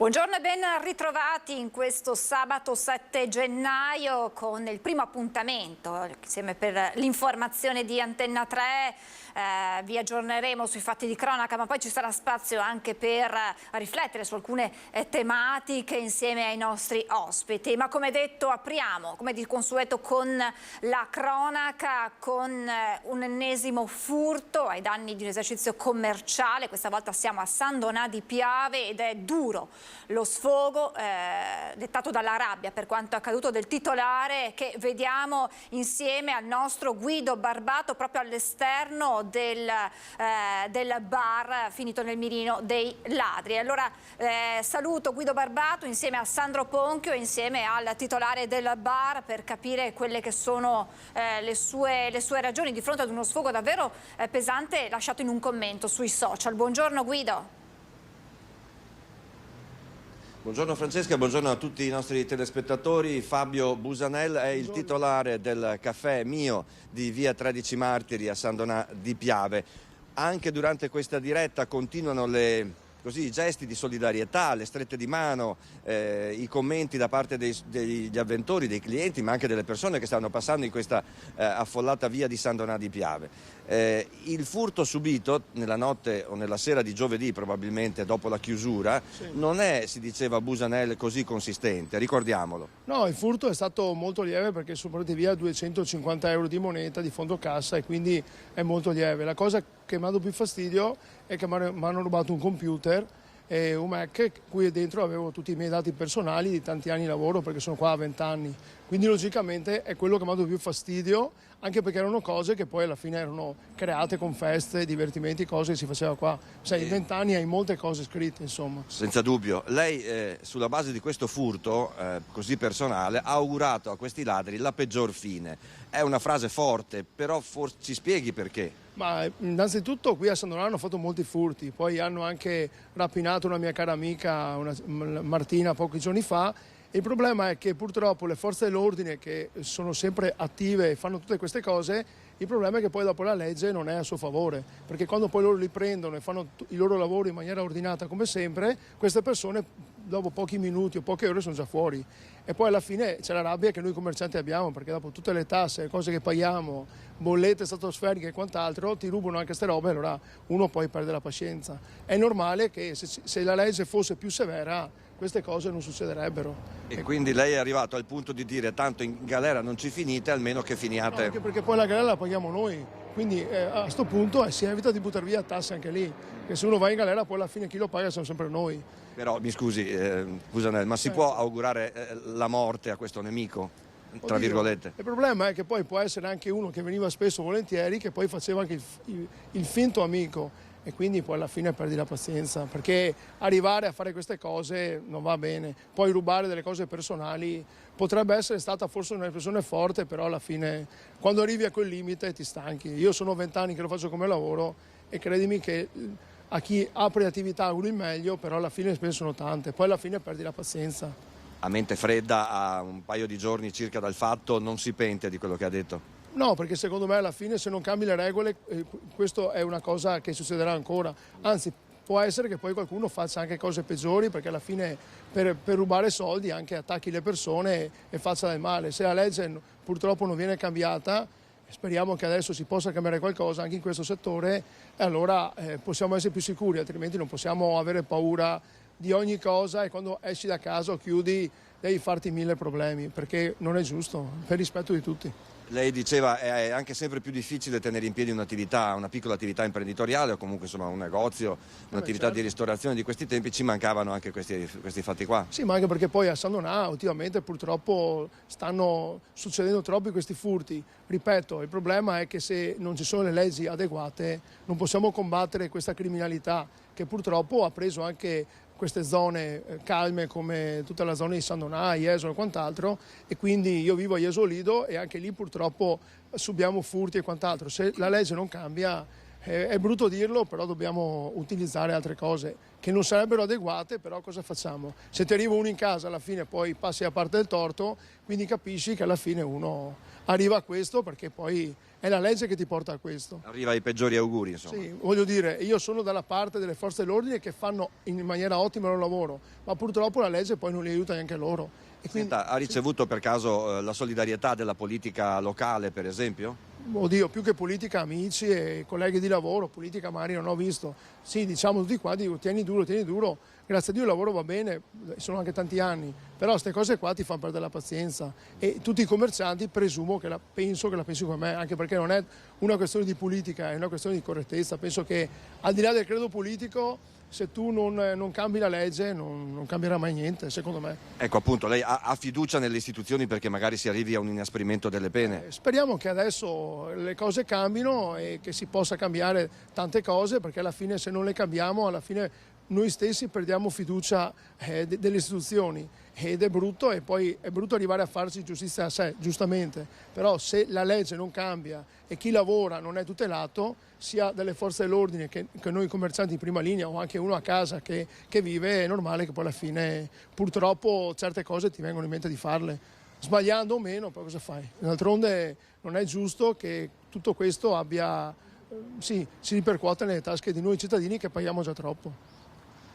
Buongiorno e ben ritrovati in questo sabato 7 gennaio con il primo appuntamento insieme per l'informazione di Antenna 3. Vi aggiorneremo sui fatti di cronaca, ma poi ci sarà spazio anche per riflettere su alcune tematiche insieme ai nostri ospiti. Ma come detto apriamo come di consueto con la cronaca, con un ennesimo furto ai danni di un esercizio commerciale. Questa volta siamo a San Donà di Piave ed è duro lo sfogo dettato dalla rabbia per quanto accaduto del titolare, che vediamo insieme al nostro Guido Barbato proprio all'esterno del bar finito nel mirino dei ladri. Allora saluto Guido Barbato insieme a Sandro Ponchio, insieme al titolare del bar, per capire quelle che sono le sue ragioni di fronte ad uno sfogo davvero pesante lasciato in un commento sui social. Buongiorno Guido. Buongiorno Francesca, buongiorno a tutti i nostri telespettatori. Fabio Busanel è il titolare del caffè Mio di via 13 Martiri a San Donà di Piave. Anche durante questa diretta continuano i gesti di solidarietà, le strette di mano, i commenti da parte degli avventori, dei clienti, ma anche delle persone che stanno passando in questa affollata via di San Donà di Piave. Il furto subito nella notte o nella sera di giovedì, probabilmente dopo la chiusura, non è, si diceva Busanel, così consistente, ricordiamolo. No, il furto è stato molto lieve perché sono portati via 250 euro di moneta di fondo cassa e quindi è molto lieve. La cosa che mi ha dato più fastidio è che mi hanno rubato un computer e un Mac, cui dentro avevo tutti i miei dati personali di tanti anni di lavoro, perché sono qua a 20 anni. Quindi logicamente è quello che mi ha dato più fastidio, anche perché erano cose che poi alla fine erano create con feste, divertimenti, cose che si faceva qua. Sai, in 20 anni hai molte cose scritte, insomma. Senza dubbio. Lei, sulla base di questo furto così personale, ha augurato a questi ladri la peggior fine. È una frase forte, però ci spieghi perché. Ma innanzitutto qui a San Donà hanno fatto molti furti, poi hanno anche rapinato una mia cara amica, Martina, pochi giorni fa. Il problema è che purtroppo le forze dell'ordine, che sono sempre attive e fanno tutte queste cose, il problema è che poi dopo la legge non è a suo favore, perché quando poi loro li prendono e fanno i loro lavori in maniera ordinata come sempre, queste persone dopo pochi minuti o poche ore sono già fuori. E poi alla fine c'è la rabbia che noi commercianti abbiamo, perché dopo tutte le tasse, le cose che paghiamo, bollette stratosferiche e quant'altro, ti rubano anche queste robe, allora uno poi perde la pazienza. È normale che se la legge fosse più severa queste cose non succederebbero. E quindi lei è arrivato al punto di dire: tanto in galera non ci finite, almeno che finiate. No, anche perché poi la galera la paghiamo noi, quindi a questo punto si evita di buttare via tasse anche lì, che se uno va in galera poi alla fine chi lo paga siamo sempre noi. Però mi scusi Busanel, ma si può augurare la morte a questo nemico? Tra virgolette. Il problema è che poi può essere anche uno che veniva spesso volentieri, che poi faceva anche il finto amico, e quindi poi alla fine perdi la pazienza, perché arrivare a fare queste cose non va bene. Poi rubare delle cose personali potrebbe essere stata forse una persona forte, però alla fine quando arrivi a quel limite ti stanchi. Io sono 20 anni che lo faccio come lavoro e credimi che a chi apre attività auguro il meglio, però alla fine le spese sono tante, poi alla fine perdi la pazienza. A mente fredda, a un paio di giorni circa dal fatto, non si pente di quello che ha detto? No, perché secondo me alla fine se non cambi le regole questo è una cosa che succederà ancora, anzi può essere che poi qualcuno faccia anche cose peggiori, perché alla fine per rubare soldi anche attacchi le persone e faccia del male. Se la legge purtroppo non viene cambiata, speriamo che adesso si possa cambiare qualcosa anche in questo settore, e allora possiamo essere più sicuri, altrimenti non possiamo avere paura di ogni cosa e quando esci da casa o chiudi devi farti 1000 problemi, perché non è giusto, per rispetto di tutti. Lei diceva è anche sempre più difficile tenere in piedi un'attività, una piccola attività imprenditoriale o comunque insomma un negozio, un'attività di ristorazione di questi tempi. Ci mancavano anche questi fatti qua. Sì, ma anche perché poi a San Donà ultimamente purtroppo stanno succedendo troppi questi furti. Ripeto, il problema è che se non ci sono le leggi adeguate non possiamo combattere questa criminalità che purtroppo ha preso anche queste zone calme come tutta la zona di San Donà, Jesolo e quant'altro, e quindi io vivo a Jesolo Lido e anche lì purtroppo subiamo furti e quant'altro. Se la legge non cambia È brutto dirlo, però dobbiamo utilizzare altre cose che non sarebbero adeguate, però cosa facciamo? Se ti arriva uno in casa alla fine poi passi a parte del torto, quindi capisci che alla fine uno arriva a questo perché poi è la legge che ti porta a questo. Arriva ai peggiori auguri, insomma. Sì, voglio dire, io sono dalla parte delle forze dell'ordine che fanno in maniera ottima il loro lavoro, ma purtroppo la legge poi non li aiuta neanche loro. E quindi, Senta, ha ricevuto per caso la solidarietà della politica locale, per esempio? oddio, più che politica, amici e colleghi di lavoro, politica magari non ho visto. Sì, diciamo tutti qua, dico tieni duro, grazie a Dio il lavoro va bene, sono anche tanti anni, però queste cose qua ti fanno perdere la pazienza e tutti i commercianti penso che la pensi come me, anche perché non è una questione di politica, è una questione di correttezza. Penso che al di là del credo politico, se tu non cambi la legge non cambierà mai niente, secondo me. Ecco, appunto, lei ha fiducia nelle istituzioni perché magari si arrivi a un inasprimento delle pene? Speriamo che adesso le cose cambino e che si possa cambiare tante cose, perché alla fine se non le cambiamo, alla fine noi stessi perdiamo fiducia delle istituzioni ed è brutto, e poi è brutto arrivare a farsi giustizia a sé, giustamente, però se la legge non cambia e chi lavora non è tutelato, sia dalle forze dell'ordine che noi commercianti in prima linea o anche uno a casa che vive, è normale che poi alla fine purtroppo certe cose ti vengono in mente di farle, sbagliando o meno, poi cosa fai? D'altronde non è giusto che tutto questo si ripercuote nelle tasche di noi cittadini che paghiamo già troppo.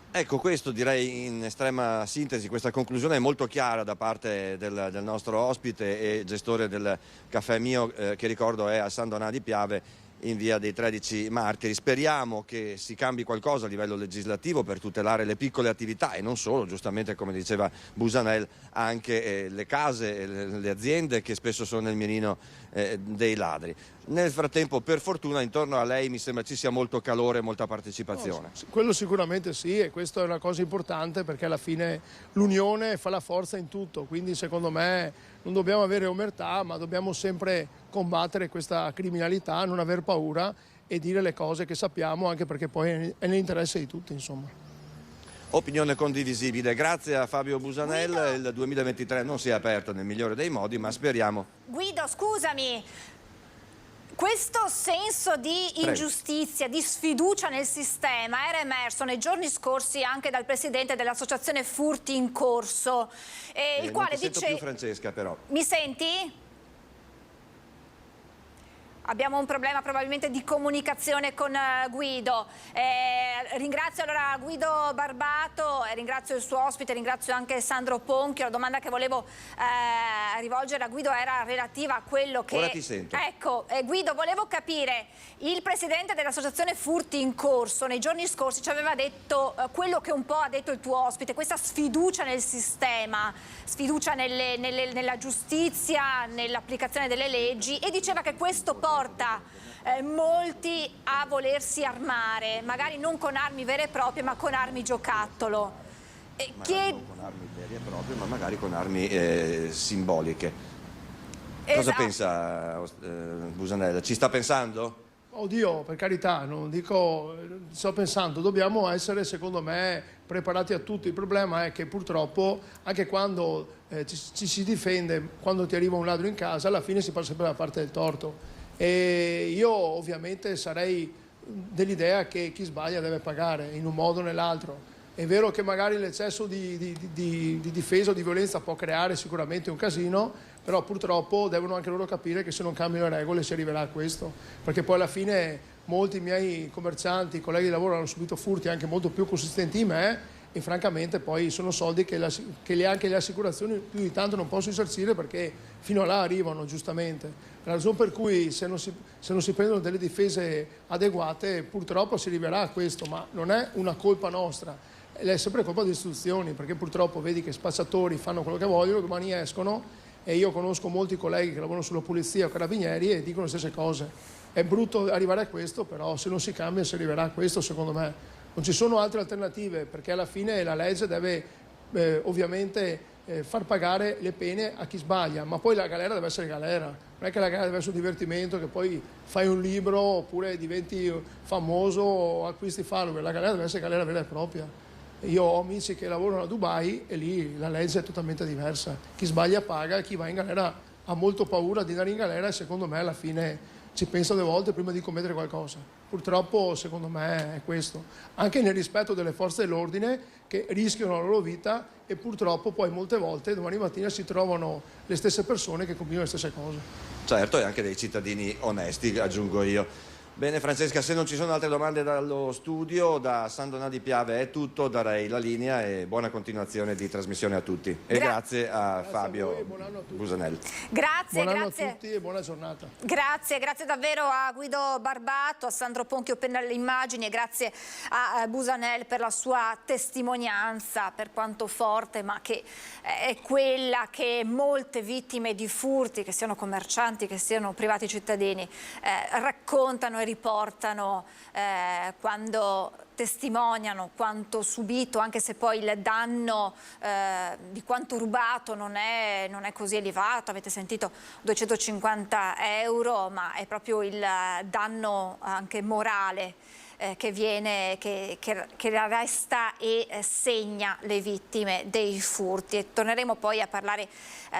Ecco, questo direi in estrema sintesi, questa conclusione è molto chiara da parte del nostro ospite e gestore del Caffè Mio, che ricordo è a San Donà di Piave, in via dei 13 Martiri. Speriamo che si cambi qualcosa a livello legislativo per tutelare le piccole attività e non solo, giustamente come diceva Busanel, anche le case, le aziende che spesso sono nel mirino dei ladri. Nel frattempo, per fortuna, intorno a lei mi sembra ci sia molto calore e molta partecipazione. No, quello sicuramente sì, e questa è una cosa importante perché alla fine l'unione fa la forza in tutto, quindi secondo me non dobbiamo avere omertà, ma dobbiamo sempre combattere questa criminalità, non aver paura e dire le cose che sappiamo, anche perché poi è nell'interesse di tutti, insomma. Opinione condivisibile. Grazie a Fabio Busanel. Guido. Il 2023 non si è aperto nel migliore dei modi, ma speriamo. Guido, scusami, questo senso di ingiustizia, di sfiducia nel sistema era emerso nei giorni scorsi anche dal presidente dell'associazione Furti in Corso, il quale non ti sento dice... più, Francesca, però. Mi senti? Abbiamo un problema probabilmente di comunicazione con Guido. Ringrazio allora Guido Barbato, ringrazio il suo ospite, ringrazio anche Sandro Ponchio. La domanda che volevo rivolgere a Guido era relativa a quello che... Ora ti sento. Ecco, Guido, volevo capire, il presidente dell'associazione Furti in Corso nei giorni scorsi ci aveva detto quello che un po' ha detto il tuo ospite, questa sfiducia nel sistema, sfiducia nella giustizia, nell'applicazione delle leggi, e diceva che questo porta molti a volersi armare, magari non con armi vere e proprie, ma con armi giocattolo. Non con armi vere e proprie, ma magari con armi simboliche. Cosa Esatto. pensa Busanel? Ci sta pensando? Oddio, per carità, non dico, sto pensando, dobbiamo essere secondo me preparati a tutto. Il problema è che purtroppo anche quando ci si difende, quando ti arriva un ladro in casa, alla fine si passa sempre dalla parte del torto. E io ovviamente sarei dell'idea che chi sbaglia deve pagare in un modo o nell'altro. È vero che magari l'eccesso di difesa o di violenza può creare sicuramente un casino, però purtroppo devono anche loro capire che se non cambiano le regole si arriverà a questo, perché poi alla fine molti miei commercianti, colleghi di lavoro hanno subito furti anche molto più consistenti di me, e francamente poi sono soldi che anche le assicurazioni più di tanto non possono risarcire, perché fino a là arrivano, giustamente. La ragione per cui se non si prendono delle difese adeguate purtroppo si arriverà a questo, ma non è una colpa nostra, è sempre colpa delle istituzioni, perché purtroppo vedi che spacciatori fanno quello che vogliono, domani escono, e io conosco molti colleghi che lavorano sulla polizia o carabinieri e dicono le stesse cose. È brutto arrivare a questo, però se non si cambia si arriverà a questo, secondo me. Non ci sono altre alternative, perché alla fine la legge deve ovviamente far pagare le pene a chi sbaglia, ma poi la galera deve essere galera, non è che la galera deve essere un divertimento che poi fai un libro oppure diventi famoso o acquisti follower. La galera deve essere galera vera e propria. Io ho amici che lavorano a Dubai e lì la legge è totalmente diversa, chi sbaglia paga, chi va in galera ha molto paura di andare in galera, e secondo me alla fine ci pensa 2 volte prima di commettere qualcosa. Purtroppo, secondo me, è questo. Anche nel rispetto delle forze dell'ordine che rischiano la loro vita e purtroppo poi molte volte domani mattina si trovano le stesse persone che compiono le stesse cose. Certo, e anche dei cittadini onesti, aggiungo io. Bene Francesca, se non ci sono altre domande dallo studio, da San Donà di Piave è tutto, darei la linea e buona continuazione di trasmissione a tutti. E grazie a Fabio a voi e buon anno a tutti. Busanel. Grazie, Buon anno grazie. a tutti e buona giornata. Grazie davvero a Guido Barbato, a Sandro Ponchio per le immagini e grazie a Busanel per la sua testimonianza, per quanto forte, ma che è quella che molte vittime di furti, che siano commercianti, che siano privati cittadini, raccontano e riportano quando testimoniano quanto subito, anche se poi il danno di quanto rubato non è così elevato. Avete sentito 250 euro, ma è proprio il danno anche morale che resta e segna le vittime dei furti. E torneremo poi a parlare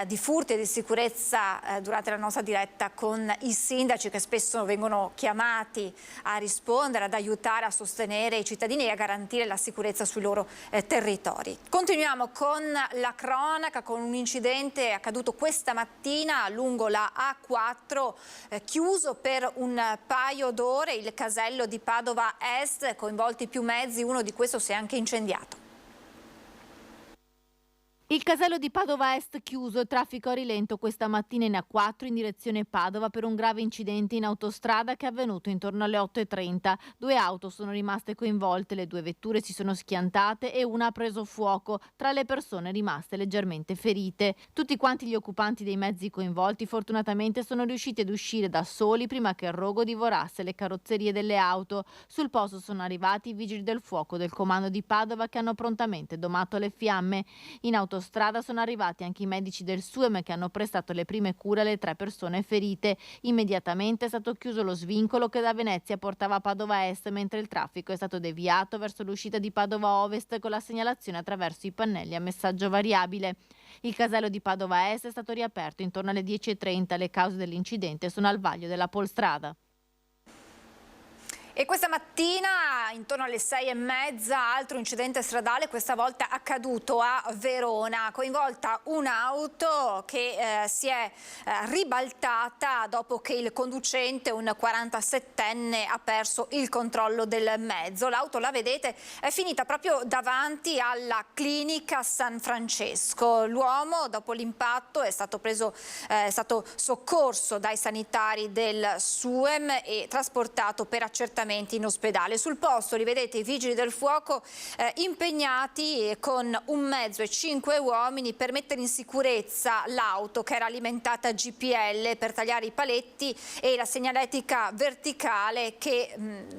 di furti e di sicurezza durante la nostra diretta con i sindaci, che spesso vengono chiamati a rispondere, ad aiutare, a sostenere i cittadini e a garantire la sicurezza sui loro territori. Continuiamo con la cronaca, con un incidente accaduto questa mattina lungo la A4, chiuso per un paio d'ore il casello di Padova Est, coinvolti più mezzi, uno di questi si è anche incendiato. Il casello di Padova Est chiuso, traffico a rilento questa mattina in A4 in direzione Padova per un grave incidente in autostrada che è avvenuto intorno alle 8:30. 2 auto sono rimaste coinvolte, le 2 vetture si sono schiantate e una ha preso fuoco, tra le persone rimaste leggermente ferite. Tutti quanti gli occupanti dei mezzi coinvolti fortunatamente sono riusciti ad uscire da soli prima che il rogo divorasse le carrozzerie delle auto. Sul posto sono arrivati i vigili del fuoco del comando di Padova che hanno prontamente domato le fiamme. In autostrada sono arrivati anche i medici del SUEM che hanno prestato le prime cure alle 3 persone ferite. Immediatamente è stato chiuso lo svincolo che da Venezia portava a Padova Est, mentre il traffico è stato deviato verso l'uscita di Padova Ovest con la segnalazione attraverso i pannelli a messaggio variabile. Il casello di Padova Est è stato riaperto intorno alle 10:30. Le cause dell'incidente sono al vaglio della Polstrada. E questa mattina, intorno alle 6:30, altro incidente stradale, questa volta accaduto a Verona, coinvolta un'auto che si è ribaltata dopo che il conducente, un 47enne, ha perso il controllo del mezzo. L'auto, la vedete, è finita proprio davanti alla clinica San Francesco. L'uomo, dopo l'impatto, è stato soccorso dai sanitari del SUEM e trasportato per accertamento in ospedale. Sul posto li vedete i vigili del fuoco impegnati con un mezzo e 5 uomini per mettere in sicurezza l'auto che era alimentata a GPL per tagliare i paletti e la segnaletica verticale che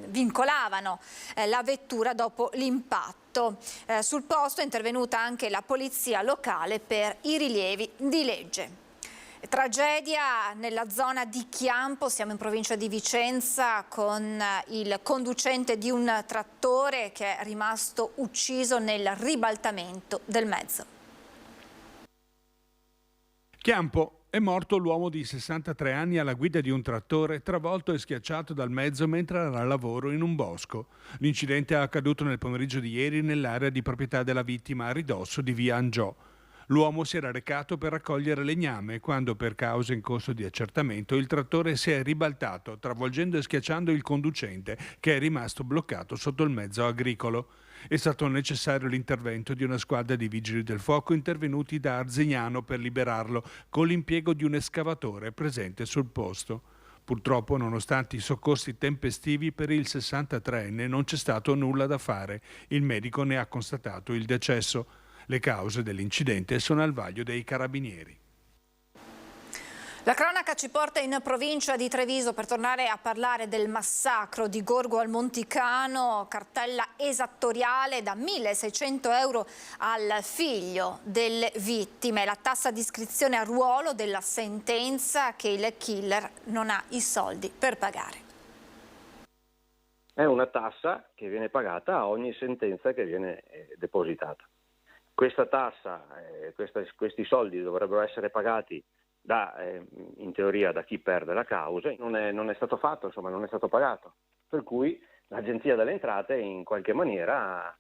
vincolavano la vettura dopo l'impatto. Sul posto è intervenuta anche la polizia locale per i rilievi di legge. Tragedia nella zona di Chiampo, siamo in provincia di Vicenza, con il conducente di un trattore che è rimasto ucciso nel ribaltamento del mezzo. Chiampo, è morto l'uomo di 63 anni alla guida di un trattore travolto e schiacciato dal mezzo mentre era a lavoro in un bosco. L'incidente è accaduto nel pomeriggio di ieri nell'area di proprietà della vittima a ridosso di via Angiò. L'uomo si era recato per raccogliere legname quando, per cause in corso di accertamento, il trattore si è ribaltato, travolgendo e schiacciando il conducente, che è rimasto bloccato sotto il mezzo agricolo. È stato necessario l'intervento di una squadra di vigili del fuoco intervenuti da Arzignano per liberarlo, con l'impiego di un escavatore presente sul posto. Purtroppo, nonostante i soccorsi tempestivi, per il 63enne non c'è stato nulla da fare. Il medico ne ha constatato il decesso. Le cause dell'incidente sono al vaglio dei carabinieri. La cronaca ci porta in provincia di Treviso per tornare a parlare del massacro di Gorgo al Monticano, cartella esattoriale da 1.600 euro al figlio delle vittime, la tassa di iscrizione a ruolo della sentenza che il killer non ha i soldi per pagare. È una tassa che viene pagata a ogni sentenza che viene depositata. Questa tassa, questi soldi dovrebbero essere pagati in teoria da chi perde la causa, non è stato fatto, insomma non è stato pagato. Per cui l'Agenzia delle Entrate in qualche maniera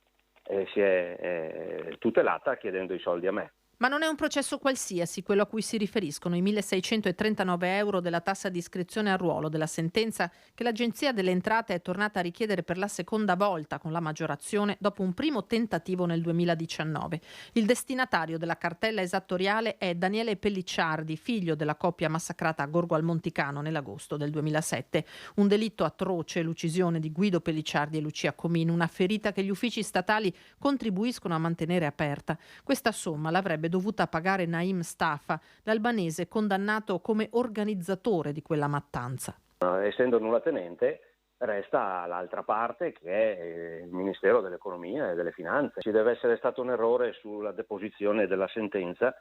si è tutelata chiedendo i soldi a me. Ma non è un processo qualsiasi quello a cui si riferiscono i 1.639 euro della tassa di iscrizione al ruolo della sentenza che l'Agenzia delle Entrate è tornata a richiedere per la seconda volta con la maggiorazione dopo un primo tentativo nel 2019. Il destinatario della cartella esattoriale è Daniele Pellicciardi, figlio della coppia massacrata a Gorgo al Monticano nell'agosto del 2007. Un delitto atroce, l'uccisione di Guido Pellicciardi e Lucia Comino, una ferita che gli uffici statali contribuiscono a mantenere aperta. Questa somma l'avrebbe dovuta pagare Naim Stafa, l'albanese condannato come organizzatore di quella mattanza. Essendo nullatenente, resta l'altra parte che è il Ministero dell'Economia e delle Finanze. Ci deve essere stato un errore sulla deposizione della sentenza.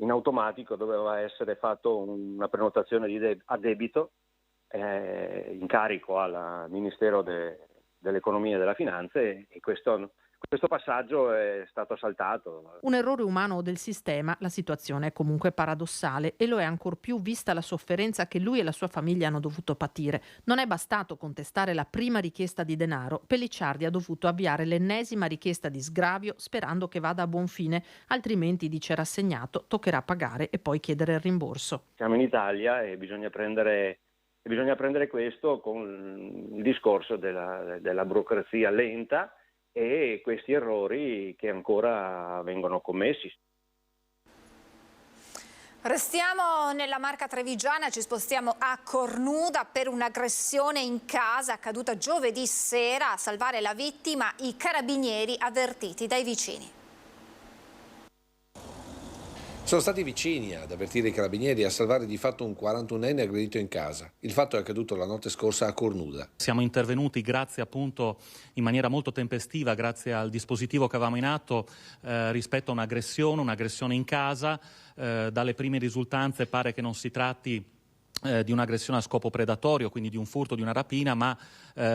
In automatico doveva essere fatto una prenotazione a debito in carico al Ministero dell'Economia e delle Finanze e questo passaggio è stato saltato. Un errore umano o del sistema, la situazione è comunque paradossale e lo è ancor più vista la sofferenza che lui e la sua famiglia hanno dovuto patire. Non è bastato contestare la prima richiesta di denaro, Pellicciardi ha dovuto avviare l'ennesima richiesta di sgravio sperando che vada a buon fine, altrimenti, dice rassegnato, toccherà pagare e poi chiedere il rimborso. Siamo in Italia e bisogna prendere questo con il discorso della burocrazia lenta e questi errori che ancora vengono commessi. Restiamo nella Marca trevigiana, ci spostiamo a Cornuda per un'aggressione in casa accaduta giovedì sera. A salvare la vittima i carabinieri avvertiti dai vicini. Sono stati vicini ad avvertire i carabinieri e a salvare di fatto un 41enne aggredito in casa. Il fatto è accaduto la notte scorsa a Cornuda. Siamo intervenuti grazie appunto in maniera molto tempestiva, grazie al dispositivo che avevamo in atto rispetto a un'aggressione in casa. Dalle prime risultanze pare che non si tratti di un'aggressione a scopo predatorio, quindi di un furto, di una rapina, ma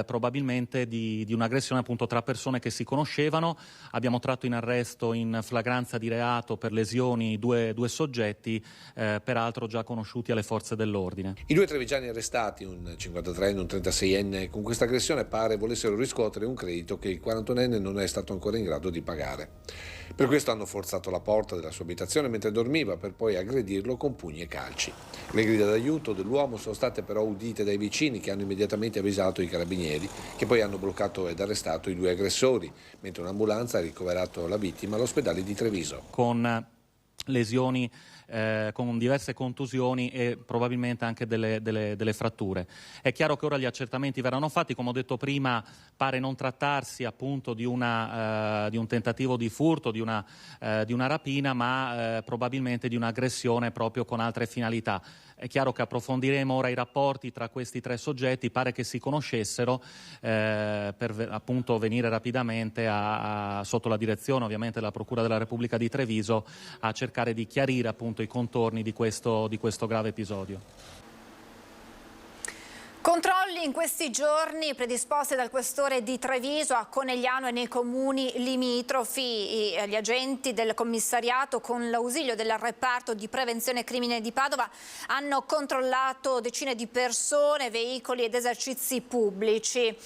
probabilmente di un'aggressione appunto tra persone che si conoscevano. Abbiamo tratto in arresto in flagranza di reato per lesioni due soggetti, peraltro già conosciuti alle forze dell'ordine. I due trevigiani arrestati, un 53enne e un 36enne, con questa aggressione pare volessero riscuotere un credito che il 41enne non è stato ancora in grado di pagare. Per questo hanno forzato la porta della sua abitazione mentre dormiva per poi aggredirlo con pugni e calci. Le grida d'aiuto dell'uomo sono state però udite dai vicini che hanno immediatamente avvisato i carabinieri che poi hanno bloccato ed arrestato i due aggressori, mentre un'ambulanza ha ricoverato la vittima all'ospedale di Treviso. Con lesioni, con diverse contusioni e probabilmente anche delle fratture. È chiaro che ora gli accertamenti verranno fatti, come ho detto prima pare non trattarsi appunto di un tentativo di furto, di una rapina, ma probabilmente di un'aggressione proprio con altre finalità. È chiaro che approfondiremo ora i rapporti tra questi tre soggetti, pare che si conoscessero per appunto venire rapidamente sotto la direzione ovviamente della Procura della Repubblica di Treviso a cercare di chiarire appunto i contorni di questo grave episodio. Controlli in questi giorni predisposti dal questore di Treviso a Conegliano e nei comuni limitrofi. Gli agenti del commissariato con l'ausilio del reparto di prevenzione crimine di Padova hanno controllato decine di persone, veicoli ed esercizi pubblici.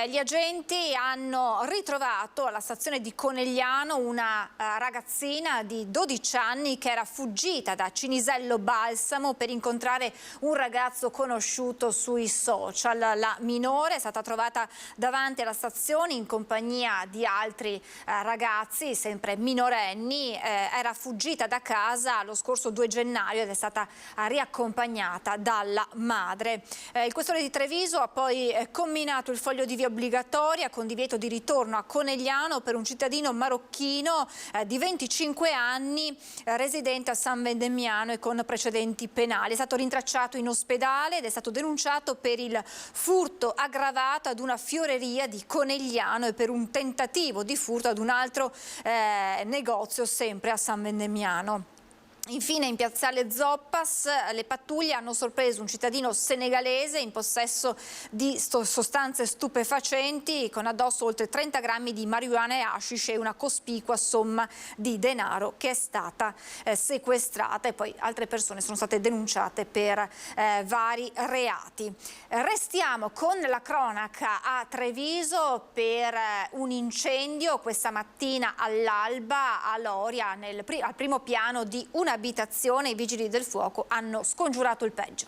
Gli agenti hanno ritrovato alla stazione di Conegliano una ragazzina di 12 anni che era fuggita da Cinisello Balsamo per incontrare un ragazzo conosciuto sui social. La minore è stata trovata davanti alla stazione in compagnia di altri ragazzi, sempre minorenni. Era fuggita da casa lo scorso 2 gennaio ed è stata riaccompagnata dalla madre. Il questore di Treviso ha poi comminato il foglio di via obbligatoria con divieto di ritorno a Conegliano per un cittadino marocchino di 25 anni residente a San Vendemiano e con precedenti penali. È stato rintracciato in ospedale ed è stato denunciato per il furto aggravato ad una fioreria di Conegliano e per un tentativo di furto ad un altro negozio sempre a San Vendemiano. Infine in piazzale Zoppas le pattuglie hanno sorpreso un cittadino senegalese in possesso di sostanze stupefacenti con addosso oltre 30 grammi di marijuana e hashish e una cospicua somma di denaro che è stata sequestrata, e poi altre persone sono state denunciate per vari reati. Restiamo con la cronaca a Treviso per un incendio questa mattina all'alba a Loria, al primo piano di una abitazione. I vigili del fuoco hanno scongiurato il peggio.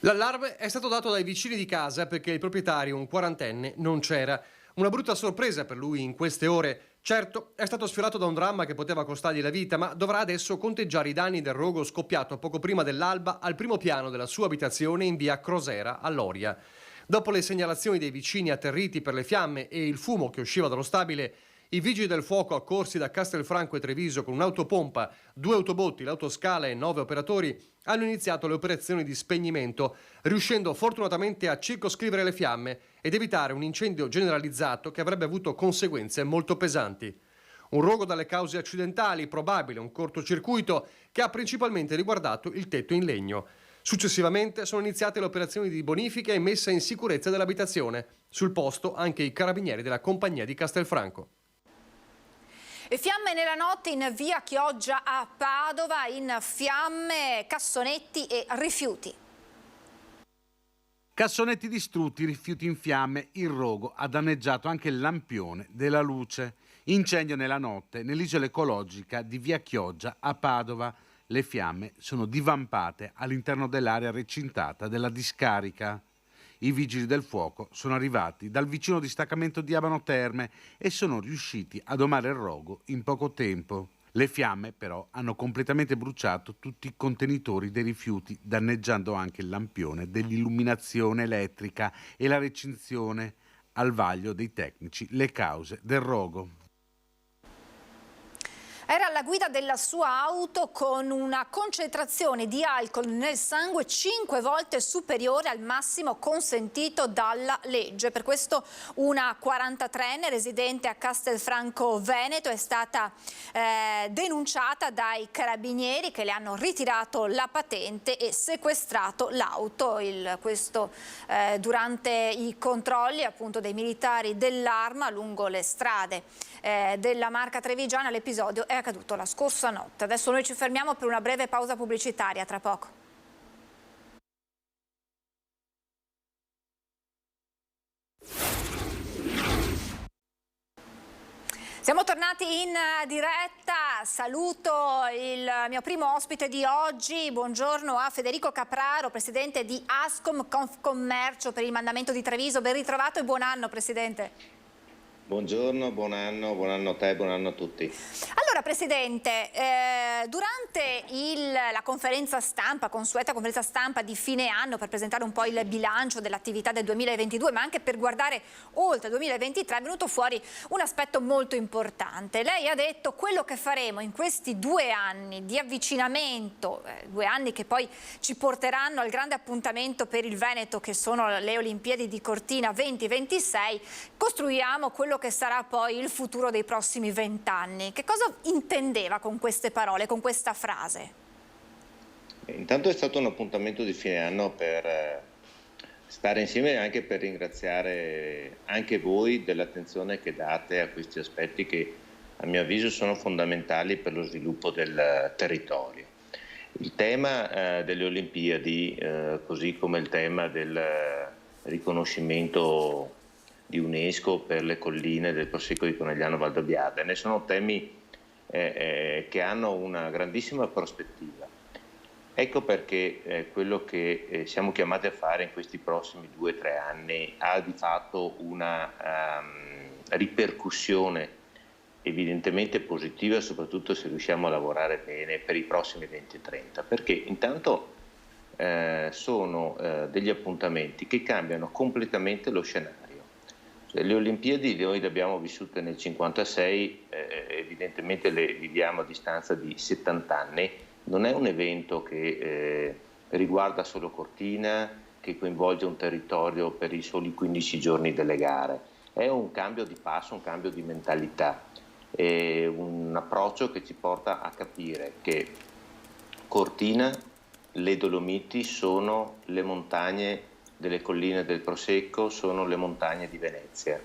L'allarme è stato dato dai vicini di casa perché il proprietario, un quarantenne, non c'era. Una brutta sorpresa per lui in queste ore. Certo, è stato sfiorato da un dramma che poteva costargli la vita, ma dovrà adesso conteggiare i danni del rogo scoppiato poco prima dell'alba al primo piano della sua abitazione in via Crosera a Loria. Dopo le segnalazioni dei vicini atterriti per le fiamme e il fumo che usciva dallo stabile, i vigili del fuoco accorsi da Castelfranco e Treviso con un'autopompa, 2 autobotti, l'autoscala e 9 operatori hanno iniziato le operazioni di spegnimento, riuscendo fortunatamente a circoscrivere le fiamme ed evitare un incendio generalizzato che avrebbe avuto conseguenze molto pesanti. Un rogo dalle cause accidentali, probabile un cortocircuito che ha principalmente riguardato il tetto in legno. Successivamente sono iniziate le operazioni di bonifica e messa in sicurezza dell'abitazione. Sul posto anche i carabinieri della compagnia di Castelfranco. E fiamme nella notte in via Chioggia a Padova, in fiamme cassonetti e rifiuti. Cassonetti distrutti, rifiuti in fiamme, il rogo ha danneggiato anche il lampione della luce. Incendio nella notte nell'isola ecologica di via Chioggia a Padova. Le fiamme sono divampate all'interno dell'area recintata della discarica. I vigili del fuoco sono arrivati dal vicino distaccamento di Abano Terme e sono riusciti a domare il rogo in poco tempo. Le fiamme però hanno completamente bruciato tutti i contenitori dei rifiuti, danneggiando anche il lampione dell'illuminazione elettrica e la recinzione. Al vaglio dei tecnici le cause del rogo. Era alla guida della sua auto con una concentrazione di alcol nel sangue 5 volte superiore al massimo consentito dalla legge. Per questo una 43enne residente a Castelfranco Veneto è stata denunciata dai carabinieri che le hanno ritirato la patente e sequestrato l'auto. Questo durante i controlli appunto dei militari dell'Arma lungo le strade della Marca Trevigiana. L'episodio è accaduto la scorsa notte. Adesso noi ci fermiamo per una breve pausa pubblicitaria, tra poco. Siamo tornati in diretta, saluto il mio primo ospite di oggi, buongiorno a Federico Capraro, presidente di Ascom Confcommercio per il mandamento di Treviso, ben ritrovato e buon anno Presidente. Buongiorno, buon anno a te, buon anno a tutti. Allora Presidente, durante la conferenza stampa, consueta conferenza stampa di fine anno per presentare un po' il bilancio dell'attività del 2022, ma anche per guardare oltre il 2023, è venuto fuori un aspetto molto importante. Lei ha detto quello che faremo in questi 2 anni di avvicinamento, 2 anni che poi ci porteranno al grande appuntamento per il Veneto che sono le Olimpiadi di Cortina 2026, costruiamo quello che sarà poi il futuro dei prossimi 20 anni. Che cosa intendeva con queste parole, con questa frase? Intanto è stato un appuntamento di fine anno per stare insieme e anche per ringraziare anche voi dell'attenzione che date a questi aspetti che a mio avviso sono fondamentali per lo sviluppo del territorio. Il tema delle Olimpiadi, così come il tema del riconoscimento di UNESCO per le colline del Prosecco di Conegliano Valdobbiadene, sono temi che hanno una grandissima prospettiva. Ecco perché quello che siamo chiamati a fare in questi prossimi 2-3 anni ha di fatto una ripercussione evidentemente positiva, soprattutto se riusciamo a lavorare bene per i prossimi 20-30, perché intanto sono degli appuntamenti che cambiano completamente lo scenario. Le Olimpiadi noi le abbiamo vissute nel 1956, evidentemente le viviamo a distanza di 70 anni, non è un evento che riguarda solo Cortina, che coinvolge un territorio per i soli 15 giorni delle gare, è un cambio di passo, un cambio di mentalità. È un approccio che ci porta a capire che Cortina, le Dolomiti sono le montagne delle colline del Prosecco, sono le montagne di Venezia.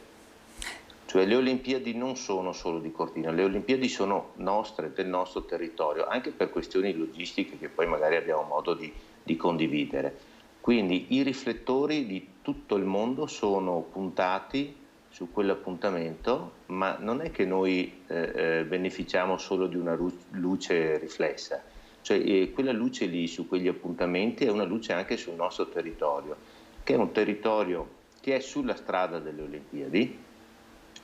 Cioè le Olimpiadi non sono solo di Cortina, le Olimpiadi sono nostre, del nostro territorio, anche per questioni logistiche che poi magari abbiamo modo di condividere. Quindi i riflettori di tutto il mondo sono puntati su quell'appuntamento, ma non è che noi beneficiamo solo di una luce riflessa, cioè quella luce lì su quegli appuntamenti è una luce anche sul nostro territorio, che è un territorio che è sulla strada delle Olimpiadi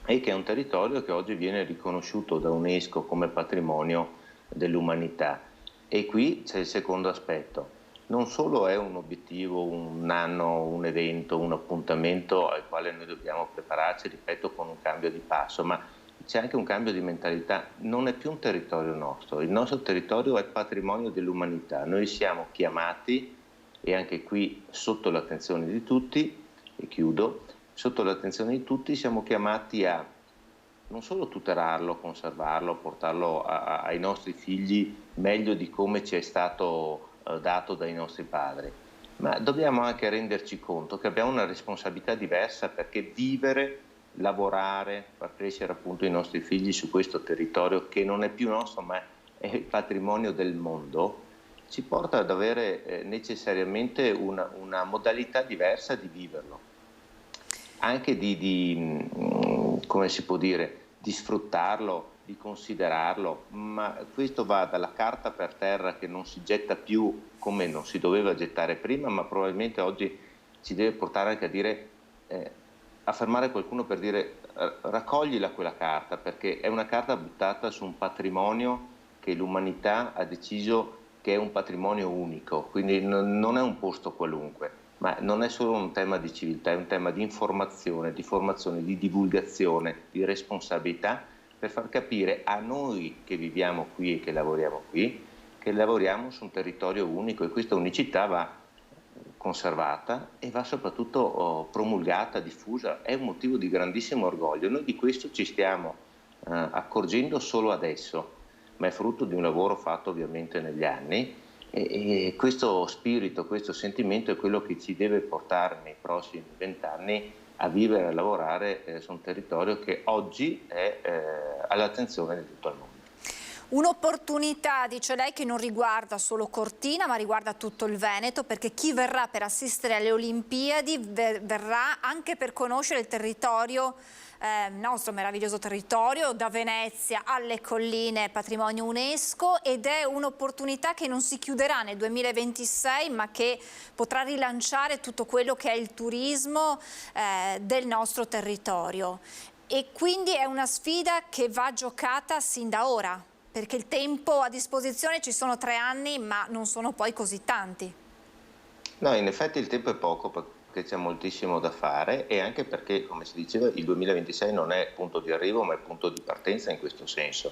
e che è un territorio che oggi viene riconosciuto da UNESCO come patrimonio dell'umanità. E qui c'è il secondo aspetto. Non solo è un obiettivo, un anno, un evento, un appuntamento al quale noi dobbiamo prepararci, ripeto, con un cambio di passo, ma c'è anche un cambio di mentalità. Non è più un territorio nostro, il nostro territorio è patrimonio dell'umanità. Noi siamo chiamati, e anche qui sotto l'attenzione di tutti, e chiudo, sotto l'attenzione di tutti siamo chiamati a non solo tutelarlo, conservarlo, portarlo ai nostri figli meglio di come ci è stato dato dai nostri padri, ma dobbiamo anche renderci conto che abbiamo una responsabilità diversa, perché vivere, lavorare, far crescere appunto i nostri figli su questo territorio che non è più nostro ma è il patrimonio del mondo, ci porta ad avere necessariamente una modalità diversa di viverlo, anche come si può dire, di sfruttarlo, di considerarlo, ma questo va dalla carta per terra che non si getta più come non si doveva gettare prima, ma probabilmente oggi ci deve portare anche a dire, a fermare qualcuno per dire raccoglila quella carta, perché è una carta buttata su un patrimonio che l'umanità ha deciso che è un patrimonio unico, quindi non è un posto qualunque, ma non è solo un tema di civiltà, è un tema di informazione, di formazione, di divulgazione, di responsabilità, per far capire a noi che viviamo qui e che lavoriamo qui, che lavoriamo su un territorio unico, e questa unicità va conservata e va soprattutto promulgata, diffusa. È un motivo di grandissimo orgoglio. Noi di questo ci stiamo accorgendo solo adesso, ma è frutto di un lavoro fatto ovviamente negli anni, e questo spirito, questo sentimento è quello che ci deve portare nei prossimi 20 anni a vivere e a lavorare su un territorio che oggi è all'attenzione di tutto il mondo. Un'opportunità, dice lei, che non riguarda solo Cortina ma riguarda tutto il Veneto, perché chi verrà per assistere alle Olimpiadi verrà anche per conoscere il territorio, il nostro meraviglioso territorio, da Venezia alle colline patrimonio UNESCO, ed è un'opportunità che non si chiuderà nel 2026 ma che potrà rilanciare tutto quello che è il turismo del nostro territorio, e quindi è una sfida che va giocata sin da ora, perché il tempo a disposizione, ci sono 3 anni ma non sono poi così tanti. No, in effetti il tempo è poco, perché c'è moltissimo da fare, e anche perché, come si diceva, il 2026 non è punto di arrivo ma è punto di partenza in questo senso,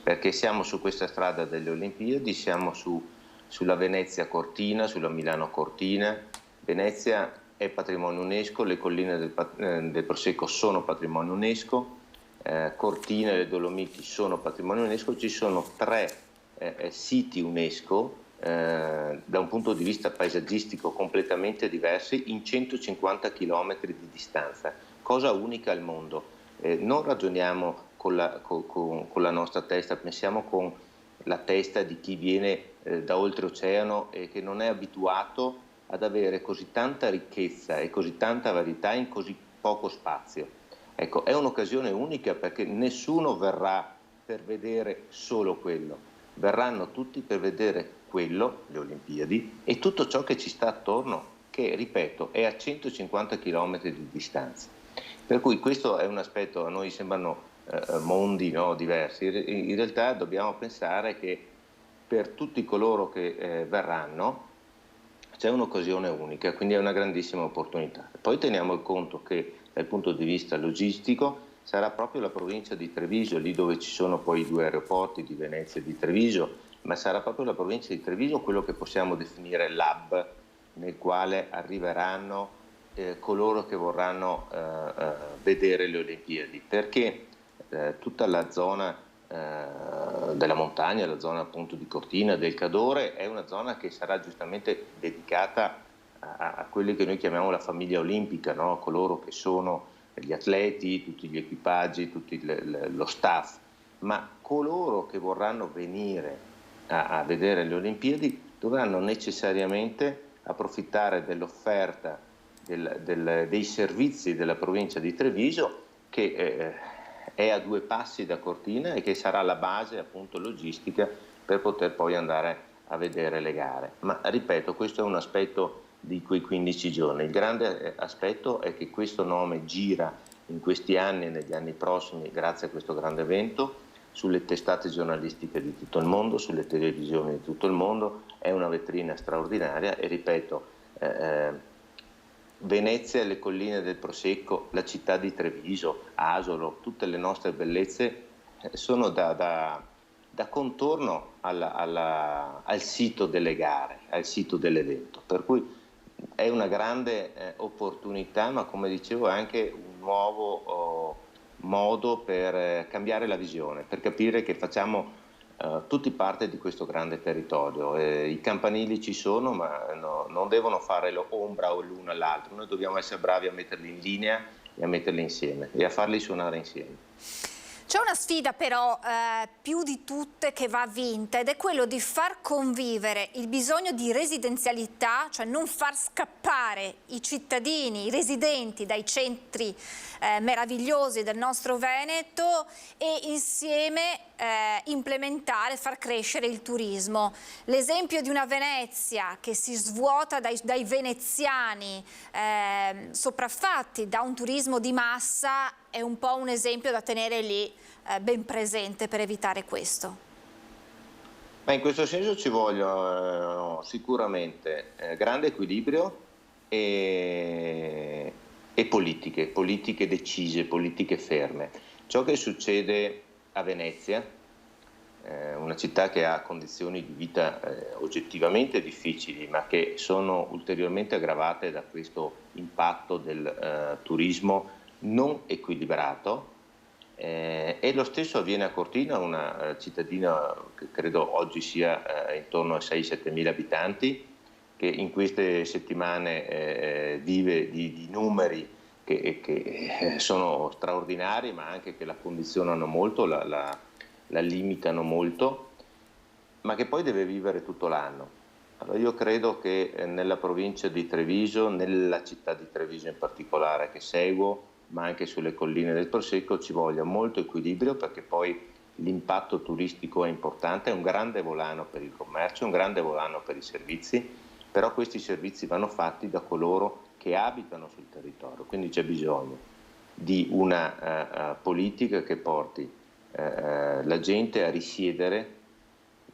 perché siamo su questa strada delle Olimpiadi, siamo sulla Venezia Cortina, sulla Milano Cortina. Venezia è patrimonio UNESCO, le colline del Prosecco sono patrimonio UNESCO, Cortina e le Dolomiti sono patrimonio UNESCO. Ci sono 3 siti UNESCO da un punto di vista paesaggistico completamente diversi, in 150 km di distanza, cosa unica al mondo. Non ragioniamo con la nostra testa, pensiamo con la testa di chi viene da oltreoceano e che non è abituato ad avere così tanta ricchezza e così tanta varietà in così poco spazio. Ecco, è un'occasione unica, perché nessuno verrà per vedere solo quello, verranno tutti per vedere quello, le Olimpiadi, e tutto ciò che ci sta attorno, che, ripeto, è a 150 km di distanza. Per cui questo è un aspetto, a noi sembrano mondi, no, diversi, in realtà dobbiamo pensare che per tutti coloro che verranno c'è un'occasione unica, quindi è una grandissima opportunità. Poi teniamo conto che dal punto di vista logistico sarà proprio la provincia di Treviso, lì dove ci sono poi i 2 aeroporti di Venezia e di Treviso, ma sarà proprio la provincia di Treviso quello che possiamo definire l'hub nel quale arriveranno coloro che vorranno vedere le Olimpiadi, perché tutta la zona della montagna, la zona appunto di Cortina, del Cadore, è una zona che sarà giustamente dedicata a quelli che noi chiamiamo la famiglia olimpica, no? Coloro che sono gli atleti, tutti gli equipaggi, tutto lo staff, ma coloro che vorranno venire a vedere le Olimpiadi dovranno necessariamente approfittare dell'offerta dei servizi della provincia di Treviso, che è a 2 passi da Cortina e che sarà la base appunto logistica per poter poi andare a vedere le gare. Ma ripeto, questo è un aspetto di quei 15 giorni. Il grande aspetto è che questo nome gira in questi anni e negli anni prossimi grazie a questo grande evento sulle testate giornalistiche di tutto il mondo, sulle televisioni di tutto il mondo. È una vetrina straordinaria e ripeto, Venezia, le colline del Prosecco, la città di Treviso, Asolo, tutte le nostre bellezze sono da contorno al sito delle gare, al sito dell'evento, per cui è una grande opportunità, ma come dicevo è anche un nuovo modo per cambiare la visione, per capire che facciamo tutti parte di questo grande territorio. I campanili ci sono, ma non devono fare l'ombra l'uno all'altro, noi dobbiamo essere bravi a metterli in linea e a metterli insieme e a farli suonare insieme. C'è una sfida però più di tutte che va vinta, ed è quello di far convivere il bisogno di residenzialità, cioè non far scappare i cittadini, i residenti dai centri meravigliosi del nostro Veneto, e insieme implementare, far crescere il turismo. L'esempio di una Venezia che si svuota dai veneziani sopraffatti da un turismo di massa è un po' un esempio da tenere lì ben presente per evitare questo. Ma in questo senso ci vogliono sicuramente grande equilibrio e politiche decise, politiche ferme. Ciò che succede a Venezia, una città che ha condizioni di vita oggettivamente difficili, ma che sono ulteriormente aggravate da questo impatto del turismo non equilibrato, e lo stesso avviene a Cortina, una cittadina che credo oggi sia intorno a 6-7 mila abitanti, che in queste settimane vive di numeri che sono straordinari, ma anche che la condizionano molto, la limitano molto, ma che poi deve vivere tutto l'anno. Allora io credo che nella provincia di Treviso, nella città di Treviso in particolare che seguo, ma anche sulle colline del Prosecco, ci voglia molto equilibrio, perché poi l'impatto turistico è importante, è un grande volano per il commercio, un grande volano per i servizi, però questi servizi vanno fatti da coloro che abitano sul territorio, quindi c'è bisogno di una politica che porti la gente a risiedere,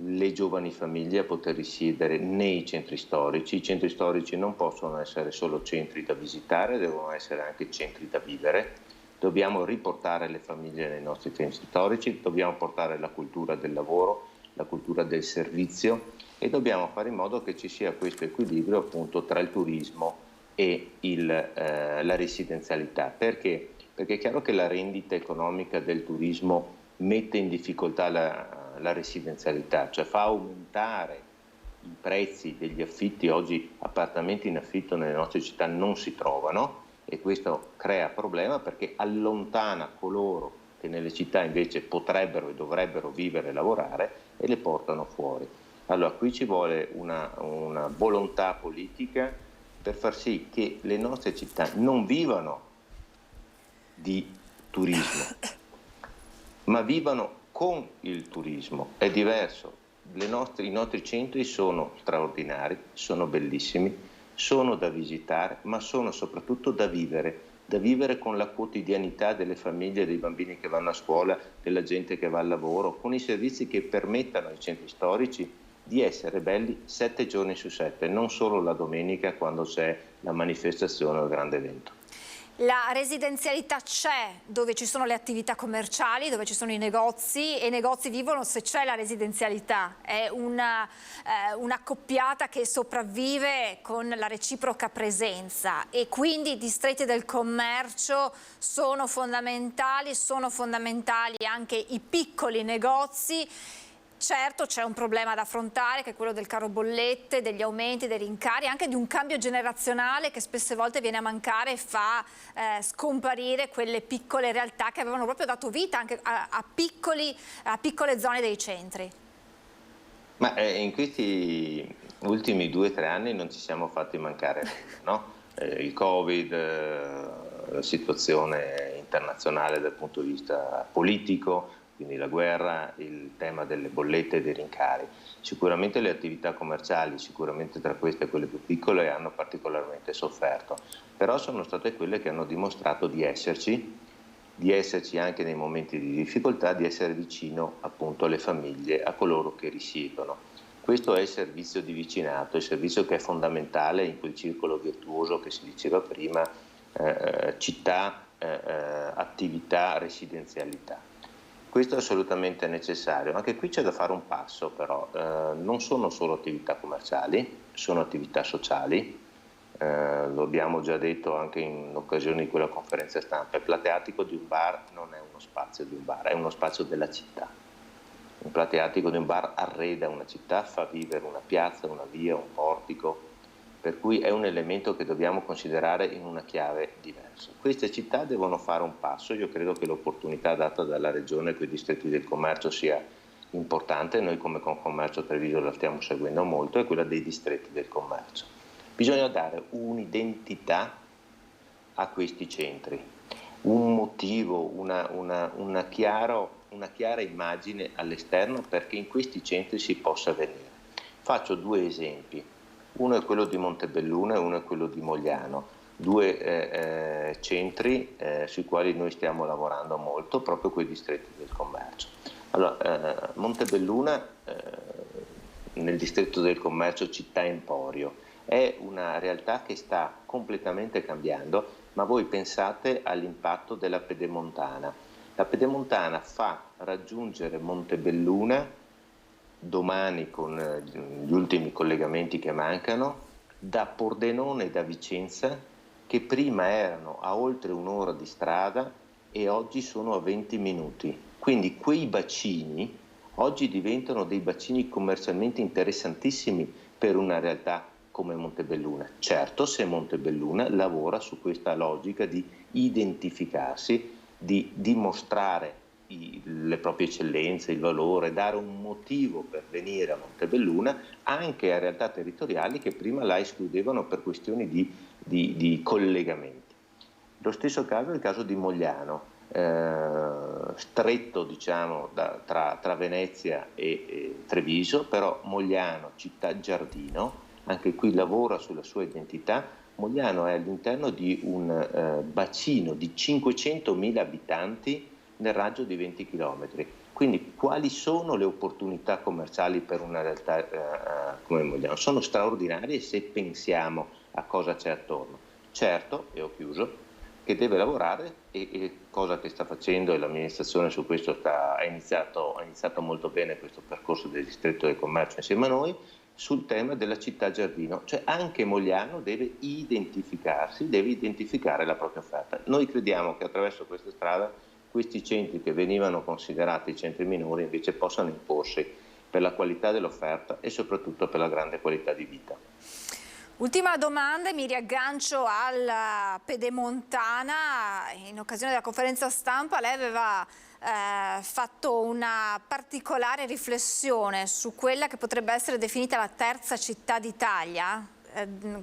le giovani famiglie a poter risiedere nei centri storici. I centri storici non possono essere solo centri da visitare, devono essere anche centri da vivere. Dobbiamo riportare le famiglie nei nostri centri storici, dobbiamo portare la cultura del lavoro, la cultura del servizio, e dobbiamo fare in modo che ci sia questo equilibrio appunto tra il turismo e la residenzialità. Perché? Perché è chiaro che la rendita economica del turismo mette in difficoltà la residenzialità, cioè fa aumentare i prezzi degli affitti. Oggi appartamenti in affitto nelle nostre città non si trovano, e questo crea problema perché allontana coloro che nelle città invece potrebbero e dovrebbero vivere e lavorare, e le portano fuori. Allora qui ci vuole una volontà politica per far sì che le nostre città non vivano di turismo, ma vivano con il turismo. È diverso. I nostri centri sono straordinari, sono bellissimi, sono da visitare, ma sono soprattutto da vivere con la quotidianità delle famiglie, dei bambini che vanno a scuola, della gente che va al lavoro, con i servizi che permettano ai centri storici di essere belli 7 giorni su 7, non solo la domenica quando c'è la manifestazione o il grande evento. La residenzialità c'è dove ci sono le attività commerciali, dove ci sono i negozi, e i negozi vivono se c'è la residenzialità. È un'accoppiata che sopravvive con la reciproca presenza, e quindi i distretti del commercio sono fondamentali anche i piccoli negozi. Certo, c'è un problema da affrontare, che è quello del caro bollette, degli aumenti, dei rincari, anche di un cambio generazionale che spesse volte viene a mancare e fa scomparire quelle piccole realtà che avevano proprio dato vita anche a piccole zone dei centri. Ma in questi ultimi 2 o 3 anni non ci siamo fatti mancare, no? Il Covid, la situazione internazionale dal punto di vista politico, quindi la guerra, il tema delle bollette e dei rincari. Sicuramente le attività commerciali, sicuramente tra queste quelle più piccole, hanno particolarmente sofferto, però sono state quelle che hanno dimostrato di esserci anche nei momenti di difficoltà, di essere vicino appunto alle famiglie, a coloro che risiedono. Questo è il servizio di vicinato, il servizio che è fondamentale in quel circolo virtuoso che si diceva prima, città, attività, residenzialità. Questo è assolutamente necessario. Anche qui c'è da fare un passo, però. Non sono solo attività commerciali, sono attività sociali. Lo abbiamo già detto anche in occasione di quella conferenza stampa. Il plateatico di un bar non è uno spazio di un bar, è uno spazio della città. Il plateatico di un bar arreda una città, fa vivere una piazza, una via, un portico, per cui è un elemento che dobbiamo considerare in una chiave diversa. Queste città devono fare un passo. Io credo che l'opportunità data dalla Regione con i distretti del commercio sia importante, noi come Confcommercio Treviso la stiamo seguendo molto, è quella dei distretti del commercio. Bisogna dare un'identità a questi centri, un motivo, una chiara immagine all'esterno perché in questi centri si possa venire. Faccio 2 esempi. Uno è quello di Montebelluna e uno è quello di Mogliano, 2 centri sui quali noi stiamo lavorando molto, proprio quei distretti del commercio. Allora, Montebelluna, nel distretto del commercio Città Emporio, è una realtà che sta completamente cambiando, ma voi pensate all'impatto della Pedemontana. La Pedemontana fa raggiungere Montebelluna domani con gli ultimi collegamenti che mancano, da Pordenone e da Vicenza, che prima erano a oltre 1 ora di strada e oggi sono a 20 minuti. Quindi quei bacini oggi diventano dei bacini commercialmente interessantissimi per una realtà come Montebelluna. Certo, se Montebelluna lavora su questa logica di identificarsi, di dimostrare le proprie eccellenze, il valore, dare un motivo per venire a Montebelluna anche a realtà territoriali che prima la escludevano per questioni di collegamenti. Lo stesso caso è il caso di Mogliano, stretto diciamo tra Venezia e Treviso, però Mogliano, città giardino, anche qui lavora sulla sua identità. Mogliano è all'interno di un bacino di 500.000 abitanti nel raggio di 20 km. Quindi quali sono le opportunità commerciali per una realtà come Mogliano? Sono straordinarie se pensiamo a cosa c'è attorno. Certo, e ho chiuso, che deve lavorare e cosa che sta facendo, e l'amministrazione su questo ha iniziato molto bene questo percorso del distretto del commercio insieme a noi, sul tema della città giardino, cioè anche Mogliano deve identificarsi, deve identificare la propria offerta. Noi crediamo che attraverso questa strada questi centri che venivano considerati centri minori invece possano imporsi per la qualità dell'offerta e soprattutto per la grande qualità di vita. Ultima domanda, mi riaggancio alla Pedemontana. In occasione della conferenza stampa lei aveva fatto una particolare riflessione su quella che potrebbe essere definita la terza città d'Italia,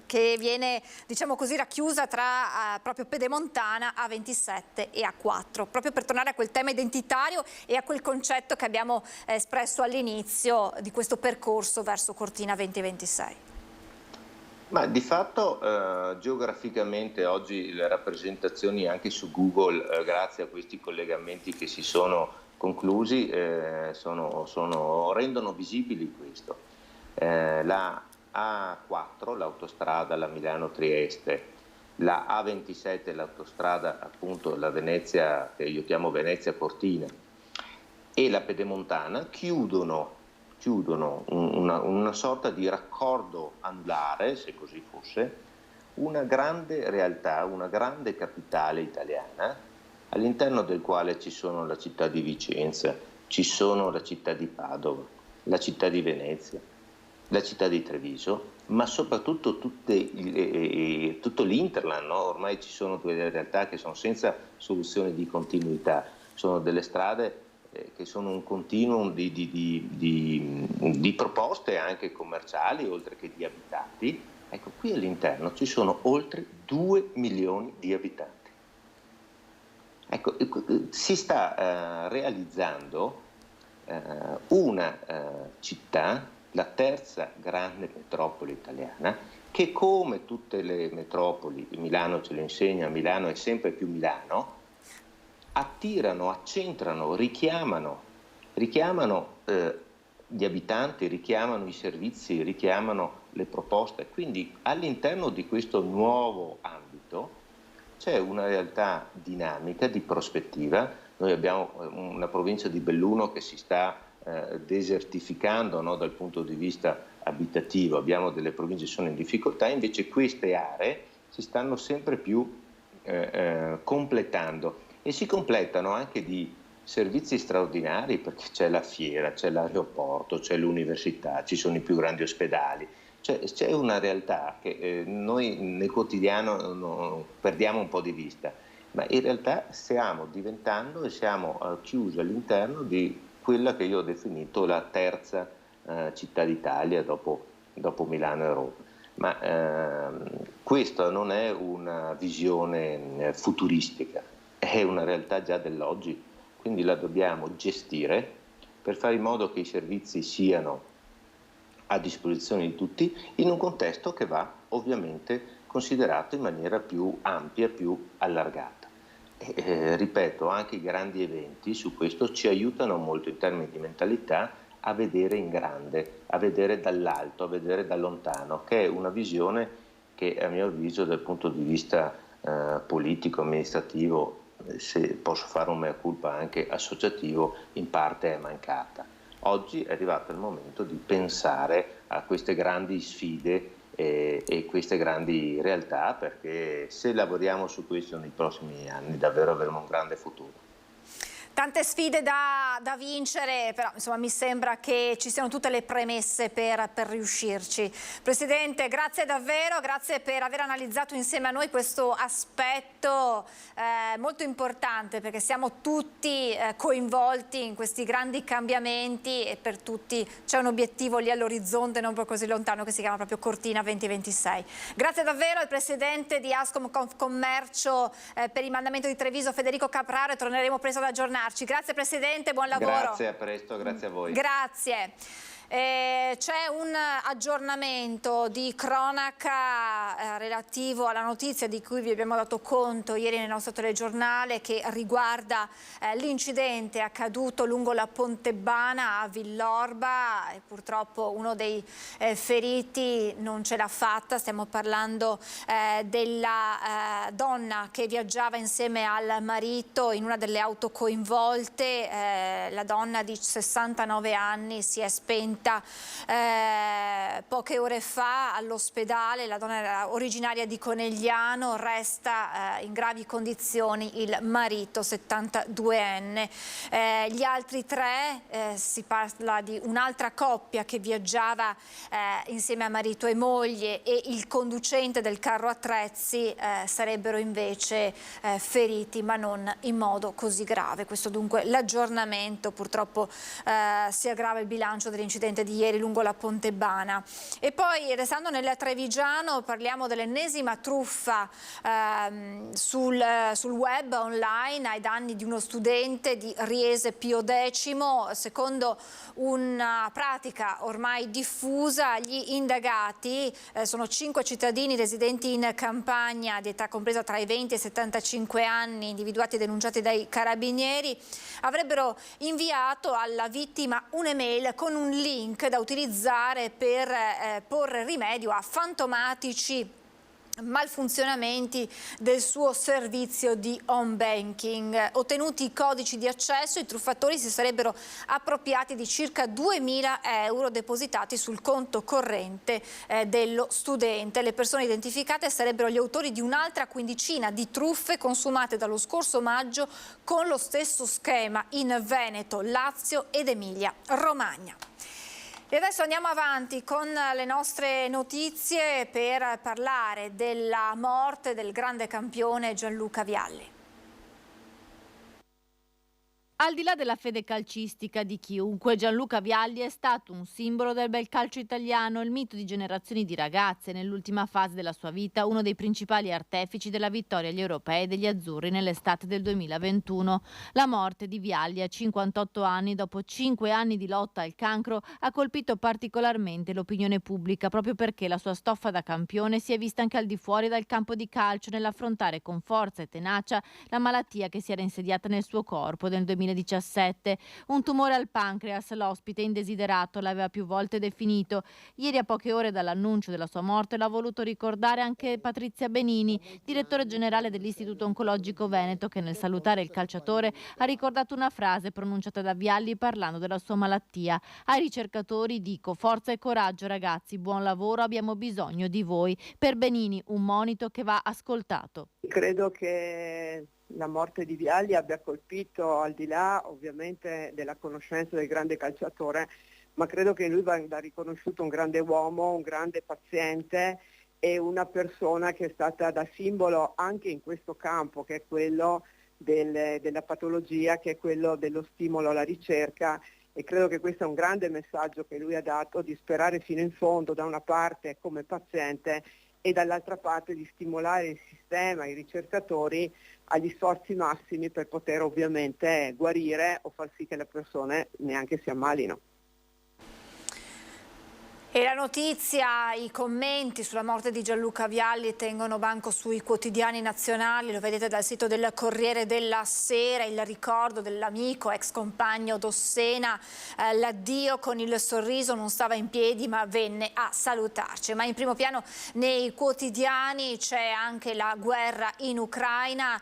che viene, diciamo così, racchiusa tra proprio Pedemontana, A27 e A4, proprio per tornare a quel tema identitario e a quel concetto che abbiamo espresso all'inizio di questo percorso verso Cortina 2026. Ma di fatto geograficamente oggi le rappresentazioni anche su Google, grazie a questi collegamenti che si sono conclusi, rendono visibili questo. La A4, l'autostrada, la Milano-Trieste, la A27, l'autostrada appunto la Venezia, che io chiamo Venezia Cortina, e la Pedemontana chiudono una sorta di raccordo anulare, se così fosse, una grande realtà, una grande capitale italiana, all'interno del quale ci sono la città di Vicenza, ci sono la città di Padova, la città di Venezia, la città di Treviso, ma soprattutto tutto l'Interland, no? Ormai ci sono due realtà che sono senza soluzione di continuità, sono delle strade che sono un continuum di proposte anche commerciali, oltre che di abitati. Ecco, qui all'interno ci sono oltre 2 milioni di abitanti. Ecco, si sta realizzando una città, la terza grande metropoli italiana, che come tutte le metropoli, Milano ce lo insegna, Milano è sempre più Milano, attirano, accentrano, richiamano gli abitanti, richiamano i servizi, richiamano le proposte. Quindi all'interno di questo nuovo ambito c'è una realtà dinamica, di prospettiva. Noi abbiamo una provincia di Belluno che si sta desertificando, no, dal punto di vista abitativo, abbiamo delle province che sono in difficoltà, invece queste aree si stanno sempre più completando, e si completano anche di servizi straordinari, perché c'è la fiera, c'è l'aeroporto, c'è l'università, ci sono i più grandi ospedali. C'è una realtà che noi nel quotidiano perdiamo un po' di vista, ma in realtà stiamo diventando e siamo chiusi all'interno di quella che io ho definito la terza città d'Italia dopo Milano e Roma. Ma questa non è una visione futuristica, è una realtà già dell'oggi, quindi la dobbiamo gestire per fare in modo che i servizi siano a disposizione di tutti in un contesto che va ovviamente considerato in maniera più ampia, più allargata. Ripeto, anche i grandi eventi su questo ci aiutano molto in termini di mentalità a vedere in grande, a vedere dall'alto, a vedere da lontano, che è una visione che a mio avviso dal punto di vista politico, amministrativo, se posso fare un mea culpa anche associativo, in parte è mancata. Oggi è arrivato il momento di pensare a queste grandi sfide e queste grandi realtà, perché se lavoriamo su questo nei prossimi anni davvero avremo un grande futuro. Tante sfide da vincere, però insomma mi sembra che ci siano tutte le premesse per riuscirci. Presidente, grazie davvero, grazie per aver analizzato insieme a noi questo aspetto molto importante, perché siamo tutti coinvolti in questi grandi cambiamenti e per tutti c'è un obiettivo lì all'orizzonte non così lontano che si chiama proprio Cortina 2026. Grazie davvero al Presidente di Ascom Confcommercio per il mandamento di Treviso, Federico Capraro, e torneremo presto ad aggiornarci. Grazie Presidente, buon lavoro. Grazie, a presto, grazie a voi. Grazie. C'è un aggiornamento di cronaca relativo alla notizia di cui vi abbiamo dato conto ieri nel nostro telegiornale, che riguarda l'incidente accaduto lungo la Pontebana a Villorba, e purtroppo uno dei feriti non ce l'ha fatta. Stiamo parlando della donna che viaggiava insieme al marito in una delle auto coinvolte. La donna di 69 anni si è spenta poche ore fa all'ospedale. La donna era originaria di Conegliano, resta in gravi condizioni il marito 72enne. Gli altri tre, si parla di un'altra coppia che viaggiava insieme a marito e moglie, e il conducente del carro attrezzi sarebbero invece feriti, ma non in modo così grave. Questo dunque l'aggiornamento. Purtroppo si aggrava il bilancio dell'incidente di ieri lungo la Pontebana. E poi, restando nel Trevigiano, parliamo dell'ennesima truffa sul web online ai danni di uno studente di Riese Pio X. Secondo una pratica ormai diffusa, gli indagati sono 5 cittadini residenti in campagna di età compresa tra i 20 e i 75 anni, individuati e denunciati dai carabinieri. Avrebbero inviato alla vittima un'email con un link da utilizzare per porre rimedio a fantomatici malfunzionamenti del suo servizio di home banking. Ottenuti i codici di accesso, i truffatori si sarebbero appropriati di circa 2.000 euro depositati sul conto corrente dello studente. Le persone identificate sarebbero gli autori di un'altra quindicina di truffe consumate dallo scorso maggio con lo stesso schema in Veneto, Lazio ed Emilia-Romagna. E adesso andiamo avanti con le nostre notizie per parlare della morte del grande campione Gianluca Vialli. Al di là della fede calcistica di chiunque, Gianluca Vialli è stato un simbolo del bel calcio italiano, il mito di generazioni di ragazze. Nell'ultima fase della sua vita, uno dei principali artefici della vittoria agli europei degli azzurri nell'estate del 2021. La morte di Vialli a 58 anni, dopo 5 anni di lotta al cancro, ha colpito particolarmente l'opinione pubblica, proprio perché la sua stoffa da campione si è vista anche al di fuori dal campo di calcio nell'affrontare con forza e tenacia la malattia che si era insediata nel suo corpo nel 2017. Un tumore al pancreas, l'ospite indesiderato l'aveva più volte definito. Ieri, a poche ore dall'annuncio della sua morte, l'ha voluto ricordare anche Patrizia Benini, direttore generale dell'Istituto Oncologico Veneto, che nel salutare il calciatore ha ricordato una frase pronunciata da Vialli parlando della sua malattia. Ai ricercatori dico: forza e coraggio ragazzi, buon lavoro, abbiamo bisogno di voi. Per Benini un monito che va ascoltato. Credo che la morte di Vialli abbia colpito, al di là ovviamente della conoscenza del grande calciatore, ma credo che in lui vada riconosciuto un grande uomo, un grande paziente e una persona che è stata da simbolo anche in questo campo, che è quello della patologia, che è quello dello stimolo alla ricerca, e credo che questo è un grande messaggio che lui ha dato, di sperare fino in fondo, da una parte come paziente e dall'altra parte di stimolare il sistema, i ricercatori agli sforzi massimi per poter ovviamente guarire o far sì che le persone neanche si ammalino. E la notizia, i commenti sulla morte di Gianluca Vialli tengono banco sui quotidiani nazionali, lo vedete dal sito del Corriere della Sera, il ricordo dell'amico, ex compagno Dossena, l'addio con il sorriso, non stava in piedi ma venne a salutarci. Ma in primo piano nei quotidiani c'è anche la guerra in Ucraina,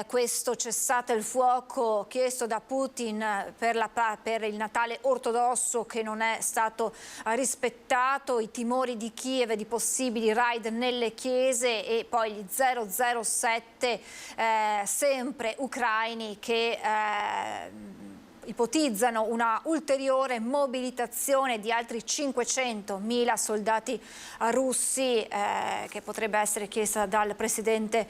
questo cessate il fuoco chiesto da Putin per il Natale ortodosso che non è stato rispettato, i timori di Kiev di possibili raid nelle chiese e poi gli 007 sempre ucraini che ipotizzano una ulteriore mobilitazione di altri 500.000 soldati russi che potrebbe essere chiesta dal presidente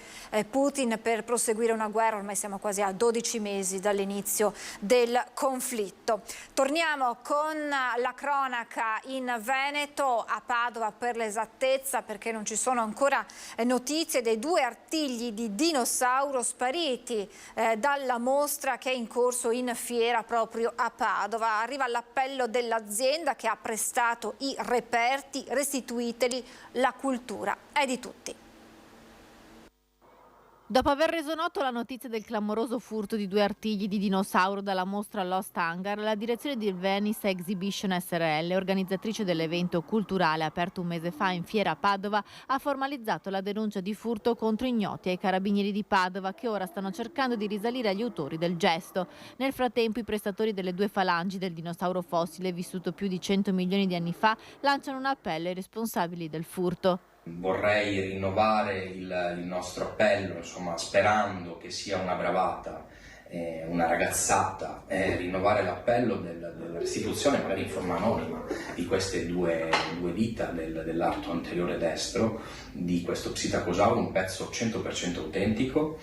Putin per proseguire una guerra. Ormai siamo quasi a 12 mesi dall'inizio del conflitto. Torniamo con la cronaca in Veneto, a Padova per l'esattezza, perché non ci sono ancora notizie dei 2 artigli di dinosauro spariti dalla mostra che è in corso in fiera proprio a Padova. Arriva l'appello dell'azienda che ha prestato i reperti, restituiteli, la cultura è di tutti. Dopo aver reso noto la notizia del clamoroso furto di 2 artigli di dinosauro dalla mostra Lost Hangar, la direzione di Venice Exhibition SRL, organizzatrice dell'evento culturale aperto un mese fa in fiera a Padova, ha formalizzato la denuncia di furto contro ignoti ai carabinieri di Padova, che ora stanno cercando di risalire agli autori del gesto. Nel frattempo i prestatori delle 2 falangi del dinosauro fossile, vissuto più di 100 milioni di anni fa, lanciano un appello ai responsabili del furto. Vorrei rinnovare il nostro appello, insomma, sperando che sia una bravata, una ragazzata, rinnovare l'appello della restituzione, magari in forma anonima, di queste due dita dell'arto anteriore destro di questo psittacosauro, un pezzo 100% autentico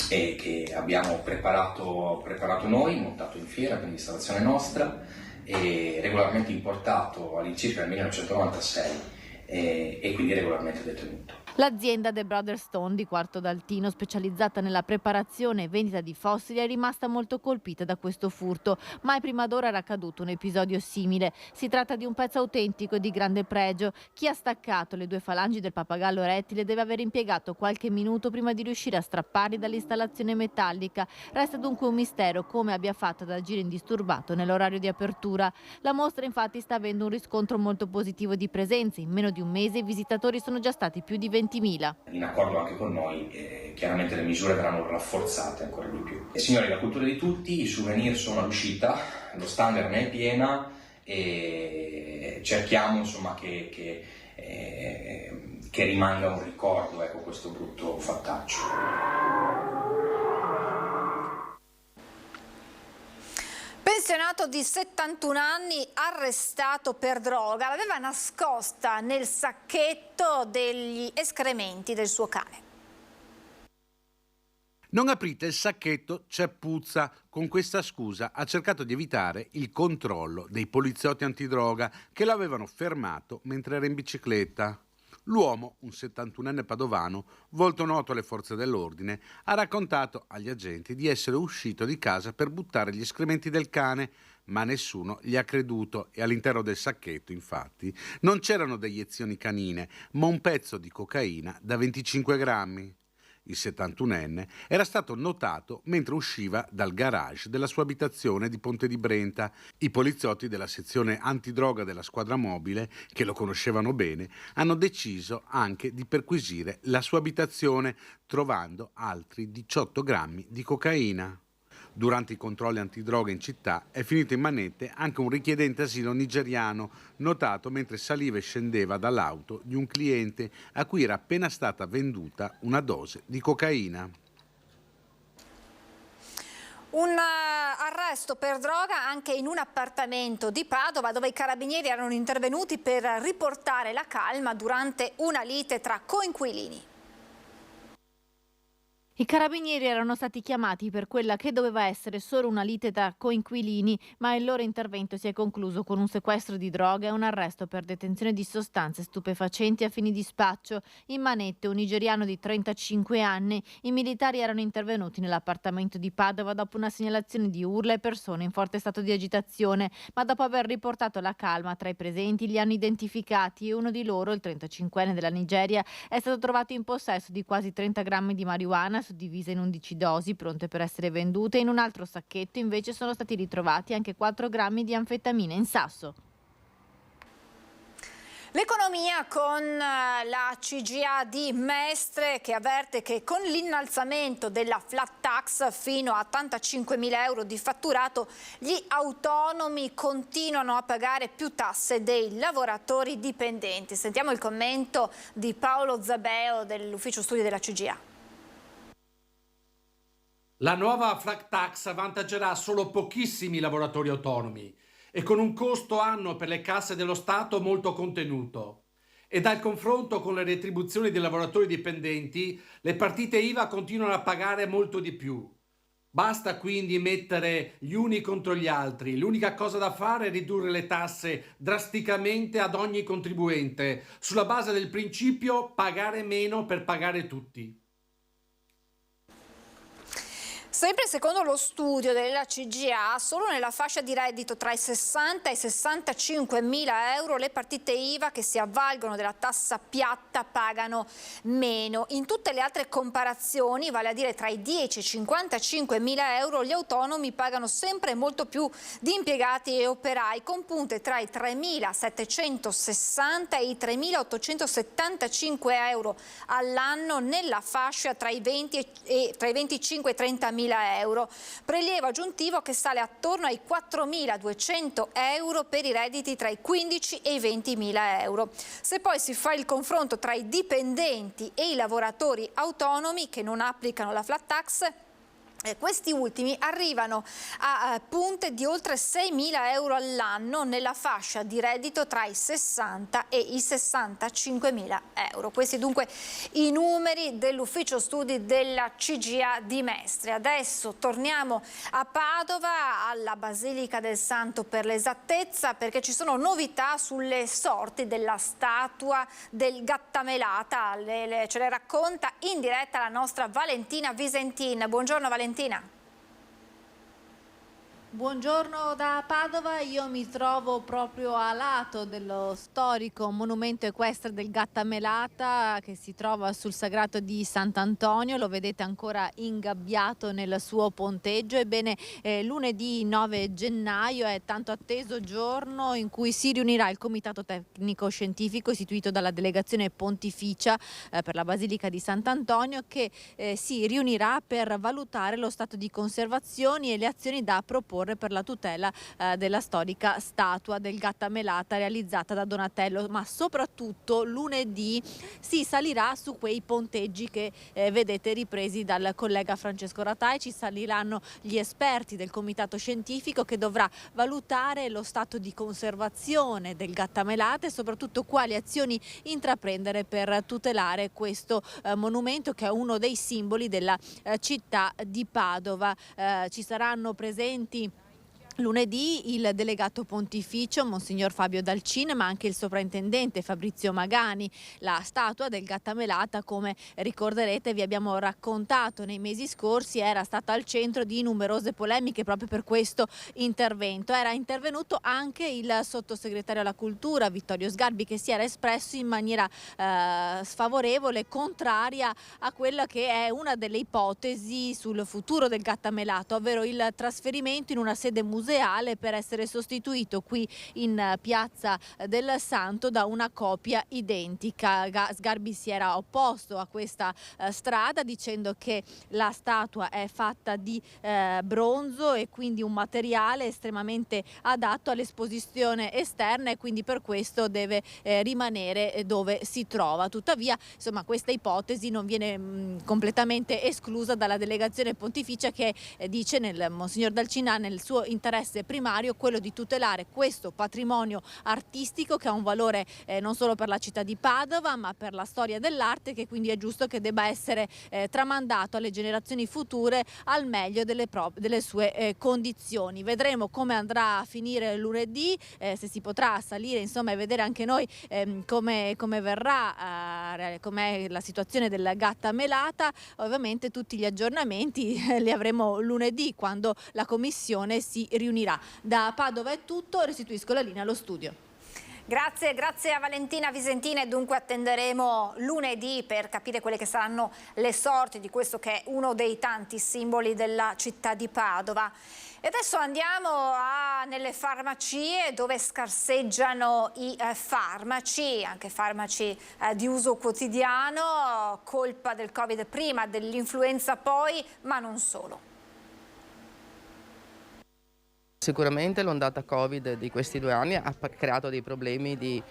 e che abbiamo preparato noi, montato in fiera, quindi installazione nostra, e regolarmente importato all'incirca nel 1996. E quindi regolarmente detenuto. L'azienda The Brothers Stone di Quarto d'Altino, specializzata nella preparazione e vendita di fossili, è rimasta molto colpita da questo furto. Mai prima d'ora era accaduto un episodio simile. Si tratta di un pezzo autentico e di grande pregio. Chi ha staccato le 2 falangi del pappagallo rettile deve aver impiegato qualche minuto prima di riuscire a strapparli dall'installazione metallica. Resta dunque un mistero come abbia fatto ad agire indisturbato nell'orario di apertura. La mostra infatti sta avendo un riscontro molto positivo di presenze. In meno di un mese i visitatori sono già stati più di 20.000 20.000. In accordo anche con noi, chiaramente le misure verranno rafforzate ancora di più. E signori, la cultura di tutti, i souvenir sono all'uscita, lo standard ne è piena e cerchiamo insomma che rimanga un ricordo, ecco, questo brutto fattaccio. Pensionato di 71 anni arrestato per droga, l'aveva nascosta nel sacchetto degli escrementi del suo cane. Non aprite il sacchetto, c'è puzza. Con questa scusa ha cercato di evitare il controllo dei poliziotti antidroga che l'avevano fermato mentre era in bicicletta. L'uomo, un 71enne padovano, volto noto alle forze dell'ordine, ha raccontato agli agenti di essere uscito di casa per buttare gli escrementi del cane, ma nessuno gli ha creduto e all'interno del sacchetto, infatti, non c'erano deiezioni canine, ma un pezzo di cocaina da 25 grammi. Il 71enne era stato notato mentre usciva dal garage della sua abitazione di Ponte di Brenta. I poliziotti della sezione antidroga della squadra mobile, che lo conoscevano bene, hanno deciso anche di perquisire la sua abitazione, trovando altri 18 grammi di cocaina. Durante i controlli antidroga in città è finito in manette anche un richiedente asilo nigeriano, notato mentre saliva e scendeva dall'auto di un cliente a cui era appena stata venduta una dose di cocaina. Un arresto per droga anche in un appartamento di Padova, dove i carabinieri erano intervenuti per riportare la calma durante una lite tra coinquilini. I carabinieri erano stati chiamati per quella che doveva essere solo una lite tra coinquilini, ma il loro intervento si è concluso con un sequestro di droga e un arresto per detenzione di sostanze stupefacenti a fini di spaccio. In manette un nigeriano di 35 anni. I militari erano intervenuti nell'appartamento di Padova dopo una segnalazione di urla e persone in forte stato di agitazione, ma dopo aver riportato la calma tra i presenti li hanno identificati e uno di loro, il 35enne della Nigeria, è stato trovato in possesso di quasi 30 grammi di marijuana suddivisa in 11 dosi pronte per essere vendute. In un altro sacchetto invece sono stati ritrovati anche 4 grammi di anfetamina in sasso. L'economia con la CGIA di Mestre, che avverte che con l'innalzamento della flat tax fino a 85.000 euro di fatturato gli autonomi continuano a pagare più tasse dei lavoratori dipendenti. Sentiamo il commento di Paolo Zabeo dell'ufficio studi della CGIA. La nuova flat tax avvantaggerà solo pochissimi lavoratori autonomi e con un costo annuo per le casse dello Stato molto contenuto. E dal confronto con le retribuzioni dei lavoratori dipendenti, le partite IVA continuano a pagare molto di più. Basta quindi mettere gli uni contro gli altri. L'unica cosa da fare è ridurre le tasse drasticamente ad ogni contribuente, sulla base del principio pagare meno per pagare tutti. Sempre secondo lo studio della CGIA, solo nella fascia di reddito tra i 60 e i 65 mila euro le partite IVA che si avvalgono della tassa piatta pagano meno. In tutte le altre comparazioni, vale a dire tra i 10 e i 55 mila euro, gli autonomi pagano sempre molto più di impiegati e operai, con punte tra i 3.760 e i 3.875 euro all'anno nella fascia tra i 20 e tra i 25 e i 30 mila euro. Prelievo aggiuntivo che sale attorno ai 4.200 euro per i redditi tra i 15 e i 20.000 euro. Se poi si fa il confronto tra i dipendenti e i lavoratori autonomi che non applicano la flat tax, questi ultimi arrivano a punte di oltre 6.000 euro all'anno nella fascia di reddito tra i 60 e i 65.000 euro. Questi dunque i numeri dell'ufficio studi della CGIA di Mestre. Adesso torniamo a Padova, alla Basilica del Santo per l'esattezza, perché ci sono novità sulle sorti della statua del Gattamelata. Ce le racconta in diretta la nostra Valentina Visentin. Buongiorno Valentina. Buongiorno da Padova, io mi trovo proprio a lato dello storico monumento equestre del Gattamelata che si trova sul sagrato di Sant'Antonio, lo vedete ancora ingabbiato nel suo ponteggio. Ebbene, lunedì 9 gennaio è tanto atteso giorno in cui si riunirà il comitato tecnico scientifico istituito dalla delegazione pontificia per la Basilica di Sant'Antonio che si riunirà per valutare lo stato di conservazione e le azioni da proporre per la tutela della storica statua del Gattamelata realizzata da Donatello, ma soprattutto lunedì si salirà su quei ponteggi che vedete ripresi dal collega Francesco Ratai. Ci saliranno gli esperti del comitato scientifico che dovrà valutare lo stato di conservazione del Gattamelata e soprattutto quali azioni intraprendere per tutelare questo monumento che è uno dei simboli della città di Padova. Ci saranno presenti lunedì il delegato pontificio Monsignor Fabio Dalcin, ma anche il sovrintendente Fabrizio Magani. La statua del Gattamelata, come ricorderete, vi abbiamo raccontato nei mesi scorsi, era stata al centro di numerose polemiche proprio per questo intervento. Era intervenuto anche il sottosegretario alla cultura Vittorio Sgarbi, che si era espresso in maniera sfavorevole, contraria a quella che è una delle ipotesi sul futuro del Gattamelata, ovvero il trasferimento in una sede museale per essere sostituito qui in Piazza del Santo da una copia identica. Sgarbi si era opposto a questa strada dicendo che la statua è fatta di bronzo e quindi un materiale estremamente adatto all'esposizione esterna e quindi per questo deve rimanere dove si trova. Tuttavia, insomma, questa ipotesi non viene completamente esclusa dalla delegazione pontificia che dice Monsignor Dalcin nel suo interesse primario quello di tutelare questo patrimonio artistico che ha un valore non solo per la città di Padova ma per la storia dell'arte, che quindi è giusto che debba essere tramandato alle generazioni future al meglio delle sue condizioni. Vedremo come andrà a finire lunedì, se si potrà salire insomma e vedere anche noi come verrà, com'è la situazione del Gattamelata. Ovviamente tutti gli aggiornamenti li avremo lunedì quando la commissione si riunirà. Da Padova è tutto, restituisco la linea allo studio. Grazie a Valentina Visentina e dunque attenderemo lunedì per capire quelle che saranno le sorti di questo che è uno dei tanti simboli della città di Padova. E adesso andiamo nelle farmacie dove scarseggiano i farmaci, anche farmaci di uso quotidiano, colpa del Covid prima, dell'influenza poi, ma non solo. Sicuramente l'ondata Covid di questi 2 anni ha creato dei problemi di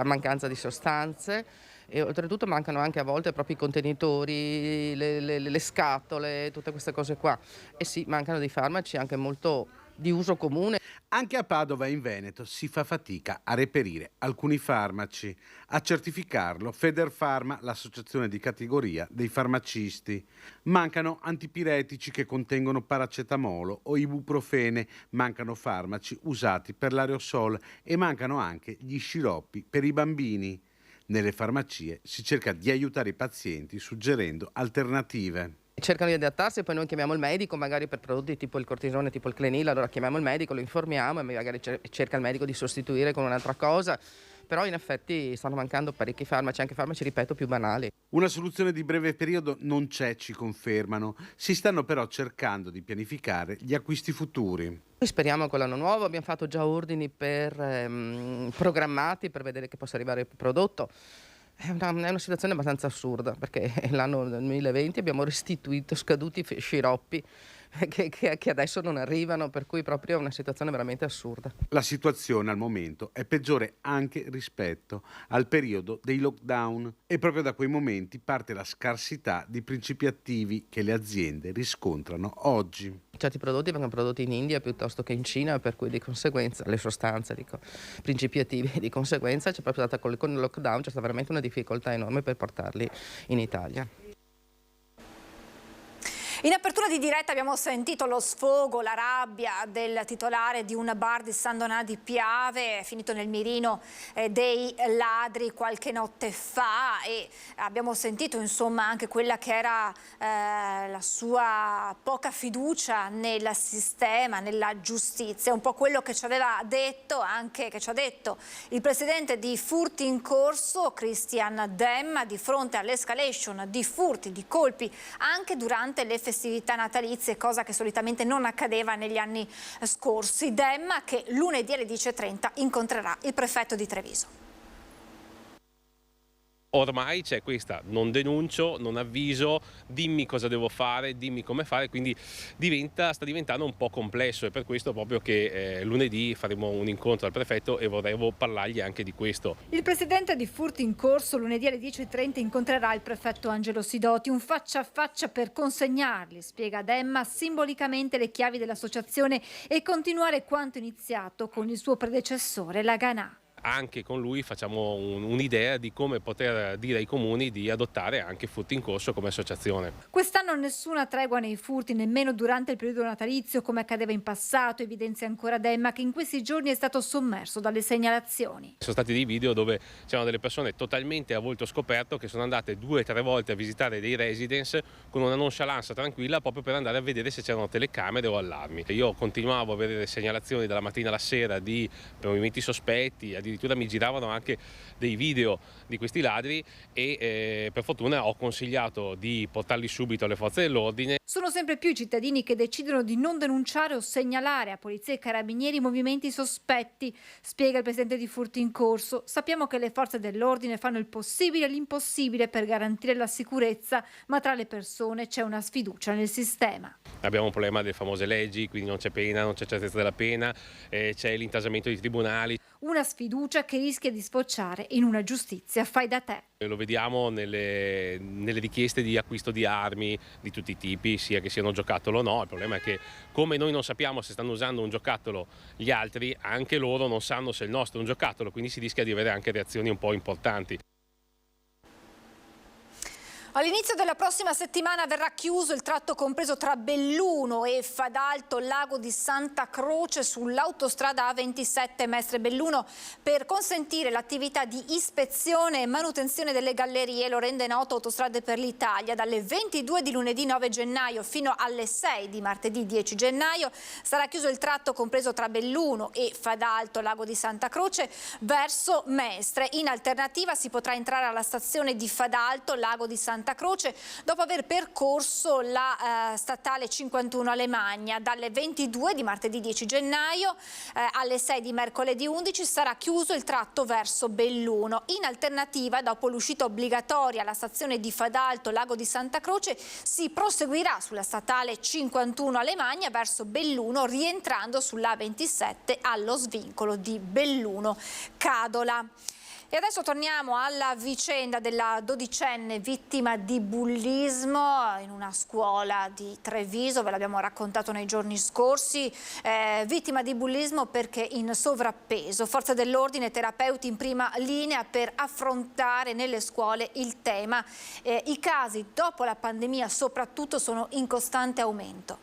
mancanza di sostanze e oltretutto mancano anche a volte proprio i contenitori, le scatole, tutte queste cose qua. E sì, mancano dei farmaci anche molto di uso comune. Anche a Padova e in Veneto si fa fatica a reperire alcuni farmaci. A certificarlo Federfarma, l'associazione di categoria dei farmacisti. Mancano antipiretici che contengono paracetamolo o ibuprofene, mancano farmaci usati per l'aerosol e mancano anche gli sciroppi per i bambini. Nelle farmacie si cerca di aiutare i pazienti suggerendo alternative. Cercano di adattarsi e poi noi chiamiamo il medico, magari per prodotti tipo il cortisone, tipo il Clenil, allora chiamiamo il medico, lo informiamo e magari cerca il medico di sostituire con un'altra cosa. Però in effetti stanno mancando parecchi farmaci, anche farmaci, ripeto, più banali. Una soluzione di breve periodo non c'è, ci confermano. Si stanno però cercando di pianificare gli acquisti futuri. Noi speriamo con l'anno nuovo, abbiamo fatto già ordini programmati per vedere che possa arrivare il prodotto. È una situazione abbastanza assurda perché l'anno 2020 abbiamo restituito scaduti sciroppi che adesso non arrivano, per cui proprio è una situazione veramente assurda. La situazione al momento è peggiore anche rispetto al periodo dei lockdown e proprio da quei momenti parte la scarsità di principi attivi che le aziende riscontrano oggi. Certi prodotti vengono prodotti in India piuttosto che in Cina, per cui di conseguenza le sostanze, principi attivi, di conseguenza c'è proprio stata con il lockdown c'è stata veramente una difficoltà enorme per portarli in Italia. In apertura di diretta abbiamo sentito lo sfogo, la rabbia del titolare di un bar di San Donà di Piave, finito nel mirino dei ladri qualche notte fa, e abbiamo sentito insomma anche quella che era la sua poca fiducia nel sistema, nella giustizia, un po' quello che ci aveva detto, anche che ci ha detto il presidente di Furti in Corso, Christian Demma, di fronte all'escalation di furti, di colpi anche durante le festività natalizie, cosa che solitamente non accadeva negli anni scorsi. Demma che lunedì alle 10:30 incontrerà il prefetto di Treviso. Ormai c'è questa: non denuncio, non avviso, dimmi cosa devo fare, dimmi come fare, quindi sta diventando un po' complesso. È per questo proprio che lunedì faremo un incontro al prefetto e vorremmo parlargli anche di questo. Il presidente di Furti in Corso lunedì alle 10:30 incontrerà il prefetto Angelo Sidoti, un faccia a faccia per consegnargli, spiega Demma, simbolicamente le chiavi dell'associazione e continuare quanto iniziato con il suo predecessore, la Ganà. Anche con lui facciamo un'idea di come poter dire ai comuni di adottare anche Furti in Corso come associazione. Quest'anno nessuna tregua nei furti, nemmeno durante il periodo natalizio come accadeva in passato, evidenzia ancora Demma, che in questi giorni è stato sommerso dalle segnalazioni. Sono stati dei video dove c'erano delle persone totalmente a volto scoperto che sono andate 2 o 3 volte a visitare dei residence con una nonchalance tranquilla, proprio per andare a vedere se c'erano telecamere o allarmi. Io continuavo a vedere segnalazioni dalla mattina alla sera di movimenti sospetti, addirittura mi giravano anche dei video di questi ladri e per fortuna ho consigliato di portarli subito alle forze dell'ordine. Sono sempre più i cittadini che decidono di non denunciare o segnalare a polizia e carabinieri movimenti sospetti, spiega il presidente di Furti in Corso. Sappiamo che le forze dell'ordine fanno il possibile e l'impossibile per garantire la sicurezza, ma tra le persone c'è una sfiducia nel sistema. Abbiamo un problema delle famose leggi, quindi non c'è pena, non c'è certezza della pena, c'è l'intasamento dei tribunali. Una sfiducia che rischia di sfociare in una giustizia fai da te. Lo vediamo nelle richieste di acquisto di armi di tutti i tipi, sia che siano giocattolo o no. Il problema è che come noi non sappiamo se stanno usando un giocattolo gli altri, anche loro non sanno se il nostro è un giocattolo, quindi si rischia di avere anche reazioni un po' importanti. All'inizio della prossima settimana verrà chiuso il tratto compreso tra Belluno e Fadalto, Lago di Santa Croce, sull'autostrada A27 Mestre-Belluno, per consentire l'attività di ispezione e manutenzione delle gallerie. Lo rende noto Autostrade per l'Italia. Dalle 22 di lunedì 9 gennaio fino alle 6 di martedì 10 gennaio sarà chiuso il tratto compreso tra Belluno e Fadalto, Lago di Santa Croce, verso Mestre. In alternativa si potrà entrare alla stazione di Fadalto, Lago di Santa Croce, dopo aver percorso la statale 51 Alemagna. Dalle 22 di martedì 10 gennaio alle 6 di mercoledì 11 sarà chiuso il tratto verso Belluno. In alternativa, dopo l'uscita obbligatoria alla stazione di Fadalto, Lago di Santa Croce, si proseguirà sulla statale 51 Alemagna verso Belluno, rientrando sulla 27 allo svincolo di Belluno Cadola. E adesso torniamo alla vicenda della 12enne vittima di bullismo in una scuola di Treviso. Ve l'abbiamo raccontato nei giorni scorsi, vittima di bullismo perché in sovrappeso. Forze dell'ordine, terapeuti in prima linea per affrontare nelle scuole il tema. I casi dopo la pandemia soprattutto sono in costante aumento.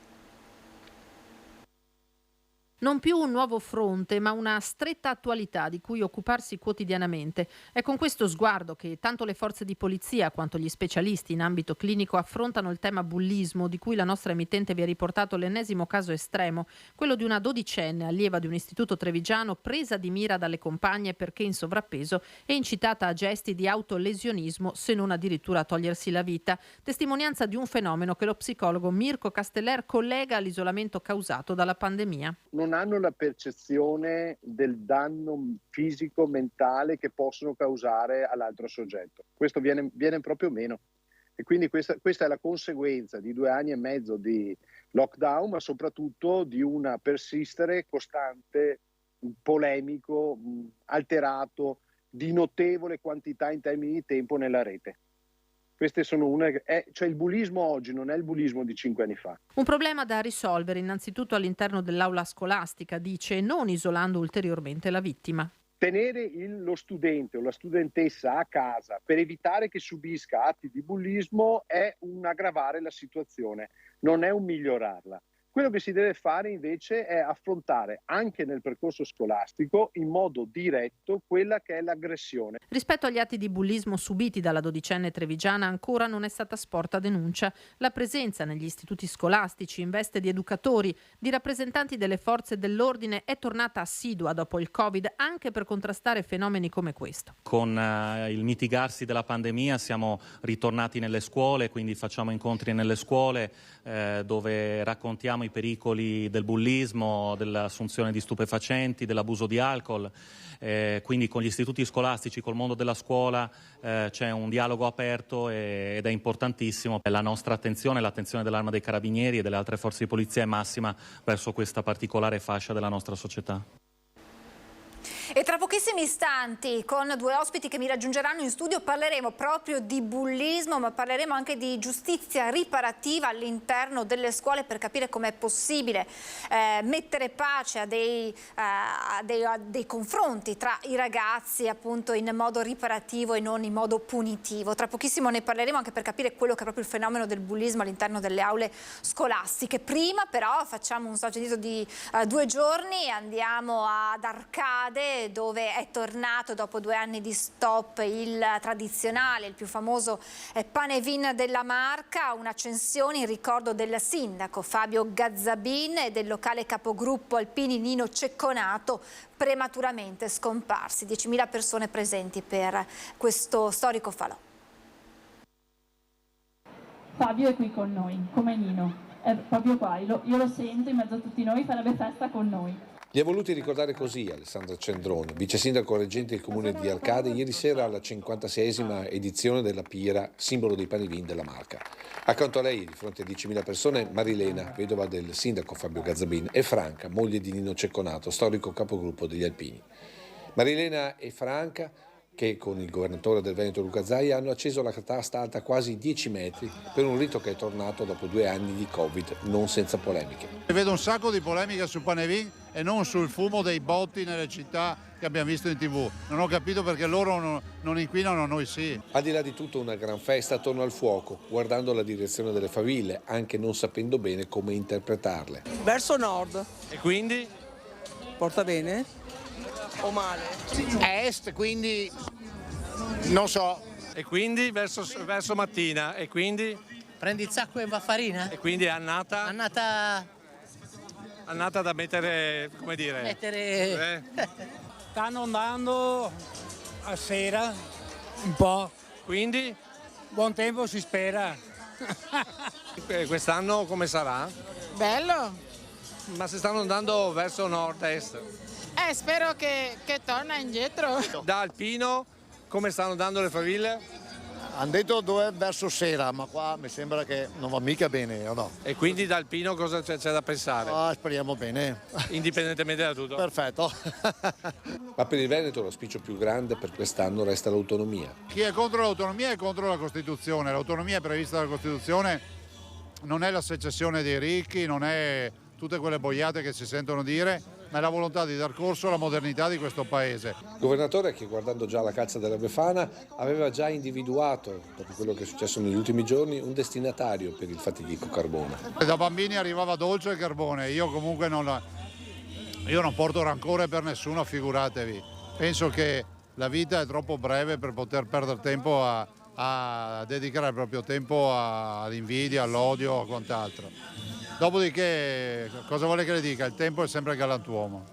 Non più un nuovo fronte, ma una stretta attualità di cui occuparsi quotidianamente. È con questo sguardo che tanto le forze di polizia quanto gli specialisti in ambito clinico affrontano il tema bullismo, di cui la nostra emittente vi ha riportato l'ennesimo caso estremo, quello di una 12enne allieva di un istituto trevigiano presa di mira dalle compagne perché in sovrappeso e incitata a gesti di autolesionismo, se non addirittura a togliersi la vita. Testimonianza di un fenomeno che lo psicologo Mirko Casteller collega all'isolamento causato dalla pandemia. Non hanno la percezione del danno fisico, mentale che possono causare all'altro soggetto. Questo viene proprio meno. E quindi questa è la conseguenza di 2 anni e mezzo di lockdown, ma soprattutto di un persistere costante, polemico, alterato, di notevole quantità in termini di tempo nella rete. Queste sono cioè il bullismo oggi non è il bullismo di 5 anni fa. Un problema da risolvere innanzitutto all'interno dell'aula scolastica, dice, non isolando ulteriormente la vittima. tenere lo studente o la studentessa a casa per evitare che subisca atti di bullismo è un aggravare la situazione, non è un migliorarla. Quello che si deve fare invece è affrontare anche nel percorso scolastico in modo diretto quella che è l'aggressione. Rispetto agli atti di bullismo subiti dalla dodicenne trevigiana ancora non è stata sporta denuncia. La presenza negli istituti scolastici in veste di educatori, di rappresentanti delle forze dell'ordine è tornata assidua dopo il Covid anche per contrastare fenomeni come questo. Con il mitigarsi della pandemia siamo ritornati nelle scuole, quindi facciamo incontri nelle scuole dove raccontiamo i pericoli del bullismo, dell'assunzione di stupefacenti, dell'abuso di alcol. Quindi con gli istituti scolastici, col mondo della scuola c'è un dialogo aperto ed è importantissimo. La nostra attenzione, l'attenzione dell'Arma dei Carabinieri e delle altre forze di polizia è massima verso questa particolare fascia della nostra società. E tra pochissimi istanti, con due ospiti che mi raggiungeranno in studio, parleremo proprio di bullismo, ma parleremo anche di giustizia riparativa all'interno delle scuole per capire com'è possibile mettere pace a dei confronti tra i ragazzi, appunto in modo riparativo e non in modo punitivo. Tra pochissimo ne parleremo anche per capire quello che è proprio il fenomeno del bullismo all'interno delle aule scolastiche. Prima però facciamo un salto di 2 giorni e andiamo ad Arcade, dove è tornato dopo 2 anni di stop il tradizionale, il più famoso pane-vin della Marca, un'accensione in ricordo del sindaco Fabio Gazzabin e del locale capogruppo Alpini Nino Cecconato, prematuramente scomparsi. 10.000 persone presenti per questo storico falò. Fabio è qui con noi, come Nino, è proprio qua, io lo sento in mezzo a tutti noi, farebbe festa con noi. Li ha voluti ricordare così Alessandra Cendrone, vice sindaco reggente del comune di Arcade, ieri sera alla 56esima edizione della Pira, simbolo dei pane-vin della Marca. Accanto a lei, di fronte a 10.000 persone, Marilena, vedova del sindaco Fabio Gazzabin, e Franca, moglie di Nino Cecconato, storico capogruppo degli Alpini. Marilena e Franca, che con il governatore del Veneto Luca Zaia hanno acceso la catasta alta quasi 10 metri per un rito che è tornato dopo 2 anni di Covid, non senza polemiche. Vedo un sacco di polemiche sul pane-vin e non sul fumo dei botti nelle città che abbiamo visto in TV. Non ho capito perché loro non inquinano, noi sì. Al di là di tutto una gran festa attorno al fuoco, guardando la direzione delle faville, anche non sapendo bene come interpretarle. Verso nord. E quindi? Porta bene? O male? A est, quindi non so. E quindi verso mattina. E quindi? Prendi zacco e farina. E quindi è annata? Annata da mettere, come dire? Stanno andando a sera un po'. Quindi? Buon tempo si spera. Quest'anno come sarà? Bello. Ma se stanno andando verso nord-est? Spero che torna indietro. Da Alpino come stanno andando le faville? Hanno detto dove verso sera, ma qua mi sembra che non va mica bene, o no? E quindi da Alpino cosa c'è da pensare? Speriamo bene. Indipendentemente da tutto? Perfetto. Ma per il Veneto l'auspicio più grande per quest'anno resta l'autonomia. Chi è contro l'autonomia è contro la Costituzione. L'autonomia è prevista dalla Costituzione, non è la secessione dei ricchi, non è tutte quelle boiate che si sentono dire, ma è la volontà di dar corso alla modernità di questo paese. Il governatore, che guardando già la caccia della Befana, aveva già individuato, dopo quello che è successo negli ultimi giorni, un destinatario per il fatidico carbone. Da bambini arrivava dolce il carbone, io comunque non porto rancore per nessuno, figuratevi. Penso che la vita è troppo breve per poter perdere tempo a dedicare il proprio tempo all'invidia, all'odio o quant'altro. Dopodiché, cosa vuole che le dica? Il tempo è sempre galantuomo.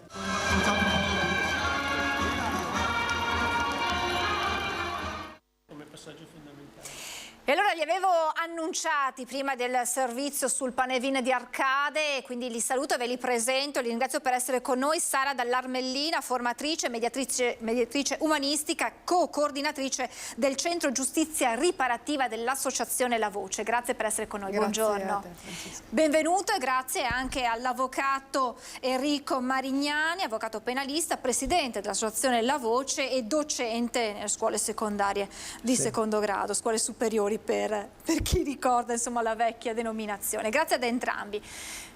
E allora li avevo annunciati prima del servizio sul pane-vin di Arcade, quindi li saluto e ve li presento. Li ringrazio per essere con noi. Sara Dall'Armellina, formatrice, mediatrice umanistica, co-coordinatrice del Centro Giustizia Riparativa dell'Associazione La Voce. Grazie per essere con noi. Grazie. Buongiorno. Benvenuto e grazie anche all'avvocato Enrico Marignani, avvocato penalista, presidente dell'Associazione La Voce e docente nelle scuole secondarie di secondo grado, scuole superiori per chi ricorda insomma la vecchia denominazione. Grazie ad entrambi.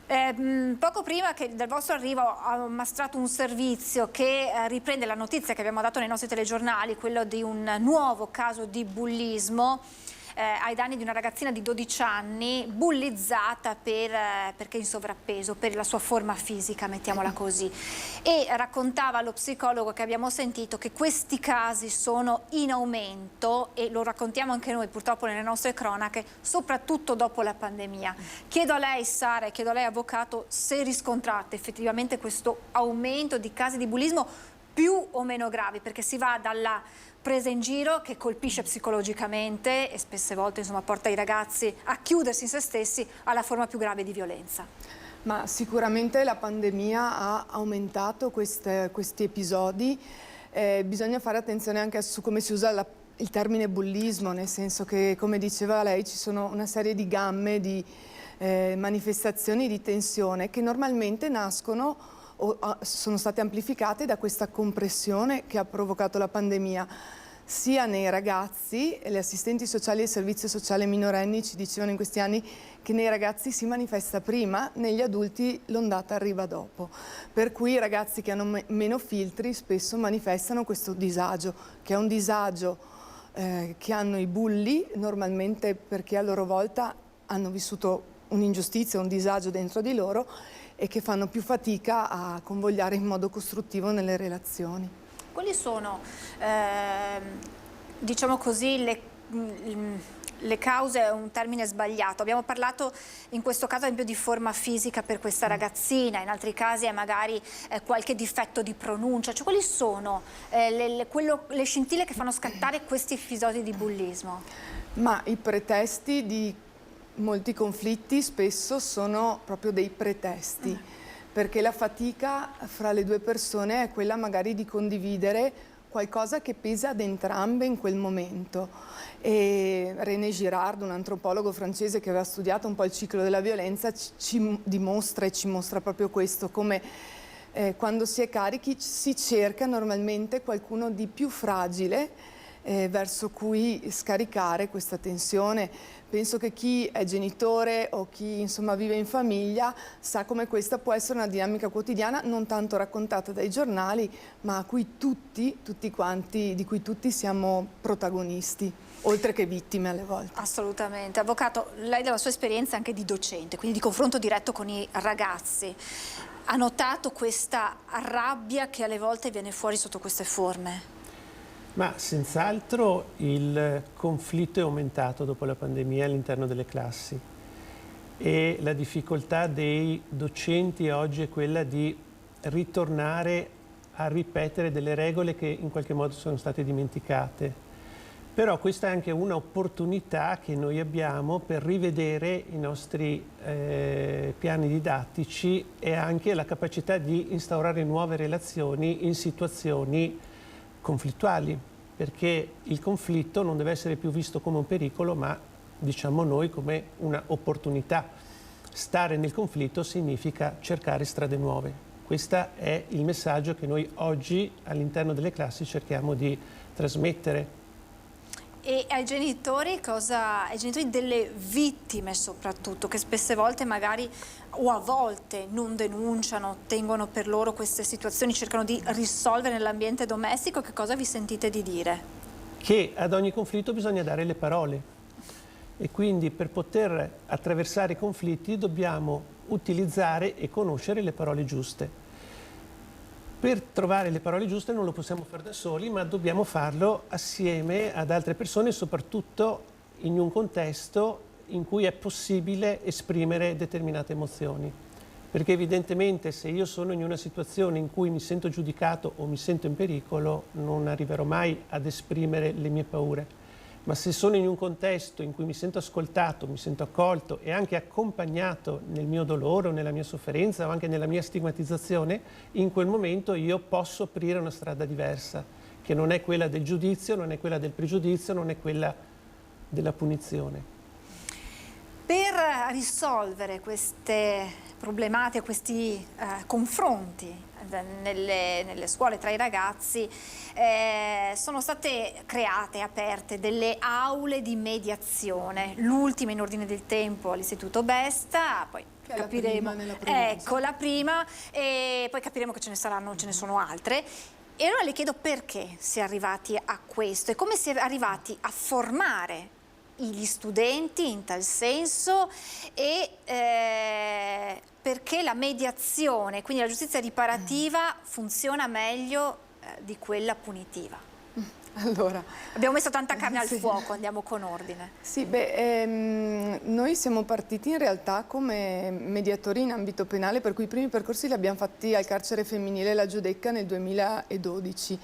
Poco prima del vostro arrivo ho mostrato un servizio che riprende la notizia che abbiamo dato nei nostri telegiornali, quello di un nuovo caso di bullismo ai danni di una ragazzina di 12 anni bullizzata perché in sovrappeso, per la sua forma fisica, mettiamola così. E raccontava lo psicologo che abbiamo sentito che questi casi sono in aumento e lo raccontiamo anche noi purtroppo nelle nostre cronache, soprattutto dopo la pandemia. Chiedo a lei, Sara, e chiedo a lei, avvocato, se riscontrate effettivamente questo aumento di casi di bullismo più o meno gravi, perché si va dalla presa in giro che colpisce psicologicamente e spesse volte insomma, porta i ragazzi a chiudersi in se stessi, alla forma più grave di violenza. Ma sicuramente la pandemia ha aumentato questi episodi. Bisogna fare attenzione anche su come si usa il termine bullismo, nel senso che, come diceva lei, ci sono una serie di gamme di manifestazioni di tensione che normalmente nascono o sono state amplificate da questa compressione che ha provocato la pandemia, sia nei ragazzi, le assistenti sociali e il servizio sociale minorenni ci dicevano in questi anni che nei ragazzi si manifesta prima, negli adulti l'ondata arriva dopo. Per cui i ragazzi che hanno meno filtri spesso manifestano questo disagio, che è un disagio che hanno i bulli, normalmente perché a loro volta hanno vissuto un'ingiustizia, un disagio dentro di loro e che fanno più fatica a convogliare in modo costruttivo nelle relazioni. Quali sono, diciamo così, le cause? È un termine sbagliato. Abbiamo parlato in questo caso ad esempio di forma fisica per questa ragazzina, in altri casi è magari qualche difetto di pronuncia. Cioè, quali sono le scintille che fanno scattare questi episodi di bullismo? Ma i pretesti di molti conflitti spesso sono proprio dei pretesti, perché la fatica fra le due persone è quella magari di condividere qualcosa che pesa ad entrambe in quel momento. E René Girard, un antropologo francese che aveva studiato un po' il ciclo della violenza, ci dimostra e ci mostra proprio questo, come quando si è carichi si cerca normalmente qualcuno di più fragile verso cui scaricare questa tensione. Penso che chi è genitore o chi insomma vive in famiglia sa come questa può essere una dinamica quotidiana non tanto raccontata dai giornali, ma a cui di cui tutti siamo protagonisti, oltre che vittime alle volte. Assolutamente. Avvocato, lei dalla sua esperienza anche di docente, quindi di confronto diretto con i ragazzi, ha notato questa rabbia che alle volte viene fuori sotto queste forme? Ma senz'altro il conflitto è aumentato dopo la pandemia all'interno delle classi e la difficoltà dei docenti oggi è quella di ritornare a ripetere delle regole che in qualche modo sono state dimenticate. Però questa è anche un'opportunità che noi abbiamo per rivedere i nostri piani didattici e anche la capacità di instaurare nuove relazioni in situazioni conflittuali, perché il conflitto non deve essere più visto come un pericolo, ma diciamo noi come un'opportunità. Stare nel conflitto significa cercare strade nuove. Questo è il messaggio che noi oggi all'interno delle classi cerchiamo di trasmettere. E ai genitori delle vittime soprattutto, che spesse volte magari o a volte non denunciano, tengono per loro queste situazioni, cercano di risolvere nell'ambiente domestico, che cosa vi sentite di dire? Che ad ogni conflitto bisogna dare le parole e quindi per poter attraversare i conflitti dobbiamo utilizzare e conoscere le parole giuste. Per trovare le parole giuste non lo possiamo fare da soli, ma dobbiamo farlo assieme ad altre persone, soprattutto in un contesto in cui è possibile esprimere determinate emozioni. Perché evidentemente se io sono in una situazione in cui mi sento giudicato o mi sento in pericolo, non arriverò mai ad esprimere le mie paure. Ma se sono in un contesto in cui mi sento ascoltato, mi sento accolto e anche accompagnato nel mio dolore o nella mia sofferenza o anche nella mia stigmatizzazione, in quel momento io posso aprire una strada diversa, che non è quella del giudizio, non è quella del pregiudizio, non è quella della punizione. Per risolvere queste problematiche, questi confronti nelle scuole tra i ragazzi, sono state create, aperte delle aule di mediazione, l'ultima in ordine del tempo all'Istituto Besta, poi capiremo. Ecco, la prima, e poi capiremo che ce ne sono altre. E allora le chiedo perché si è arrivati a questo e come si è arrivati a formare gli studenti in tal senso e perché la mediazione, quindi la giustizia riparativa, funziona meglio di quella punitiva. Allora, abbiamo messo tanta carne al fuoco, andiamo con ordine. Sì, noi siamo partiti in realtà come mediatori in ambito penale, per cui i primi percorsi li abbiamo fatti al carcere femminile La Giudecca nel 2012.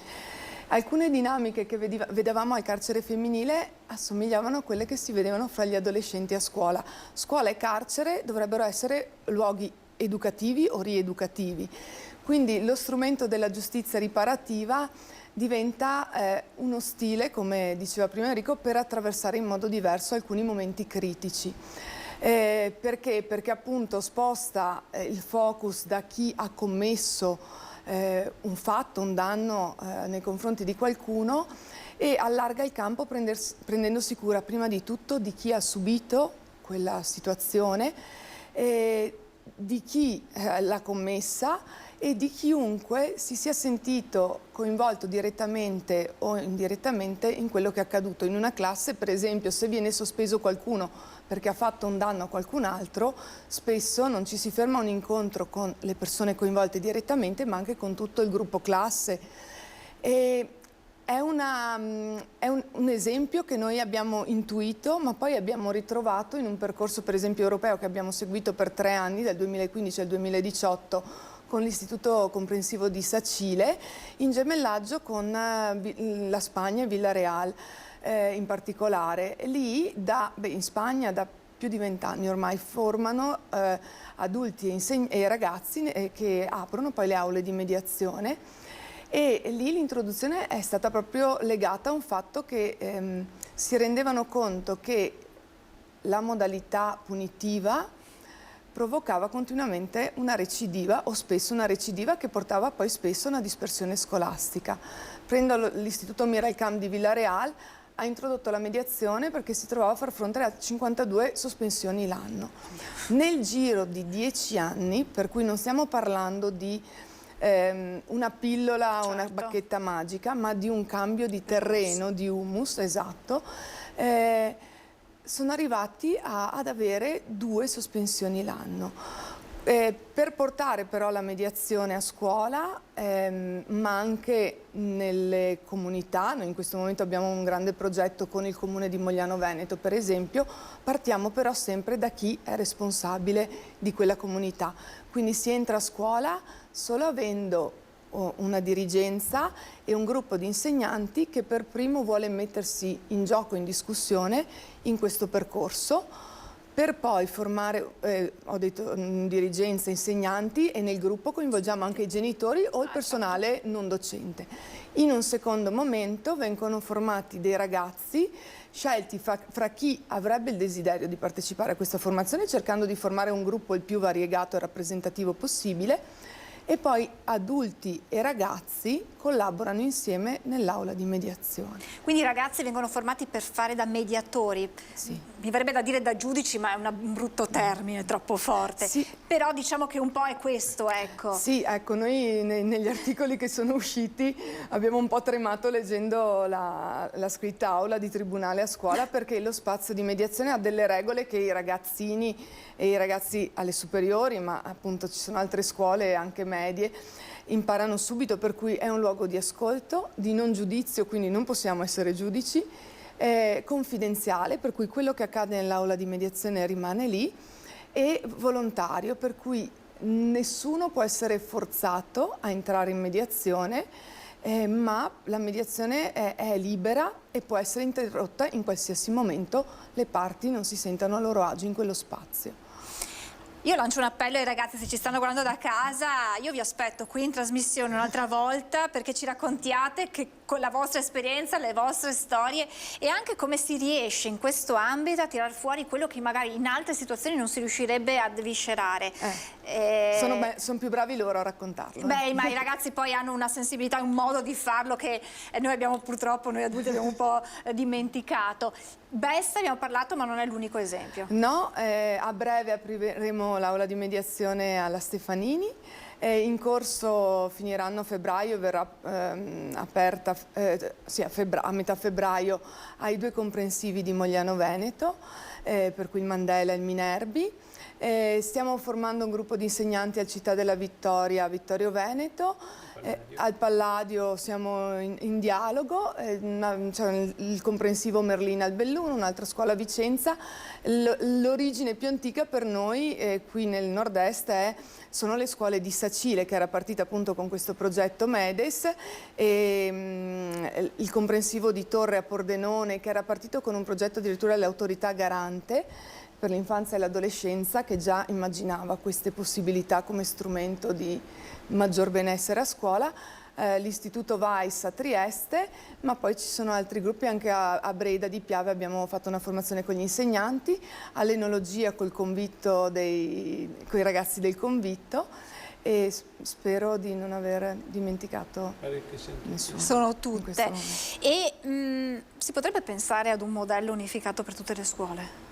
Alcune dinamiche che vedevamo al carcere femminile assomigliavano a quelle che si vedevano fra gli adolescenti a scuola. Scuola e carcere dovrebbero essere luoghi educativi o rieducativi. Quindi lo strumento della giustizia riparativa diventa uno stile, come diceva prima Enrico, per attraversare in modo diverso alcuni momenti critici. Perché? Perché appunto sposta il focus da chi ha commesso un fatto, un danno nei confronti di qualcuno e allarga il campo prendendosi cura prima di tutto di chi ha subito quella situazione, di chi l'ha commessa e di chiunque si sia sentito coinvolto direttamente o indirettamente in quello che è accaduto. In una classe, per esempio, se viene sospeso qualcuno perché ha fatto un danno a qualcun altro, spesso non ci si ferma a un incontro con le persone coinvolte direttamente, ma anche con tutto il gruppo classe. E è un esempio che noi abbiamo intuito, ma poi abbiamo ritrovato in un percorso, per esempio, europeo che abbiamo seguito per 3 anni, dal 2015 al 2018, con l'Istituto Comprensivo di Sacile, in gemellaggio con la Spagna e Villarreal in particolare. Lì, in Spagna da più di 20 anni ormai, formano adulti e ragazzi che aprono poi le aule di mediazione. E lì l'introduzione è stata proprio legata a un fatto che si rendevano conto che la modalità punitiva provocava continuamente una recidiva o spesso una recidiva che portava poi spesso a una dispersione scolastica. Prendo l'Istituto Miralcam di Villarreal, ha introdotto la mediazione perché si trovava a far fronte a 52 sospensioni l'anno. Nel giro di 10 anni, per cui non stiamo parlando di una pillola o una bacchetta magica, ma di un cambio di terreno, di humus, esatto, sono arrivati ad avere 2 sospensioni l'anno. Per portare però la mediazione a scuola, ma anche nelle comunità, noi in questo momento abbiamo un grande progetto con il comune di Mogliano Veneto, per esempio, partiamo però sempre da chi è responsabile di quella comunità. Quindi si entra a scuola solo avendo una dirigenza e un gruppo di insegnanti che per primo vuole mettersi in gioco, in discussione in questo percorso, per poi formare, ho detto, dirigenza, insegnanti, e nel gruppo coinvolgiamo anche i genitori o il personale non docente. In un secondo momento vengono formati dei ragazzi scelti fra chi avrebbe il desiderio di partecipare a questa formazione, cercando di formare un gruppo il più variegato e rappresentativo possibile, e poi adulti e ragazzi collaborano insieme nell'aula di mediazione. Quindi i ragazzi vengono formati per fare da mediatori. Sì. Mi verrebbe da dire da giudici, ma è un brutto termine, troppo forte. Sì. Però diciamo che un po' è questo, ecco. Sì, ecco, noi negli articoli che sono usciti abbiamo un po' tremato leggendo la scritta aula di tribunale a scuola, perché lo spazio di mediazione ha delle regole che i ragazzini e i ragazzi alle superiori, ma appunto ci sono altre scuole anche medie, imparano subito, per cui è un luogo di ascolto, di non giudizio, quindi non possiamo essere giudici, confidenziale, per cui quello che accade nell'aula di mediazione rimane lì, e volontario, per cui nessuno può essere forzato a entrare in mediazione, ma la mediazione è libera e può essere interrotta in qualsiasi momento le parti non si sentano a loro agio in quello spazio. Io lancio un appello ai ragazzi, se ci stanno guardando da casa, io vi aspetto qui in trasmissione un'altra volta perché ci raccontiate che con la vostra esperienza, le vostre storie e anche come si riesce in questo ambito a tirar fuori quello che magari in altre situazioni non si riuscirebbe a viscerare. Sono più bravi loro a raccontarlo. Beh, ma i ragazzi poi hanno una sensibilità, un modo di farlo che noi abbiamo purtroppo, noi adulti abbiamo un po' dimenticato. Besta abbiamo parlato, ma non è l'unico esempio. No, a breve apriremo abbiamo l'aula di mediazione alla Stefanini, in corso finiranno a febbraio, verrà aperta a metà febbraio ai 2 comprensivi di Mogliano Veneto, per cui il Mandela e il Minerbi. Stiamo formando un gruppo di insegnanti al Città della Vittoria, a Vittorio Veneto. Al Palladio siamo in dialogo, c'è il comprensivo Merlina al Belluno, un'altra scuola a Vicenza. L'origine più antica per noi qui nel nord-est sono le scuole di Sacile, che era partita appunto con questo progetto MEDES, e il comprensivo di Torre a Pordenone, che era partito con un progetto addirittura dell'autorità garante per l'infanzia e l'adolescenza, che già immaginava queste possibilità come strumento di maggior benessere a scuola, l'Istituto Weiss a Trieste, ma poi ci sono altri gruppi anche a Breda di Piave. Abbiamo fatto una formazione con gli insegnanti, all'enologia col convitto coi ragazzi del convitto, e spero di non aver dimenticato nessuno. Sono tutte. E si potrebbe pensare ad un modello unificato per tutte le scuole?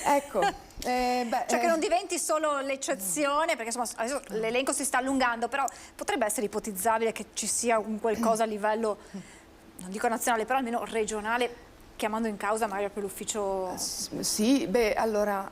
Ecco, cioè che non diventi solo l'eccezione, perché insomma adesso l'elenco si sta allungando, però potrebbe essere ipotizzabile che ci sia un qualcosa a livello, non dico nazionale, però almeno regionale, chiamando in causa magari per l'ufficio... Sì, allora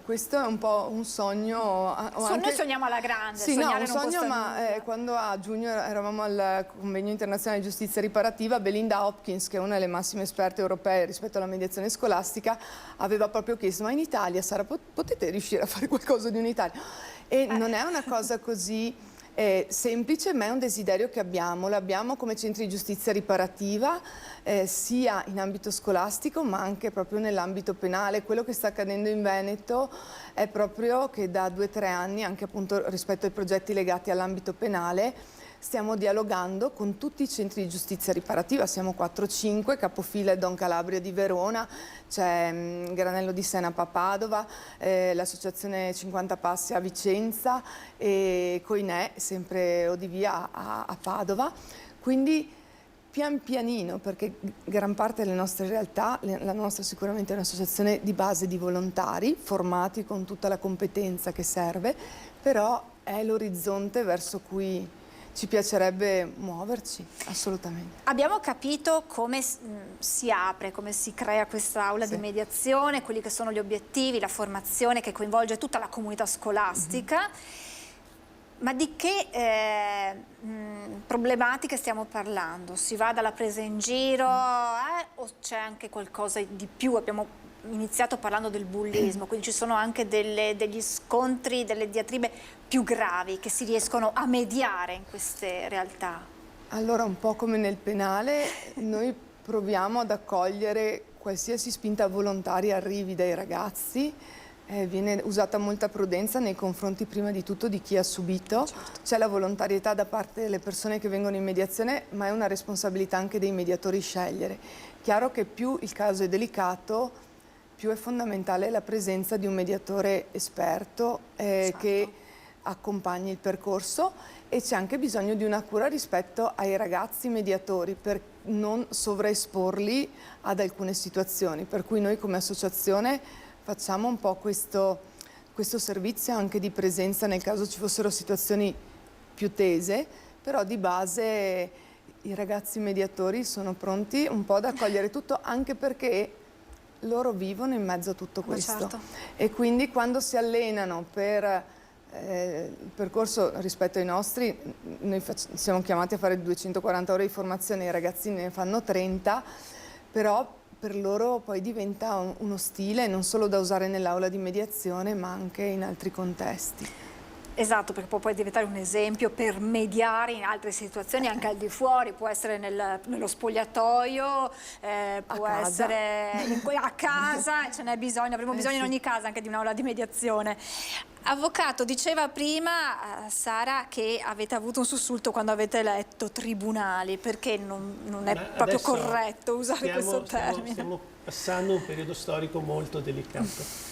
questo è un po' un sogno. Noi sogniamo alla grande. Sì, no, un sogno, ma quando a giugno eravamo al Convegno Internazionale di Giustizia Riparativa, Belinda Hopkins, che è una delle massime esperte europee rispetto alla mediazione scolastica, aveva proprio chiesto: ma in Italia, Sara, potete riuscire a fare qualcosa di unitario? E non è una cosa così semplice, ma è un desiderio che abbiamo. L'abbiamo come centri di giustizia riparativa, sia in ambito scolastico ma anche proprio nell'ambito penale. Quello che sta accadendo in Veneto è proprio che da 2 o 3 anni, anche appunto rispetto ai progetti legati all'ambito penale, stiamo dialogando con tutti i centri di giustizia riparativa. Siamo 4-5, capofila è Don Calabria di Verona, c'è Granello di Senap a Padova, l'associazione 50 Passi a Vicenza e Coinè, sempre Odivia a Padova. Quindi pian pianino, perché gran parte delle nostre realtà, la nostra sicuramente è un'associazione di base di volontari formati con tutta la competenza che serve, però è l'orizzonte verso cui ci piacerebbe muoverci, assolutamente. Abbiamo capito come si apre, come si crea questa aula di mediazione, quelli che sono gli obiettivi, la formazione che coinvolge tutta la comunità scolastica. Ma di che problematiche stiamo parlando? Si va dalla presa in giro o c'è anche qualcosa di più? Abbiamo iniziato parlando del bullismo, quindi ci sono anche degli scontri, delle diatribe più gravi che si riescono a mediare in queste realtà. Allora, un po' come nel penale, noi proviamo ad accogliere qualsiasi spinta volontaria arrivi dai ragazzi. Viene usata molta prudenza nei confronti prima di tutto di chi ha subito. C'è la volontarietà da parte delle persone che vengono in mediazione, ma è una responsabilità anche dei mediatori scegliere. Chiaro che più il caso è delicato, più è fondamentale la presenza di un mediatore esperto che accompagni il percorso, e c'è anche bisogno di una cura rispetto ai ragazzi mediatori per non sovraesporli ad alcune situazioni. Per cui noi come associazione facciamo un po' questo servizio anche di presenza nel caso ci fossero situazioni più tese, però di base i ragazzi mediatori sono pronti un po' ad accogliere tutto, anche perché loro vivono in mezzo a tutto questo. Certo. E quindi quando si allenano per il percorso rispetto ai nostri, noi siamo chiamati a fare 240 ore di formazione, i ragazzi ne fanno 30, però per loro poi diventa uno stile non solo da usare nell'aula di mediazione ma anche in altri contesti. Esatto, perché può poi diventare un esempio per mediare in altre situazioni anche al di fuori, può essere nello spogliatoio, può essere a casa, ce n'è bisogno, avremo bisogno in ogni casa anche di un'aula di mediazione. Avvocato, diceva prima Sara che avete avuto un sussulto quando avete letto tribunali, perché non è proprio corretto usare questo termine? Stiamo passando un periodo storico molto delicato.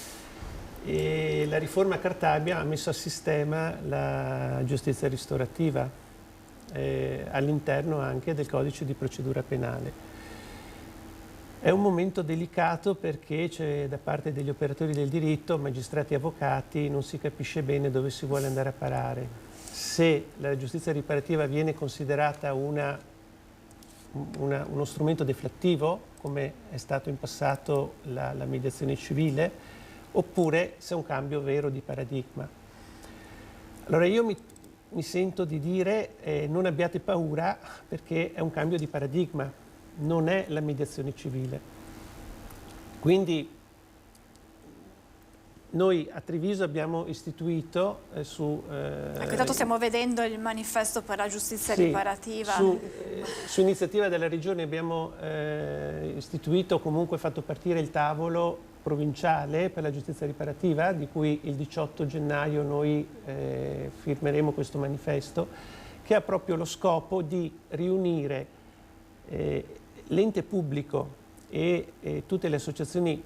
E la riforma Cartabia ha messo a sistema la giustizia ristorativa all'interno anche del codice di procedura penale. È un momento delicato perché c'è da parte degli operatori del diritto, magistrati e avvocati, non si capisce bene dove si vuole andare a parare. Se la giustizia riparativa viene considerata uno strumento deflattivo, come è stato in passato la mediazione civile, oppure se è un cambio vero di paradigma. Allora io mi sento di dire non abbiate paura, perché è un cambio di paradigma, non è la mediazione civile. Quindi noi a Treviso abbiamo istituito intanto stiamo vedendo il manifesto per la giustizia riparativa. Su iniziativa della Regione abbiamo istituito, o comunque fatto partire il tavolo provinciale per la giustizia riparativa, di cui il 18 gennaio noi firmeremo questo manifesto, che ha proprio lo scopo di riunire l'ente pubblico e tutte le associazioni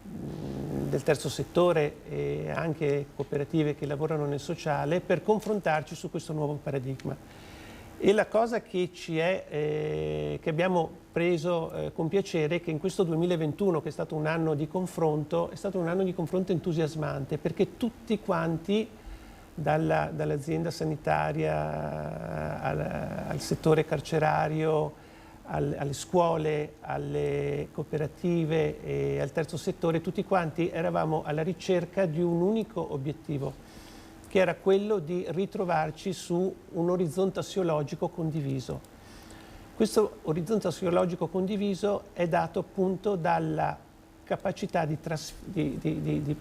del terzo settore e anche cooperative che lavorano nel sociale per confrontarci su questo nuovo paradigma. E la cosa che che abbiamo preso con piacere è che in questo 2021, che è stato un anno di confronto, è stato un anno di confronto entusiasmante, perché tutti quanti, dall'azienda sanitaria al settore carcerario, alle scuole, alle cooperative e al terzo settore, tutti quanti eravamo alla ricerca di un unico obiettivo, che era quello di ritrovarci su un orizzonte assiologico condiviso. Questo orizzonte assiologico condiviso è dato appunto dalla capacità di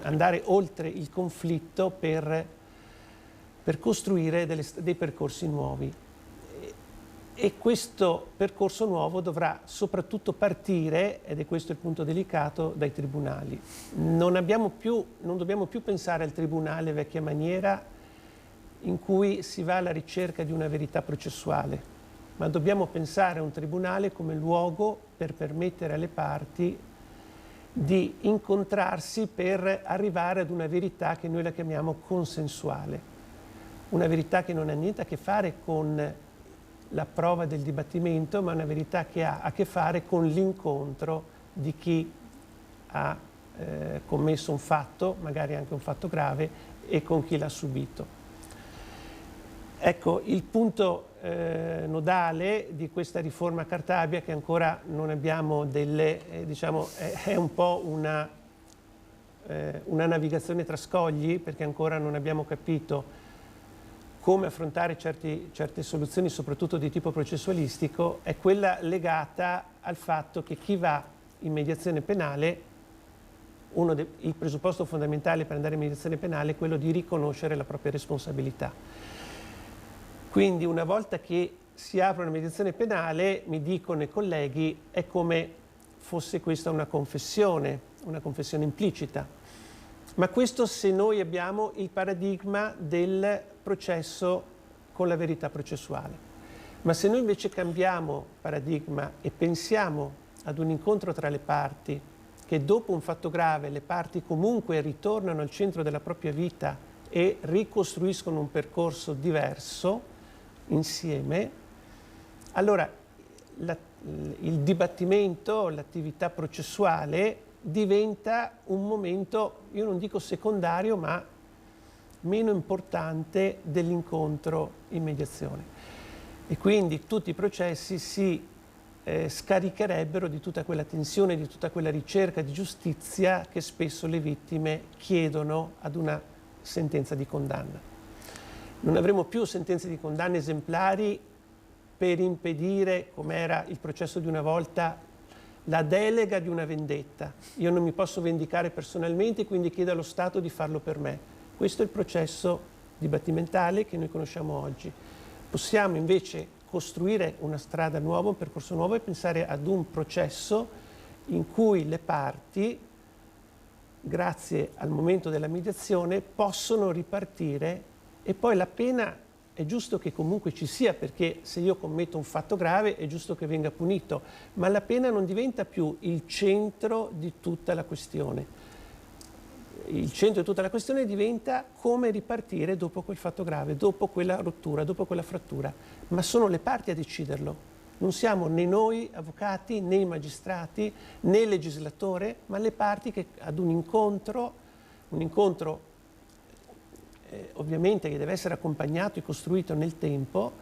andare oltre il conflitto per costruire dei percorsi nuovi. E questo percorso nuovo dovrà soprattutto partire, ed è questo il punto delicato, dai tribunali. Non dobbiamo più pensare al tribunale vecchia maniera in cui si va alla ricerca di una verità processuale, ma dobbiamo pensare a un tribunale come luogo per permettere alle parti di incontrarsi per arrivare ad una verità che noi la chiamiamo consensuale, una verità che non ha niente a che fare con la prova del dibattimento, ma una verità che ha a che fare con l'incontro di chi ha commesso un fatto, magari anche un fatto grave, e con chi l'ha subito. Ecco, il punto nodale di questa riforma Cartabia, che ancora non abbiamo è un po' una navigazione tra scogli, perché ancora non abbiamo capito come affrontare certe soluzioni, soprattutto di tipo processualistico, è quella legata al fatto che chi va in mediazione penale, il presupposto fondamentale per andare in mediazione penale è quello di riconoscere la propria responsabilità. Quindi una volta che si apre una mediazione penale, mi dicono i colleghi, è come fosse questa una confessione implicita. Ma questo se noi abbiamo il paradigma del processo con la verità processuale. Ma se noi invece cambiamo paradigma e pensiamo ad un incontro tra le parti, che dopo un fatto grave le parti comunque ritornano al centro della propria vita e ricostruiscono un percorso diverso insieme, allora il dibattimento, l'attività processuale diventa un momento, io non dico secondario, ma meno importante dell'incontro in mediazione. E quindi tutti i processi si scaricherebbero di tutta quella tensione, di tutta quella ricerca di giustizia che spesso le vittime chiedono ad una sentenza di condanna. Non avremo più sentenze di condanna esemplari per impedire, come era il processo di una volta, la delega di una vendetta. Io non mi posso vendicare personalmente, quindi chiedo allo Stato di farlo per me. Questo è il processo dibattimentale che noi conosciamo oggi. Possiamo invece costruire una strada nuova, un percorso nuovo e pensare ad un processo in cui le parti, grazie al momento della mediazione, possono ripartire e poi la pena è giusto che comunque ci sia, perché se io commetto un fatto grave è giusto che venga punito, ma la pena non diventa più il centro di tutta la questione. Il centro di tutta la questione diventa come ripartire dopo quel fatto grave, dopo quella rottura, dopo quella frattura, ma sono le parti a deciderlo. Non siamo né noi avvocati, né i magistrati, né il legislatore, ma le parti che ad un incontro ovviamente che deve essere accompagnato e costruito nel tempo,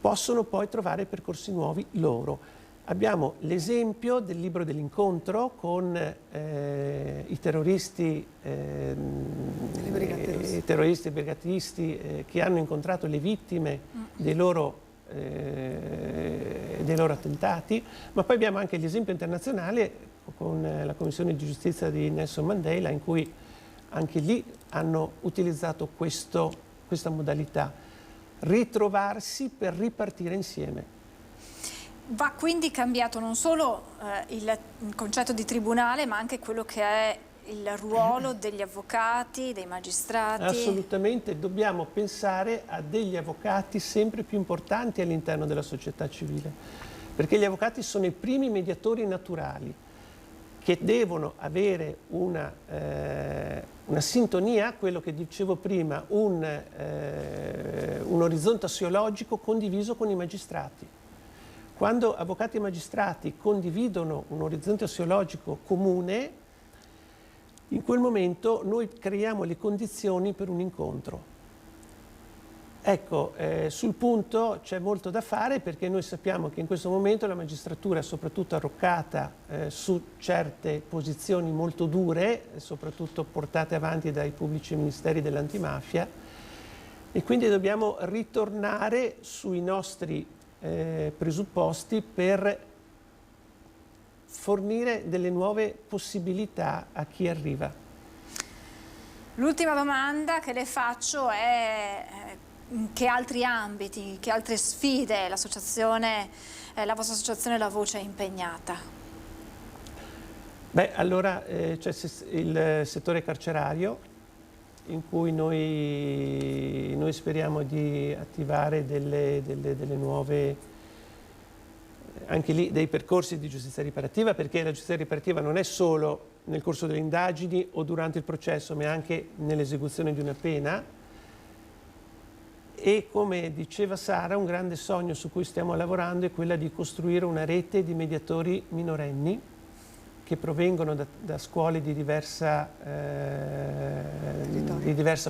possono poi trovare percorsi nuovi loro. Abbiamo l'esempio del libro dell'incontro con i terroristi e brigatisti che hanno incontrato le vittime dei loro attentati, ma poi abbiamo anche l'esempio internazionale con la Commissione di Giustizia di Nelson Mandela, in cui anche lì hanno utilizzato questa modalità, ritrovarsi per ripartire insieme. Va quindi cambiato non solo il concetto di tribunale, ma anche quello che è il ruolo degli avvocati, dei magistrati? Assolutamente, dobbiamo pensare a degli avvocati sempre più importanti all'interno della società civile, perché gli avvocati sono i primi mediatori naturali che devono avere una sintonia, quello che dicevo prima, un orizzonte assiologico condiviso con i magistrati. Quando avvocati e magistrati condividono un orizzonte assiologico comune, in quel momento noi creiamo le condizioni per un incontro. Ecco, sul punto c'è molto da fare, perché noi sappiamo che in questo momento la magistratura è soprattutto arroccata su certe posizioni molto dure, soprattutto portate avanti dai pubblici ministeri dell'antimafia, e quindi dobbiamo ritornare sui nostri presupposti per fornire delle nuove possibilità a chi arriva. L'ultima domanda che le faccio è: in che altri ambiti, che altre sfide la vostra associazione La Voce è impegnata? Beh, allora c'è il settore carcerario, in cui noi speriamo di attivare delle nuove, anche lì dei percorsi di giustizia riparativa, perché la giustizia riparativa non è solo nel corso delle indagini o durante il processo, ma anche nell'esecuzione di una pena. E come diceva Sara, un grande sogno su cui stiamo lavorando è quella di costruire una rete di mediatori minorenni che provengono da scuole di diversa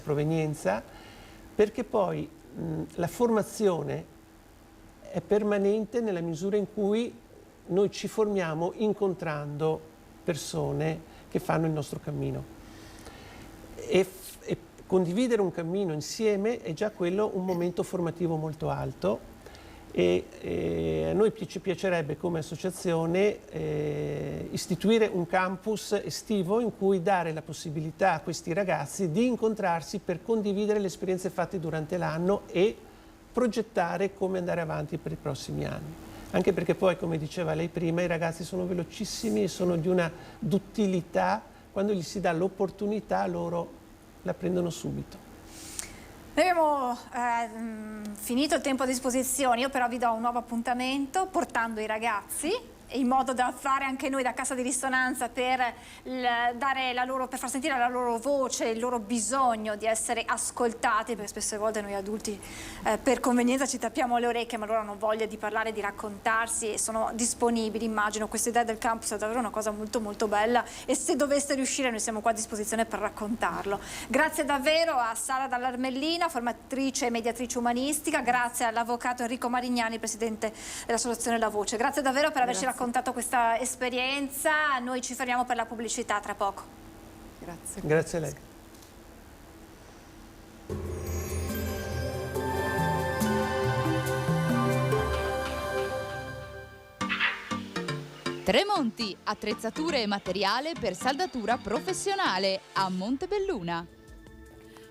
provenienza, perché poi la formazione è permanente nella misura in cui noi ci formiamo incontrando persone che fanno il nostro cammino. E condividere un cammino insieme è già quello un momento formativo molto alto, e a noi ci piacerebbe come associazione istituire un campus estivo in cui dare la possibilità a questi ragazzi di incontrarsi per condividere le esperienze fatte durante l'anno e progettare come andare avanti per i prossimi anni. Anche perché poi, come diceva lei prima, i ragazzi sono velocissimi e sono di una duttilità, quando gli si dà l'opportunità loro la prendono subito. Noi abbiamo finito il tempo a disposizione, io però vi do un nuovo appuntamento portando i ragazzi, in modo da fare anche noi da Cassa di Risonanza per far sentire la loro voce, il loro bisogno di essere ascoltati, perché spesse volte noi adulti per convenienza ci tappiamo le orecchie, ma loro hanno voglia di parlare, di raccontarsi e sono disponibili. Immagino questa idea del campus è davvero una cosa molto molto bella, e se doveste riuscire noi siamo qua a disposizione per raccontarlo. Grazie davvero a Sara Dall'Armellina, formatrice e mediatrice umanistica, grazie all'avvocato Enrico Marignani, presidente dell'associazione La Voce. Grazie davvero per averci raccontato questa esperienza. Noi ci fermiamo per la pubblicità tra poco. Grazie. Grazie a lei. Tremonti, attrezzature e materiale per saldatura professionale a Montebelluna.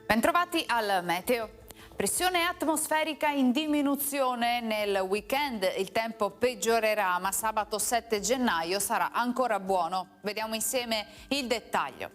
Bentrovati al meteo. Pressione atmosferica in diminuzione nel weekend, il tempo peggiorerà, ma sabato 7 gennaio sarà ancora buono. Vediamo insieme il dettaglio.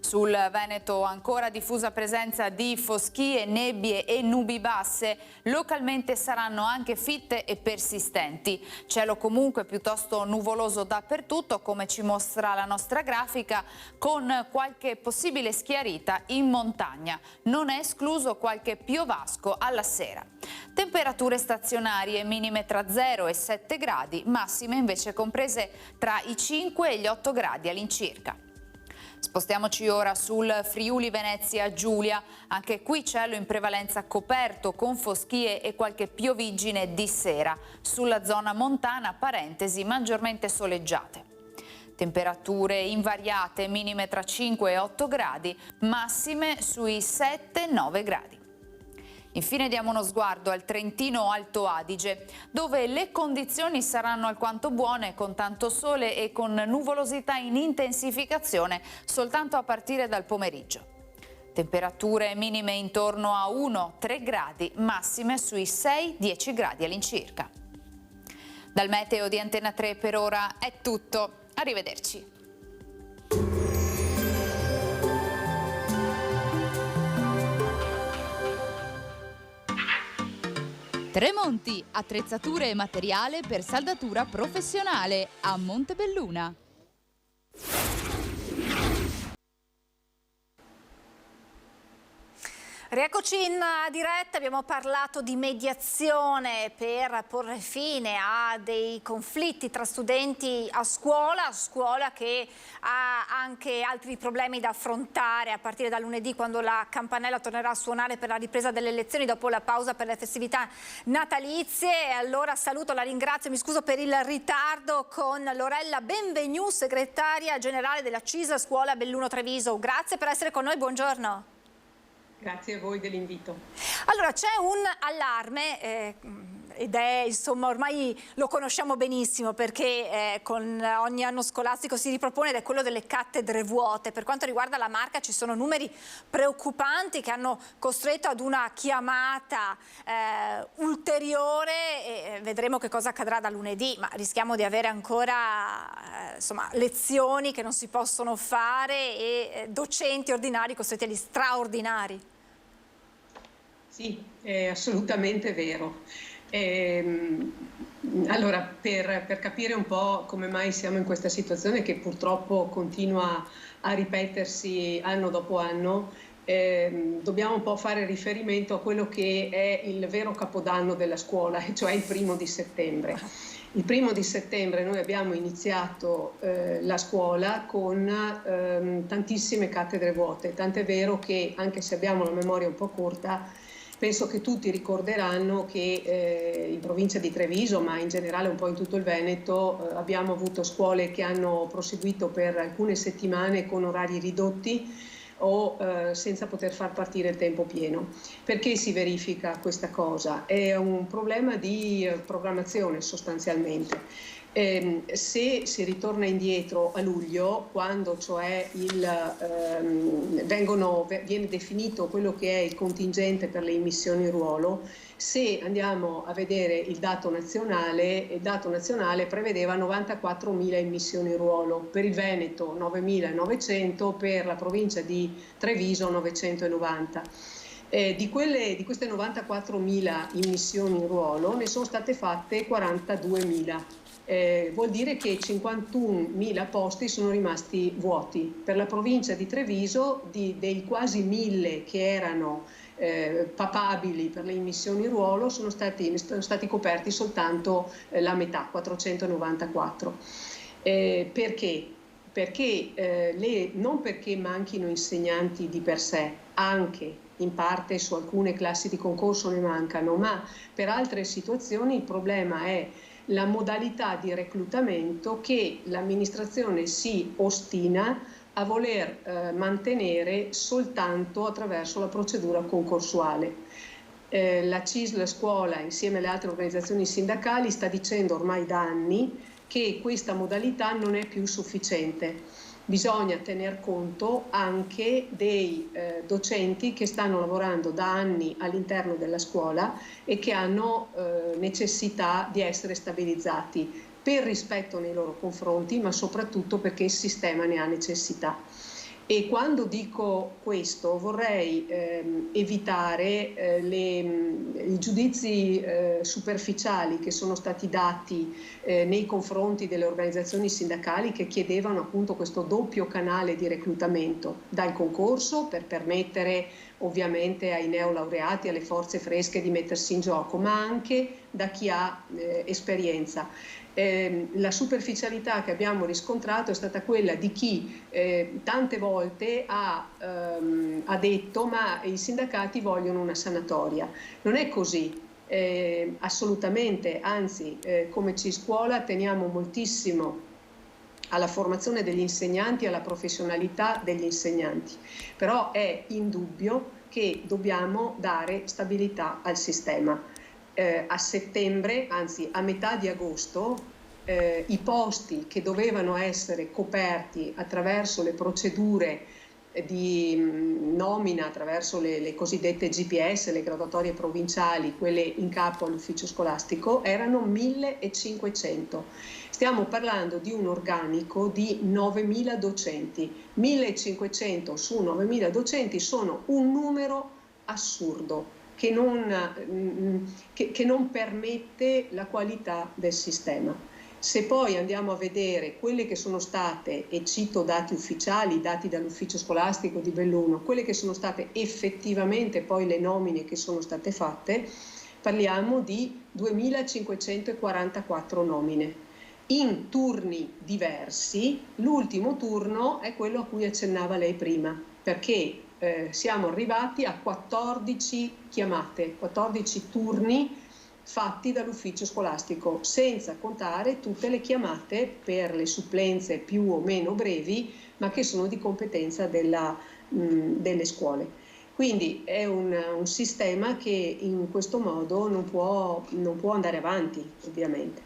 Sul Veneto ancora diffusa presenza di foschie, nebbie e nubi basse, localmente saranno anche fitte e persistenti. Cielo comunque piuttosto nuvoloso dappertutto, come ci mostra la nostra grafica, con qualche possibile schiarita in montagna. Non è escluso qualche piovasco alla sera. Temperature stazionarie minime tra 0 e 7 gradi, massime invece comprese tra i 5 e gli 8 gradi all'incirca. Spostiamoci ora sul Friuli Venezia Giulia, anche qui cielo in prevalenza coperto con foschie e qualche pioviggine di sera. Sulla zona montana, parentesi, maggiormente soleggiate. Temperature invariate, minime tra 5 e 8 gradi, massime sui 7-9 gradi. Infine diamo uno sguardo al Trentino Alto Adige, dove le condizioni saranno alquanto buone, con tanto sole e con nuvolosità in intensificazione soltanto a partire dal pomeriggio. Temperature minime intorno a 1-3 gradi, massime sui 6-10 gradi all'incirca. Dal meteo di Antenna 3 per ora è tutto. Arrivederci. Tremonti, attrezzature e materiale per saldatura professionale a Montebelluna. Rieccoci in diretta, abbiamo parlato di mediazione per porre fine a dei conflitti tra studenti a scuola che ha anche altri problemi da affrontare a partire da lunedì, quando la campanella tornerà a suonare per la ripresa delle lezioni dopo la pausa per le festività natalizie. E allora saluto, la ringrazio, mi scuso per il ritardo, con Lorella Benvenu, segretaria generale della CISL Scuola Belluno Treviso. Grazie per essere con noi, buongiorno. Grazie a voi dell'invito. Allora, c'è un allarme ed è, insomma, ormai lo conosciamo benissimo, perché con ogni anno scolastico si ripropone, ed è quello delle cattedre vuote. Per quanto riguarda la Marca ci sono numeri preoccupanti che hanno costretto ad una chiamata ulteriore, e vedremo che cosa accadrà da lunedì, ma rischiamo di avere ancora insomma, lezioni che non si possono fare e docenti ordinari costretti agli straordinari. Sì, è assolutamente vero. Allora, per capire un po' come mai siamo in questa situazione, che purtroppo continua a ripetersi anno dopo anno, dobbiamo un po' fare riferimento a quello che è il vero capodanno della scuola, cioè il 1° settembre. Il 1° settembre noi abbiamo iniziato la scuola con tantissime cattedre vuote, tant'è vero che, anche se abbiamo la memoria un po' corta, penso che tutti ricorderanno che in provincia di Treviso, ma in generale un po' in tutto il Veneto, abbiamo avuto scuole che hanno proseguito per alcune settimane con orari ridotti o senza poter far partire il tempo pieno. Perché si verifica questa cosa? È un problema di programmazione sostanzialmente. Se si ritorna indietro a luglio, quando cioè viene definito quello che è il contingente per le immissioni in ruolo, se andiamo a vedere il dato nazionale prevedeva 94.000 immissioni in ruolo, per il Veneto 9.900, per la provincia di Treviso 990. Di queste 94.000 immissioni in ruolo ne sono state fatte 42.000. Vuol dire che 51.000 posti sono rimasti vuoti. Per la provincia di Treviso, dei quasi 1.000 che erano papabili per le immissioni in ruolo, sono stati coperti soltanto la metà, 494. Perché? Non perché manchino insegnanti di per sé, anche in parte su alcune classi di concorso ne mancano, ma per altre situazioni il problema è la modalità di reclutamento che l'amministrazione si ostina a voler mantenere soltanto attraverso la procedura concorsuale. La CISL Scuola, insieme alle altre organizzazioni sindacali, sta dicendo ormai da anni che questa modalità non è più sufficiente. Bisogna tener conto anche dei docenti che stanno lavorando da anni all'interno della scuola e che hanno necessità di essere stabilizzati per rispetto nei loro confronti, ma soprattutto perché il sistema ne ha necessità. E quando dico questo vorrei evitare i giudizi superficiali che sono stati dati nei confronti delle organizzazioni sindacali che chiedevano appunto questo doppio canale di reclutamento, dal concorso per permettere ovviamente ai neolaureati, alle forze fresche di mettersi in gioco, ma anche da chi ha esperienza. La superficialità che abbiamo riscontrato è stata quella di chi tante volte ha detto ma i sindacati vogliono una sanatoria. Non è così, assolutamente, anzi come C-Scuola teniamo moltissimo alla formazione degli insegnanti e alla professionalità degli insegnanti, però è indubbio che dobbiamo dare stabilità al sistema. A settembre, anzi a metà di agosto, i posti che dovevano essere coperti attraverso le procedure di nomina, attraverso le cosiddette GPS, le graduatorie provinciali, quelle in capo all'ufficio scolastico, erano 1500. Stiamo parlando di un organico di 9.000 docenti. 1.500 su 9.000 docenti sono un numero assurdo che non permette la qualità del sistema. Se poi andiamo a vedere quelle che sono state, e cito dati ufficiali, dati dall'ufficio scolastico di Belluno, quelle che sono state effettivamente poi le nomine che sono state fatte, parliamo di 2.544 nomine. In turni diversi, l'ultimo turno è quello a cui accennava lei prima, perché siamo arrivati a 14 chiamate, 14 turni fatti dall'ufficio scolastico, senza contare tutte le chiamate per le supplenze più o meno brevi, ma che sono di competenza delle scuole. Quindi è un sistema che in questo modo non può andare avanti, ovviamente.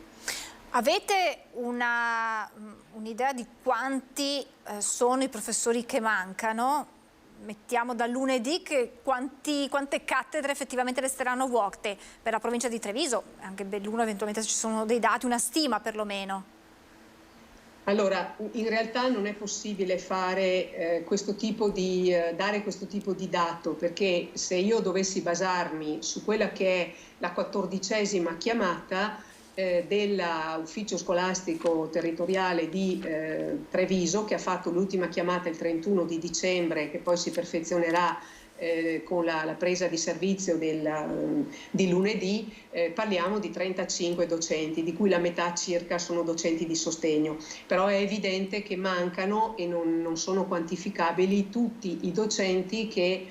Avete un'idea di quanti sono i professori che mancano? Mettiamo da lunedì quante cattedre effettivamente resteranno vuote per la provincia di Treviso, anche Belluno eventualmente se ci sono dei dati, una stima perlomeno. Allora, in realtà non è possibile fare dare questo tipo di dato, perché se io dovessi basarmi su quella che è la 14ª chiamata dell'ufficio scolastico territoriale di Treviso, che ha fatto l'ultima chiamata il 31 di dicembre, che poi si perfezionerà con la presa di servizio di lunedì, parliamo di 35 docenti, di cui la metà circa sono docenti di sostegno. Però è evidente che mancano, e non sono quantificabili, tutti i docenti che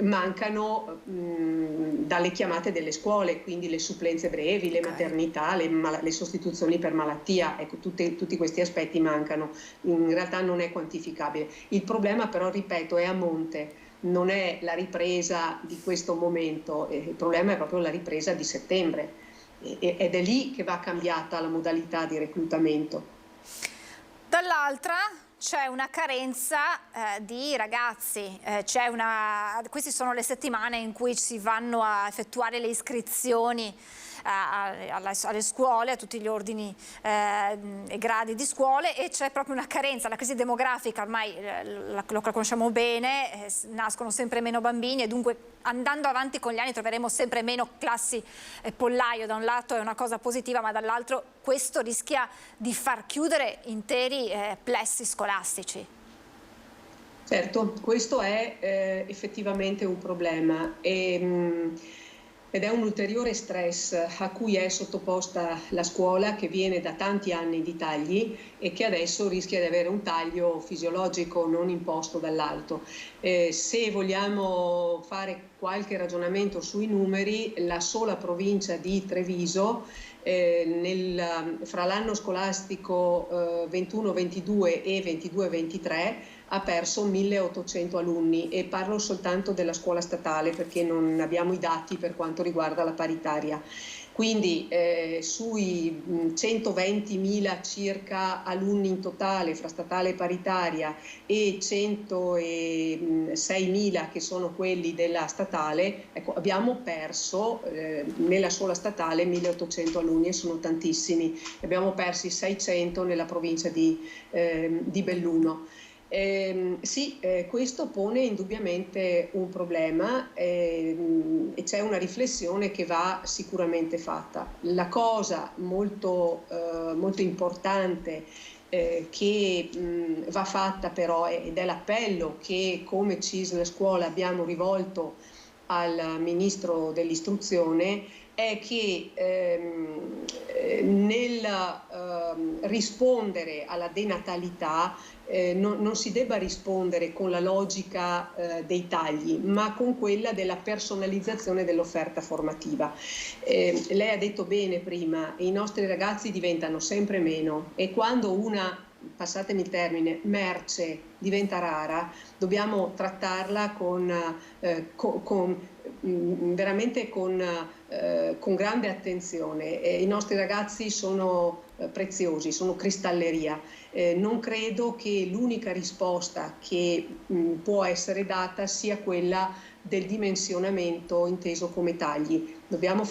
mancano dalle chiamate delle scuole, quindi le supplenze brevi, le maternità, le sostituzioni per malattia, ecco, tutti questi aspetti mancano, in realtà non è quantificabile. Il problema però, ripeto, è a monte, non è la ripresa di questo momento, il problema è proprio la ripresa di settembre ed è lì che va cambiata la modalità di reclutamento. Dall'altra c'è una carenza di ragazzi, queste sono le settimane in cui si vanno a effettuare le iscrizioni alle scuole, a tutti gli ordini e gradi di scuole, e c'è proprio una carenza. La crisi demografica ormai lo conosciamo bene, nascono sempre meno bambini e dunque andando avanti con gli anni troveremo sempre meno classi pollaio. Da un lato è una cosa positiva, ma dall'altro questo rischia di far chiudere interi plessi scolastici. Certo, questo è effettivamente un problema ed è un ulteriore stress a cui è sottoposta la scuola, che viene da tanti anni di tagli e che adesso rischia di avere un taglio fisiologico non imposto dall'alto. Se vogliamo fare qualche ragionamento sui numeri, la sola provincia di Treviso fra l'anno scolastico 21-22 e 22-23 ha perso 1.800 alunni, e parlo soltanto della scuola statale perché non abbiamo i dati per quanto riguarda la paritaria. Quindi sui 120.000 circa alunni in totale fra statale e paritaria e 106.000 che sono quelli della statale, ecco, abbiamo perso nella sola statale 1.800 alunni, e sono tantissimi. Abbiamo persi 600 nella provincia di Belluno. Sì, questo pone indubbiamente un problema e c'è una riflessione che va sicuramente fatta. La cosa molto importante che va fatta però, ed è l'appello che come CISL Scuola abbiamo rivolto al Ministro dell'Istruzione, è che nel rispondere alla denatalità non si debba rispondere con la logica dei tagli, ma con quella della personalizzazione dell'offerta formativa. Lei ha detto bene prima, i nostri ragazzi diventano sempre meno e quando una, passatemi il termine, merce diventa rara, dobbiamo trattarla veramente con grande attenzione. I nostri ragazzi sono preziosi, sono cristalleria. Non credo che l'unica risposta che può essere data sia quella del dimensionamento inteso come tagli. Dobbiamo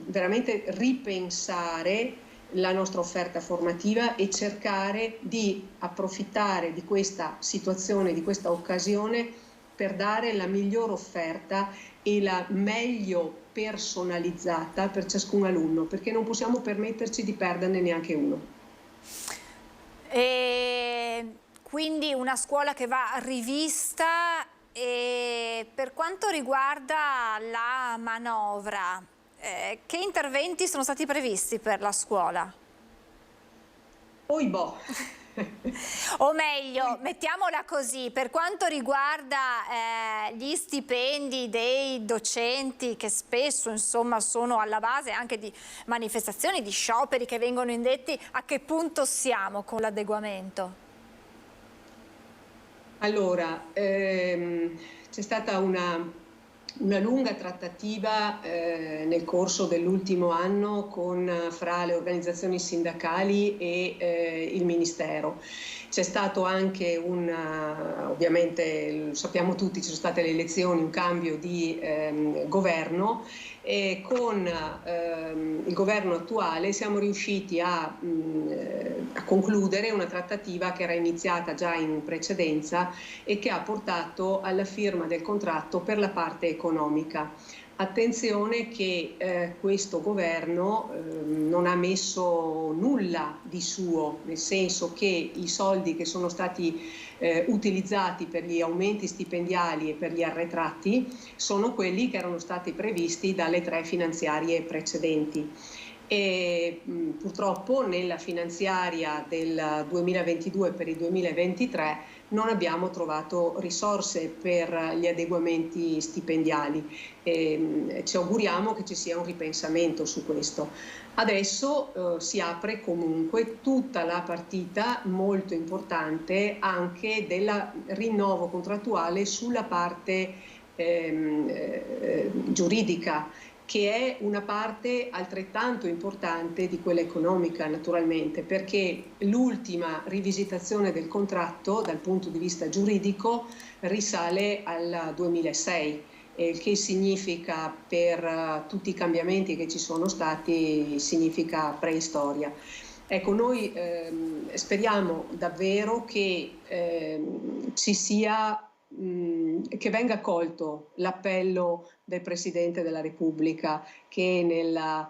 veramente ripensare la nostra offerta formativa e cercare di approfittare di questa situazione, di questa occasione per dare la miglior offerta e la meglio personalizzata per ciascun alunno, perché non possiamo permetterci di perderne neanche uno. E quindi una scuola che va rivista. E per quanto riguarda la manovra, che interventi sono stati previsti per la scuola? Oibò. O meglio, mettiamola così, per quanto riguarda gli stipendi dei docenti che spesso insomma sono alla base anche di manifestazioni, di scioperi che vengono indetti, a che punto siamo con l'adeguamento? Allora, c'è stata una lunga trattativa nel corso dell'ultimo anno fra le organizzazioni sindacali e il Ministero. C'è stato anche ovviamente lo sappiamo tutti, ci sono state le elezioni, un cambio di governo e con il governo attuale siamo riusciti a concludere una trattativa che era iniziata già in precedenza e che ha portato alla firma del contratto per la parte economica. Attenzione che questo governo non ha messo nulla di suo, nel senso che i soldi che sono stati utilizzati per gli aumenti stipendiali e per gli arretrati sono quelli che erano stati previsti dalle 3 finanziarie precedenti. E purtroppo nella finanziaria del 2022 per il 2023 non abbiamo trovato risorse per gli adeguamenti stipendiali. Ci auguriamo che ci sia un ripensamento su questo. Adesso si apre comunque tutta la partita molto importante anche del rinnovo contrattuale sulla parte giuridica, che è una parte altrettanto importante di quella economica naturalmente, perché l'ultima rivisitazione del contratto dal punto di vista giuridico risale al 2006, il che significa per tutti i cambiamenti che ci sono stati, significa preistoria. Ecco, noi speriamo davvero che ci sia che venga accolto l'appello del Presidente della Repubblica, che nel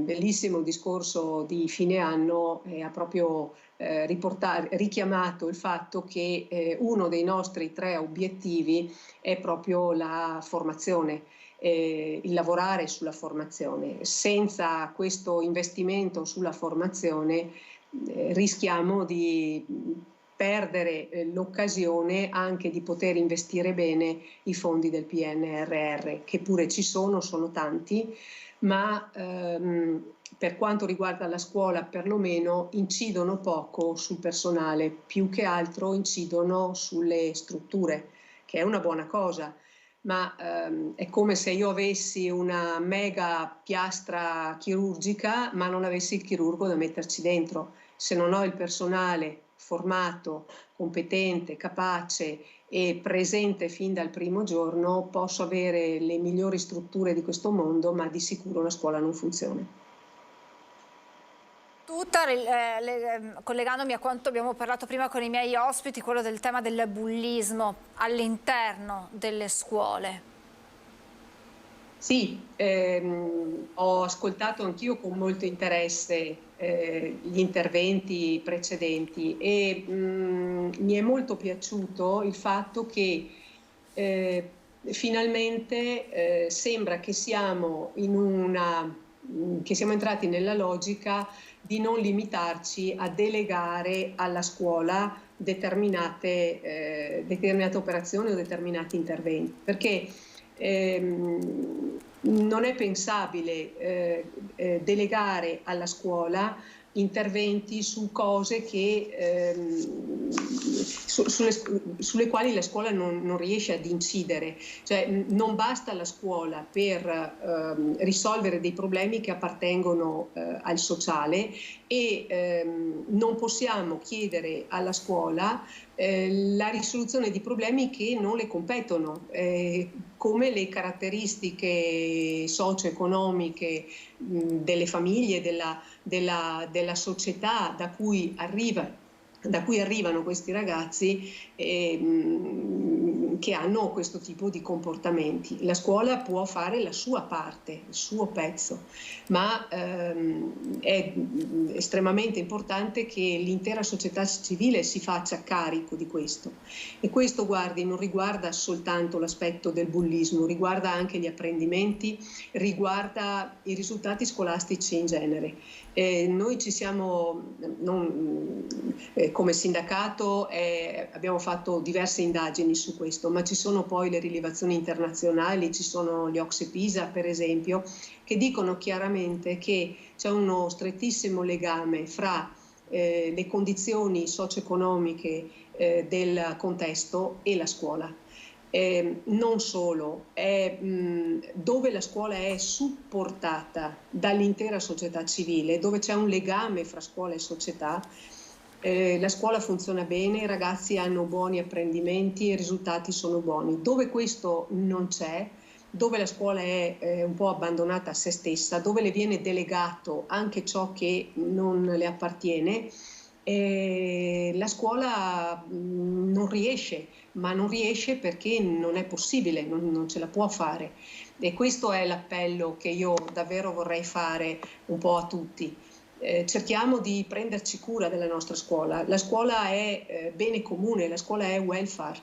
bellissimo discorso di fine anno ha proprio richiamato il fatto che uno dei nostri 3 obiettivi è proprio la formazione, il lavorare sulla formazione. Senza questo investimento sulla formazione rischiamo di perdere l'occasione anche di poter investire bene i fondi del PNRR, che pure ci sono tanti, ma per quanto riguarda la scuola perlomeno incidono poco sul personale, più che altro incidono sulle strutture, che è una buona cosa, ma è come se io avessi una mega piastra chirurgica ma non avessi il chirurgo da metterci dentro. Se non ho il personale formato, competente, capace e presente fin dal primo giorno, posso avere le migliori strutture di questo mondo, ma di sicuro la scuola non funziona. battuta, collegandomi a quanto abbiamo parlato prima con i miei ospiti, quello del tema del bullismo all'interno delle scuole. Sì, ho ascoltato anch'io con molto interesse gli interventi precedenti e mi è molto piaciuto il fatto che finalmente sembra che siamo entrati nella logica di non limitarci a delegare alla scuola determinate operazioni o determinati interventi, perché non è pensabile delegare alla scuola interventi su cose sulle quali la scuola non riesce ad incidere. Cioè, non basta la scuola per risolvere dei problemi che appartengono al sociale e non possiamo chiedere alla scuola la risoluzione di problemi che non le competono, come le caratteristiche socio-economiche delle famiglie, della società da cui arrivano questi ragazzi che hanno questo tipo di comportamenti. La scuola può fare la sua parte, il suo pezzo, ma è estremamente importante che l'intera società civile si faccia carico di questo. E questo, guardi, non riguarda soltanto l'aspetto del bullismo, riguarda anche gli apprendimenti, riguarda i risultati scolastici in genere. Noi ci siamo, come sindacato, abbiamo fatto diverse indagini su questo, ma ci sono poi le rilevazioni internazionali, ci sono gli OCSE-PISA per esempio, che dicono chiaramente che c'è uno strettissimo legame fra le condizioni socio-economiche del contesto e la scuola. Non solo, dove la scuola è supportata dall'intera società civile, dove c'è un legame fra scuola e società, la scuola funziona bene, i ragazzi hanno buoni apprendimenti e i risultati sono buoni. Dove questo non c'è, dove la scuola è un po' abbandonata a se stessa, dove le viene delegato anche ciò che non le appartiene, la scuola non riesce, ma non riesce perché non è possibile, non ce la può fare. E questo è l'appello che io davvero vorrei fare un po' a tutti. Cerchiamo di prenderci cura della nostra scuola. La scuola è bene comune, la scuola è welfare.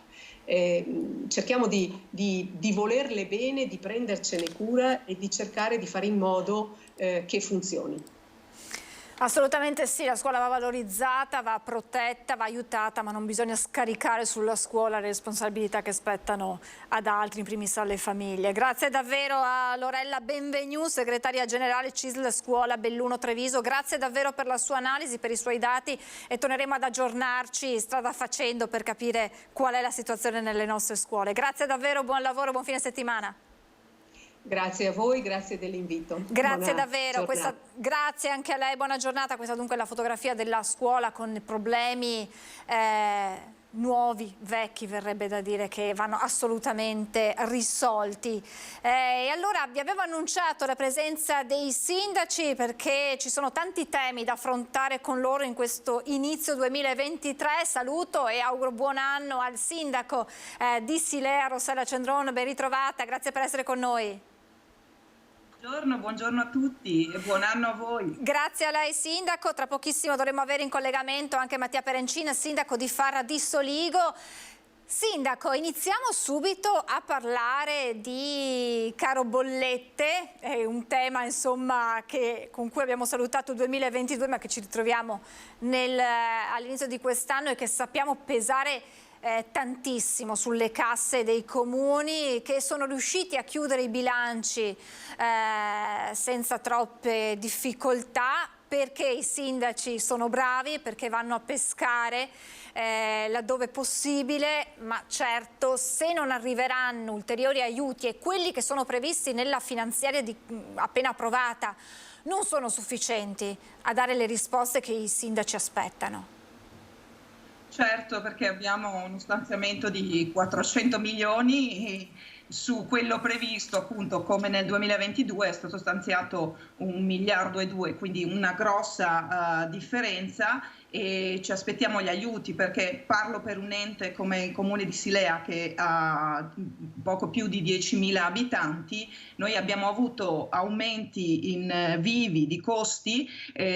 Cerchiamo di volerle bene, di prendercene cura e di cercare di fare in modo che funzioni. Assolutamente sì, la scuola va valorizzata, va protetta, va aiutata, ma non bisogna scaricare sulla scuola le responsabilità che spettano ad altri, in primis alle famiglie. Grazie davvero a Lorella Benvenu, segretaria generale CISL Scuola Belluno Treviso, grazie davvero per la sua analisi, per i suoi dati e torneremo ad aggiornarci strada facendo per capire qual è la situazione nelle nostre scuole. Grazie davvero, buon lavoro, buon fine settimana. Grazie a voi, grazie dell'invito. Grazie davvero, grazie anche a lei, buona giornata. Questa dunque è la fotografia della scuola con problemi nuovi, vecchi verrebbe da dire, che vanno assolutamente risolti. E allora vi avevo annunciato la presenza dei sindaci perché ci sono tanti temi da affrontare con loro in questo inizio 2023. Saluto e auguro buon anno al sindaco di Silea, Rossella Cendron, ben ritrovata, grazie per essere con noi. Buongiorno a tutti e buon anno a voi. Grazie a lei sindaco, tra pochissimo dovremo avere in collegamento anche Mattia Perencina, sindaco di Farra di Soligo. Sindaco, iniziamo subito a parlare di caro bollette, è un tema insomma con cui abbiamo salutato il 2022 ma che ci ritroviamo all'inizio di quest'anno e che sappiamo pesare tantissimo sulle casse dei comuni che sono riusciti a chiudere i bilanci senza troppe difficoltà perché i sindaci sono bravi, perché vanno a pescare laddove possibile, ma certo se non arriveranno ulteriori aiuti e quelli che sono previsti nella finanziaria appena approvata non sono sufficienti a dare le risposte che i sindaci aspettano. Certo, perché abbiamo uno stanziamento di 400 milioni su quello previsto, appunto, come nel 2022 è stato stanziato 1,2 miliardi, quindi una grossa differenza, e ci aspettiamo gli aiuti, perché parlo per un ente come il comune di Silea che ha poco più di 10.000 abitanti. Noi abbiamo avuto aumenti in vivi di costi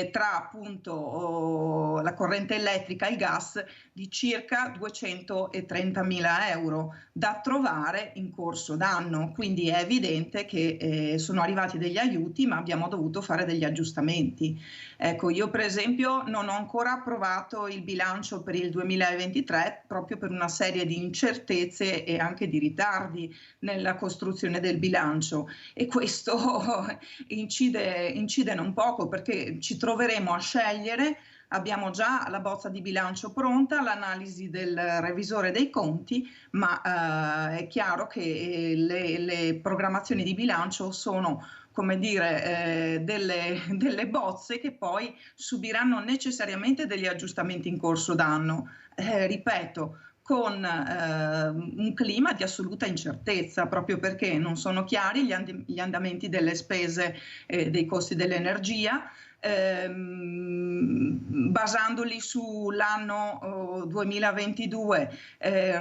tra appunto la corrente elettrica e il gas di circa 230.000 euro da trovare in corso d'anno, quindi è evidente che sono arrivati degli aiuti, ma abbiamo dovuto fare degli aggiustamenti. Ecco, io per esempio non ho ancora approvato il bilancio per il 2023 proprio per una serie di incertezze e anche di ritardi nella costruzione del bilancio, e questo incide non poco, perché ci troveremo a scegliere. Abbiamo già la bozza di bilancio pronta, l'analisi del revisore dei conti, ma è chiaro che le programmazioni di bilancio sono, come dire, delle bozze che poi subiranno necessariamente degli aggiustamenti in corso d'anno. Ripeto, con un clima di assoluta incertezza, proprio perché non sono chiari gli andamenti delle spese dei costi dell'energia. Basandoli sull'anno 2022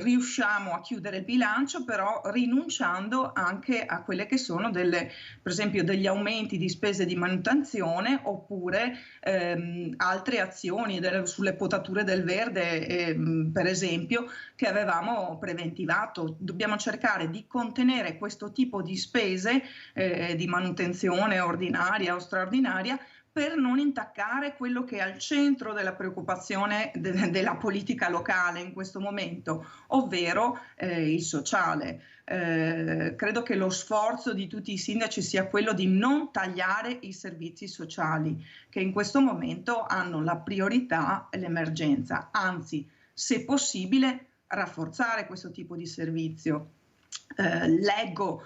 riusciamo a chiudere il bilancio, però rinunciando anche a quelle che sono per esempio degli aumenti di spese di manutenzione, oppure altre azioni sulle potature del verde, per esempio, che avevamo preventivato. Dobbiamo cercare di contenere questo tipo di spese di manutenzione ordinaria o straordinaria, per non intaccare quello che è al centro della preoccupazione della politica locale in questo momento, ovvero il sociale. Credo che lo sforzo di tutti i sindaci sia quello di non tagliare i servizi sociali, che in questo momento hanno la priorità e l'emergenza, anzi, se possibile, rafforzare questo tipo di servizio. Leggo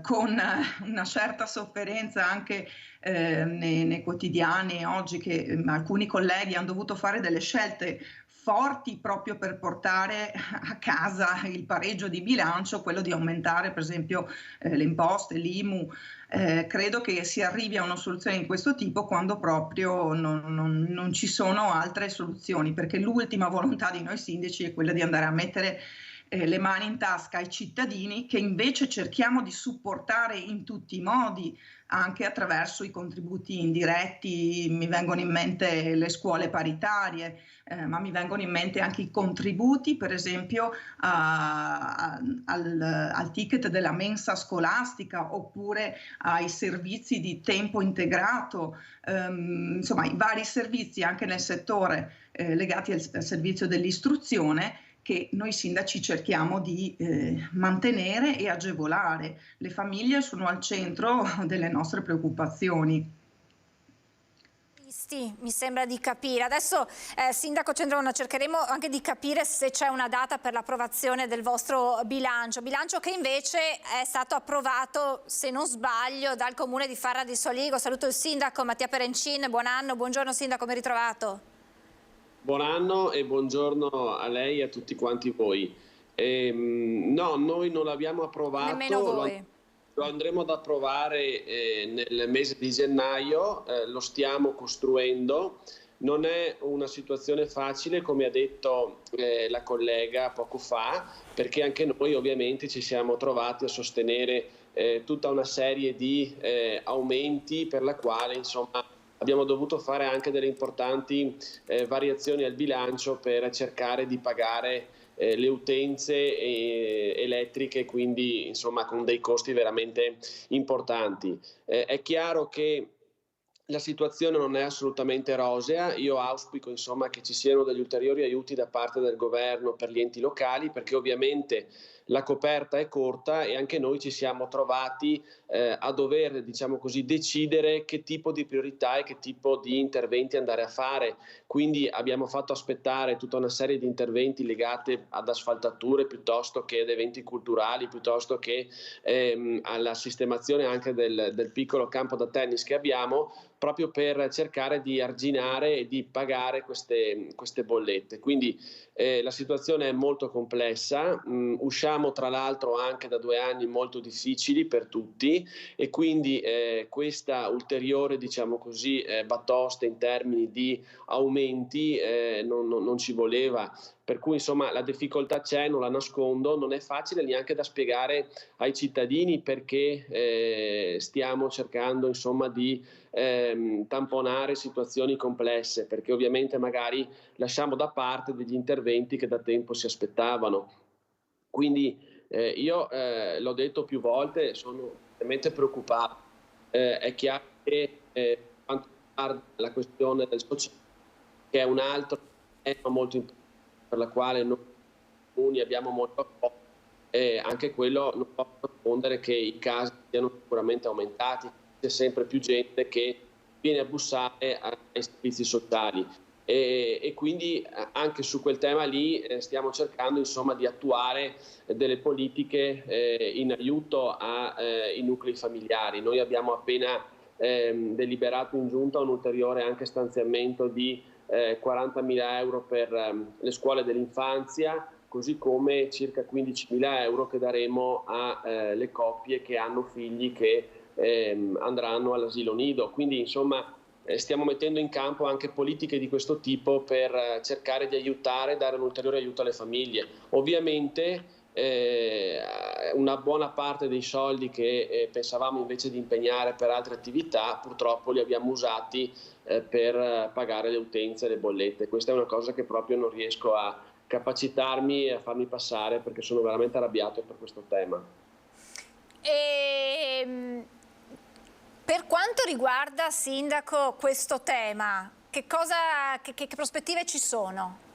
con una certa sofferenza anche nei quotidiani oggi che alcuni colleghi hanno dovuto fare delle scelte forti proprio per portare a casa il pareggio di bilancio, quello di aumentare per esempio le imposte, l'IMU. Credo che si arrivi a una soluzione di questo tipo quando proprio non ci sono altre soluzioni, perché l'ultima volontà di noi sindaci è quella di andare a mettere le mani in tasca ai cittadini, che invece cerchiamo di supportare in tutti i modi, anche attraverso i contributi indiretti. Mi vengono in mente le scuole paritarie, ma mi vengono in mente anche i contributi, per esempio al ticket della mensa scolastica, oppure ai servizi di tempo integrato, insomma i vari servizi anche nel settore legati al servizio dell'istruzione, che noi sindaci cerchiamo di mantenere e agevolare. Le famiglie sono al centro delle nostre preoccupazioni. Mi sembra di capire. Adesso, Sindaco Cendrona, cercheremo anche di capire se c'è una data per l'approvazione del vostro bilancio che invece è stato approvato, se non sbaglio, dal Comune di Farra di Soligo. Saluto il Sindaco Mattia Perencin, buon anno, buongiorno Sindaco, ben ritrovato. Buon anno e buongiorno a lei e a tutti quanti voi. No, noi non l'abbiamo approvato. Nemmeno voi. Lo andremo ad approvare nel mese di gennaio, lo stiamo costruendo. Non è una situazione facile, come ha detto la collega poco fa, perché anche noi ovviamente ci siamo trovati a sostenere tutta una serie di aumenti, per la quale insomma abbiamo dovuto fare anche delle importanti variazioni al bilancio per cercare di pagare le utenze elettriche, quindi insomma con dei costi veramente importanti. È chiaro che la situazione non è assolutamente rosea. Io auspico insomma che ci siano degli ulteriori aiuti da parte del governo per gli enti locali, perché ovviamente la coperta è corta e anche noi ci siamo trovati a dover, diciamo così, decidere che tipo di priorità e che tipo di interventi andare a fare. Quindi abbiamo fatto aspettare tutta una serie di interventi legati ad asfaltature, piuttosto che ad eventi culturali, piuttosto che alla sistemazione anche del piccolo campo da tennis che abbiamo, proprio per cercare di arginare e di pagare queste bollette. Quindi la situazione è molto complessa. Usciamo usciamo tra l'altro anche da 2 anni molto difficili per tutti e quindi questa ulteriore, diciamo così, batosta in termini di aumenti non ci voleva. Per cui insomma la difficoltà c'è, non la nascondo, non è facile neanche da spiegare ai cittadini perché stiamo cercando insomma di tamponare situazioni complesse, perché ovviamente magari lasciamo da parte degli interventi che da tempo si aspettavano. Quindi io l'ho detto più volte, sono veramente preoccupato. È chiaro che quanto riguarda la questione del sociale, che è un altro tema molto importante per la quale noi comuni abbiamo molto appoggio, anche quello non può rispondere che i casi siano sicuramente aumentati, c'è sempre più gente che viene a bussare ai servizi sociali e quindi anche su quel tema lì stiamo cercando insomma di attuare delle politiche in aiuto ai nuclei familiari. Noi abbiamo appena deliberato in giunta un ulteriore anche stanziamento di 40.000 euro per le scuole dell'infanzia, così come circa 15.000 euro che daremo alle coppie che hanno figli che andranno all'asilo nido. Quindi insomma stiamo mettendo in campo anche politiche di questo tipo per cercare di aiutare, dare un ulteriore aiuto alle famiglie. Ovviamente una buona parte dei soldi che pensavamo invece di impegnare per altre attività purtroppo li abbiamo usati per pagare le utenze e le bollette. Questa è una cosa che proprio non riesco a capacitarmi e a farmi passare, perché sono veramente arrabbiato per questo tema. Per quanto riguarda, Sindaco, questo tema, che prospettive ci sono?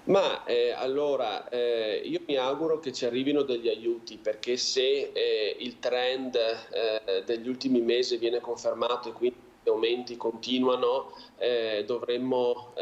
Ma allora io mi auguro che ci arrivino degli aiuti, perché se il trend degli ultimi mesi viene confermato e quindi gli aumenti continuano,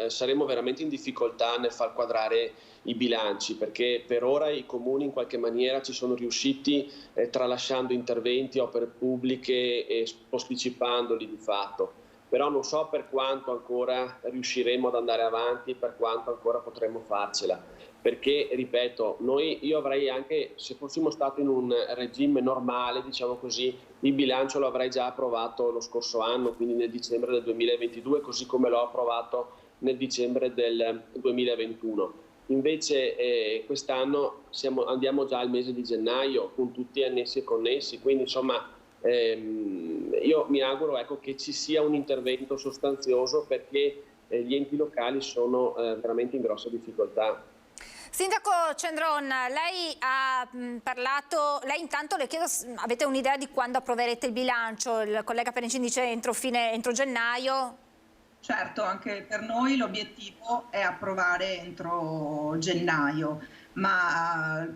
saremo veramente in difficoltà nel far quadrare i bilanci, perché per ora i comuni in qualche maniera ci sono riusciti tralasciando interventi, opere pubbliche e posticipandoli di fatto. Però non so per quanto ancora riusciremo ad andare avanti, per quanto ancora potremo farcela, perché ripeto, io avrei anche, se fossimo stati in un regime normale, diciamo così, il bilancio lo avrei già approvato lo scorso anno, quindi nel dicembre del 2022, così come l'ho approvato nel dicembre del 2021. Invece quest'anno andiamo già al mese di gennaio con tutti annessi e connessi, quindi insomma io mi auguro che ci sia un intervento sostanzioso, perché gli enti locali sono veramente in grossa difficoltà. Sindaco Cendron, lei ha parlato, lei intanto le chiedo, avete un'idea di quando approverete il bilancio? Il collega Perencin dice entro gennaio. Certo, anche per noi l'obiettivo è approvare entro gennaio, ma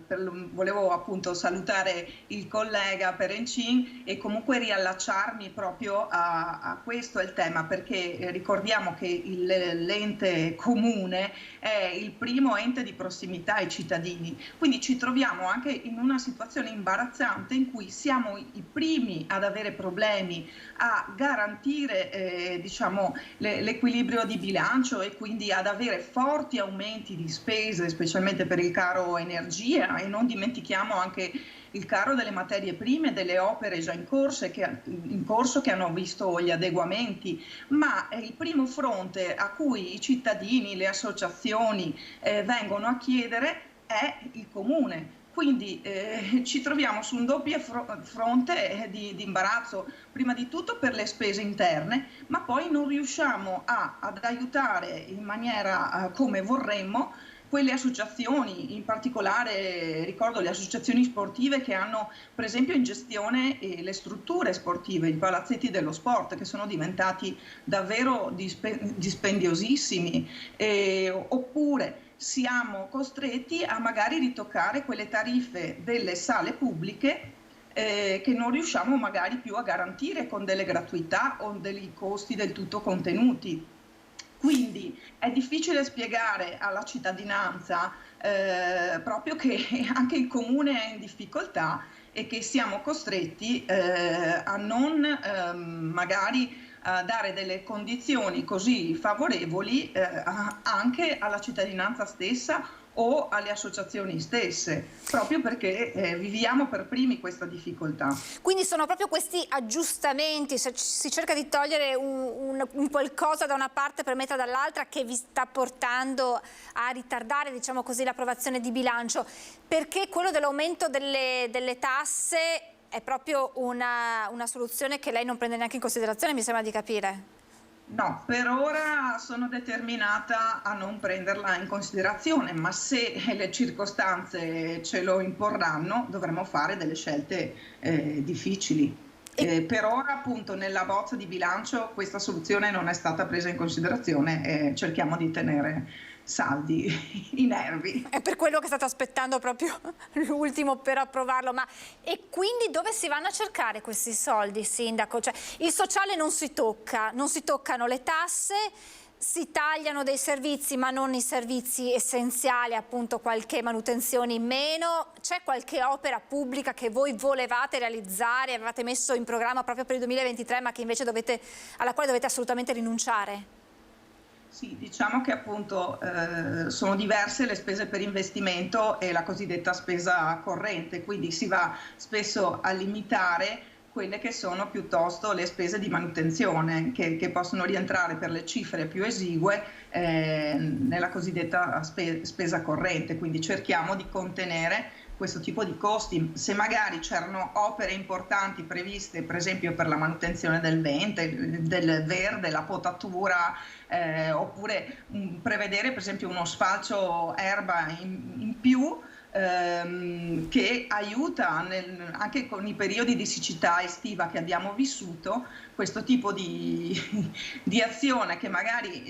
volevo appunto salutare il collega Perencin e comunque riallacciarmi proprio a questo è il tema, perché ricordiamo che l'ente comune è il primo ente di prossimità ai cittadini, quindi ci troviamo anche in una situazione imbarazzante in cui siamo i primi ad avere problemi a garantire diciamo l'equilibrio di bilancio e quindi ad avere forti aumenti di spese, specialmente per il caro energia, e non dimentichiamo anche il caro delle materie prime, delle opere già in corso che hanno visto gli adeguamenti, ma il primo fronte a cui i cittadini, le associazioni vengono a chiedere è il comune. Quindi ci troviamo su un doppio fronte di imbarazzo, prima di tutto per le spese interne, ma poi non riusciamo ad aiutare in maniera come vorremmo quelle associazioni, in particolare ricordo le associazioni sportive che hanno per esempio in gestione le strutture sportive, i palazzetti dello sport, che sono diventati davvero dispendiosissimi, oppure siamo costretti a magari ritoccare quelle tariffe delle sale pubbliche che non riusciamo magari più a garantire con delle gratuità o dei costi del tutto contenuti. Quindi è difficile spiegare alla cittadinanza proprio che anche il comune è in difficoltà e che siamo costretti a non magari dare delle condizioni così favorevoli anche alla cittadinanza stessa o alle associazioni stesse, proprio perché viviamo per primi questa difficoltà. Quindi sono proprio questi aggiustamenti, se si cerca di togliere un qualcosa da una parte per mettere dall'altra, che vi sta portando a ritardare, diciamo così, l'approvazione di bilancio, perché quello dell'aumento delle tasse è proprio una soluzione che lei non prende neanche in considerazione, mi sembra di capire. No, per ora sono determinata a non prenderla in considerazione, ma se le circostanze ce lo imporranno dovremo fare delle scelte difficili. Per ora appunto nella bozza di bilancio questa soluzione non è stata presa in considerazione e cerchiamo di tenere saldi i nervi. È per quello che state aspettando proprio l'ultimo per approvarlo. Ma e quindi dove si vanno a cercare questi soldi, sindaco? Cioè, il sociale non si tocca, non si toccano le tasse, si tagliano dei servizi ma non i servizi essenziali, appunto qualche manutenzione in meno. C'è qualche opera pubblica che voi volevate realizzare, avevate messo in programma proprio per il 2023 ma che invece alla quale dovete assolutamente rinunciare? Sì, diciamo che appunto sono diverse le spese per investimento e la cosiddetta spesa corrente, quindi si va spesso a limitare quelle che sono piuttosto le spese di manutenzione che possono rientrare per le cifre più esigue nella cosiddetta spesa corrente, quindi cerchiamo di contenere questo tipo di costi. Se magari c'erano opere importanti previste, per esempio per la manutenzione del verde, la potatura, oppure prevedere per esempio uno sfalcio erba in più, che aiuta anche con i periodi di siccità estiva che abbiamo vissuto, questo tipo di azione che magari